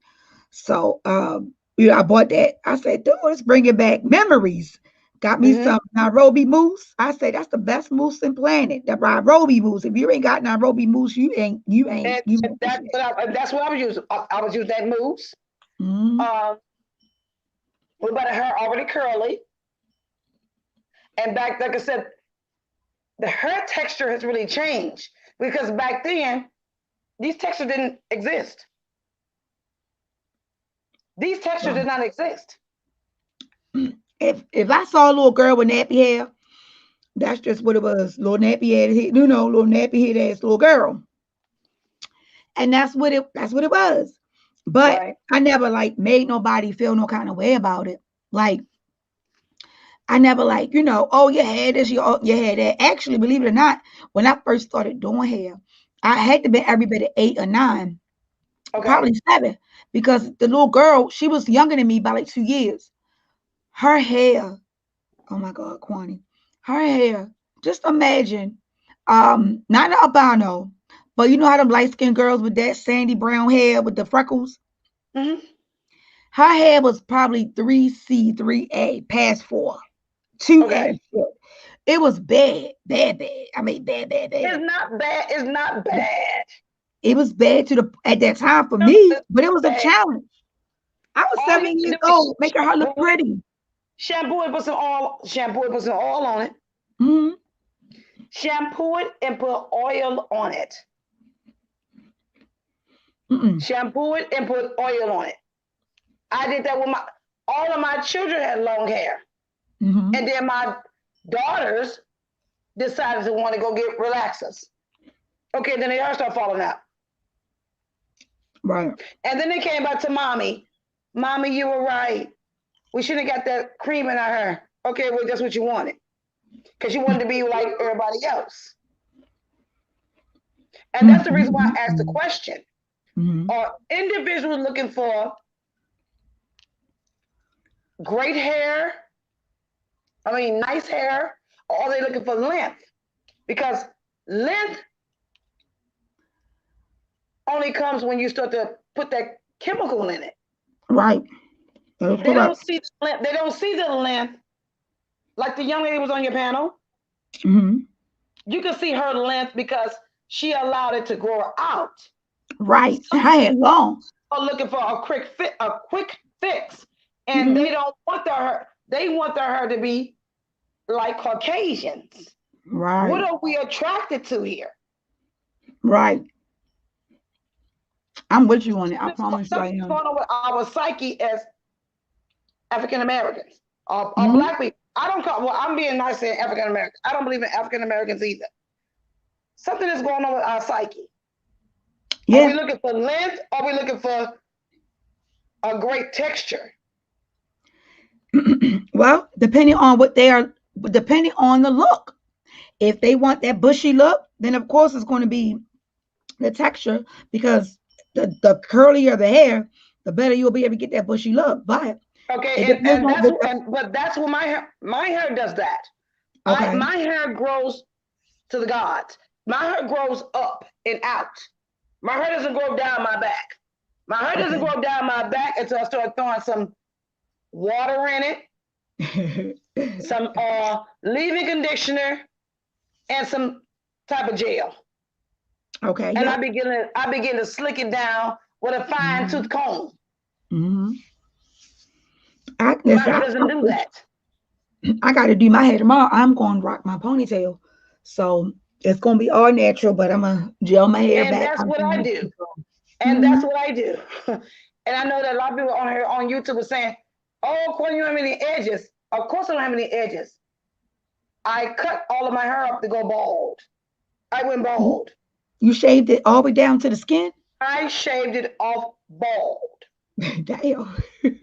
So I bought that. I said, dude, it's bringing back memories. Got me Mm-hmm. some Nairobi mousse. I say that's the best mousse in planet. The Nairobi mousse. If you ain't got Nairobi mousse, you And missing shit. that's what I was using. I was using that mousse. Mhm. Um, with about her already curly. And back, like I said, the hair texture has really changed because back then these textures didn't exist. These textures Wow. did not exist. If I saw a little girl with nappy hair, that's just what it was. Little nappy head, little nappy head ass little girl. And that's what it was. But Right. I never like made nobody feel no kind of way about it. Like I never like, oh, your hair this, your hair that. Actually, believe it or not, when I first started doing hair, I had to be every bit of 8 or 9, Okay. probably 7, because the little girl, she was younger than me by like 2 years. Her hair, oh my God, Kwani, her hair, just imagine, not an albino, but you know how them light skinned girls with that sandy brown hair with the freckles? Mm-hmm. Her hair was probably 3C, 3A, past 4, 2A. Okay. It was bad, bad, bad. I mean, bad, bad, It's bad. not bad. It's not bad. It was bad at that time for No, me, it's but it was a bad. challenge. I was All you 7 have to years do is old, making her look pretty. shampoo and put some oil. Shampoo and put some oil on it. Mm-hmm. Shampoo it and put oil on it. Mm-mm. Shampoo it and put oil on it. I did that with all of my children had long hair. Mm-hmm. And then my daughters decided to want to go get relaxers. Okay, then their hair started falling out. Right. And then they came back to mommy. Mommy, you were right. We shouldn't have got that cream in our hair. Okay, well, that's what you wanted. Because you wanted to be like everybody else. And that's the reason why I asked the Mm-hmm. question. Mm-hmm. Are individuals looking for great hair? I mean, nice hair? Or are they looking for length? Because length only comes when you start to put that chemical in it. Right. That is They don't correct. see the length. They don't see the length like the young lady was on your panel. Mm-hmm. You can see her length because she allowed it to grow out. Right. Some I had long. are looking for a quick fix, and Mm-hmm. they don't want their hair. They want their hair to be like Caucasians. What Right. are we attracted to here? Right. I'm with you on it. I promise you I Something's am. going on with our psyche as African Americans or Mm-hmm. Black people. I don't call. Well, I'm being nice saying African Americans. I don't believe in African Americans either. Something is going on with our psyche. Are we Yeah. looking for length? Are we looking for a great texture? Well, depending on the look. If they want that bushy look, then of course it's going to be the texture because the curlier the hair, the better you'll be able to get that bushy look. But it Okay, depends and on that's what the, but that's what my hair does that. I okay. my hair grows to the gods. My hair grows up and out. My hair doesn't grow down my back. My hair doesn't grow down my back until I start throwing some water in it, some leave-in conditioner, and some type of gel. Okay. And Yeah. I begin to slick it down with a fine tooth comb. Mm-hmm. My hair doesn't do that. I got to do my hair tomorrow. I'm going to rock my ponytail, so it's going to be all natural. But I'm gonna gel my hair And back. that's what I do. And Mhm. that's what I do. And I know that a lot of people on here on YouTube are saying, "Oh, Courtney, you don't have any edges." Of course, I don't have any edges. I cut all of my hair up to go bald. I went bald. You shaved it all the way down to the skin? I shaved it off bald. Damn.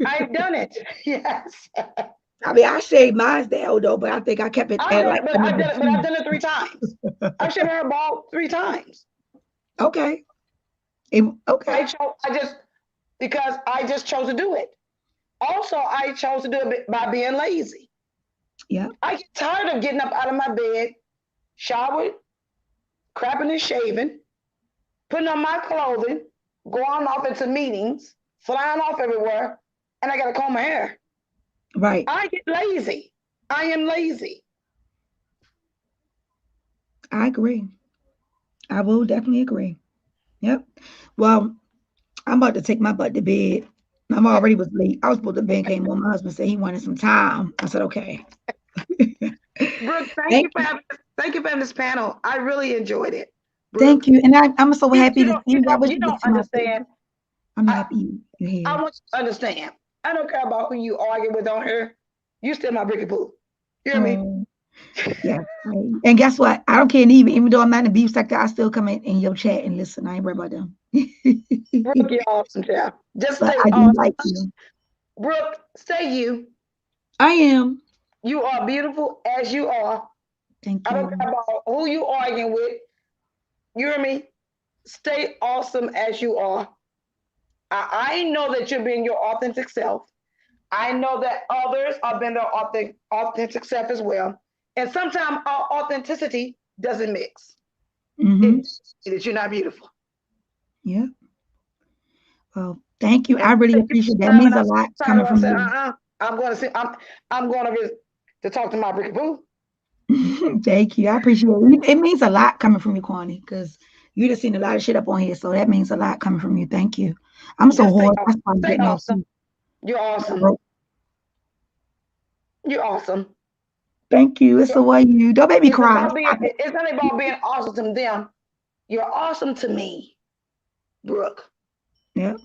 I've done it. Yes. I mean, I shaved mine down though, but I think I kept it I've at done like it, but I've done it 3 times. I shaved my hair bald 3 times. Okay. Okay. Because I just chose to do it. Also, I chose to do it by being lazy. Yeah. I get tired of getting up out of my bed, showered, crapping and shaving, putting on my clothing, going off into meetings, flying off everywhere, and I gotta comb my hair. Right. I get lazy. I am lazy. I agree. I will definitely agree. Yep. Well, I'm about to take my butt to bed. I'm already was late. I was supposed to bed came when my husband said he wanted some time. I said, okay. Brooke, Thank thank you for having this panel. I really enjoyed it. Brooke, Thank you. And I'm so happy to see you. I wish you you could don't see my face. understand. I'm happy you're here. I want you to understand. I don't care about who you argue with on here. You still my bricky boo. You hear me? Yeah. Right. And guess what? I don't care even though I'm not in the beef sector, I still come in your chat and listen. I ain't worried about them. Brooke, you're awesome, child. Just But stay I do awesome. like you. Brooke, stay you. I am. You are beautiful as you are. Thank I you. don't care about who you arguing with. You hear me? Stay awesome as you are. I know that you're being your authentic self. I know that others are being their authentic self as well. And sometimes our authenticity doesn't mix. Mm-hmm. That you're not beautiful. Yeah. Well, thank you. I really appreciate that. It means a lot coming from you. I'm going to see. I'm going to talk to my brick boo. Thank you. I appreciate it. It means a lot coming from you, Kwani, because you just seen a lot of shit up on here. So that means a lot coming from you. Thank you. I'm so hard. That's why I'm Stay getting off. awesome. You're awesome. You're awesome. Thank you. It's the way you don't make me cry. It's not about being awesome to them. You're awesome to me, Brooke. Yeah.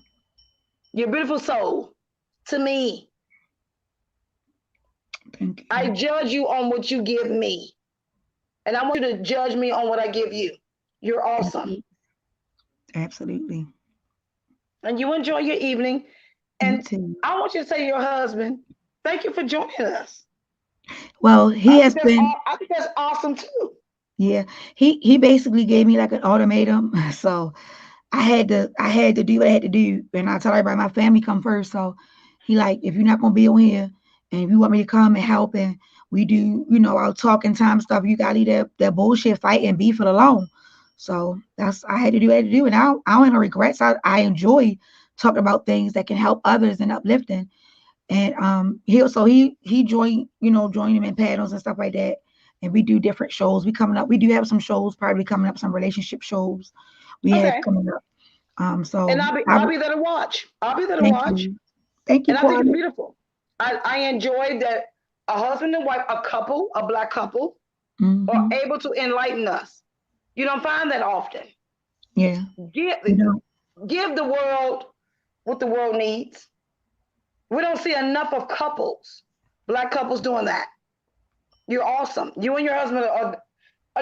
You're a beautiful soul to me. Thank you. I judge you on what you give me. And I want you to judge me on what I give you. You're awesome. Absolutely. And you enjoy your evening. And I want you to say to your husband, thank you for joining us. Well, he has been. I think that's awesome too. Yeah. He basically gave me like an ultimatum. So I had to do what I had to do. And I tell everybody my family come first. So he like, if you're not gonna be on here and if you want me to come and help and we do, our talking time stuff, you gotta leave that bullshit fight and beef it alone. So I had to do what I had to do. And I don't have no regrets. I enjoy talking about things that can help others and uplifting. And he joined, joined him in panels and stuff like that. And we do different shows. We do have some shows probably coming up, some relationship shows we have coming up. So and I'll be there to watch. I'll be there to watch. Thank you. And I think it's beautiful. I enjoyed that a husband and wife, a black couple, are able to enlighten us. You don't find that often. Yeah. Give the world what the world needs. We don't see enough of black couples doing that. You're awesome. You and your husband are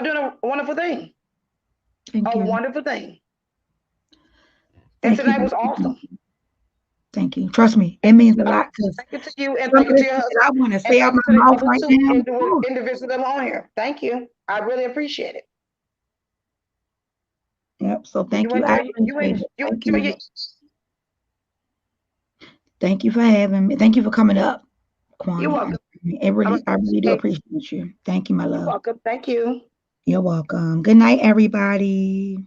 doing a wonderful thing. Wonderful thing. And tonight was awesome. Thank you. Trust me, it means a lot. Thank you to you and thank you to your husband. I want to say out my mouth right now. Individuals that are on here. Thank you. I really appreciate it. Yep. So thank you. Thank you for having me. Thank you for coming up, Kwani. You're welcome. I really do appreciate you. Thank you, my love. You're welcome. Thank you. You're welcome. Good night, everybody.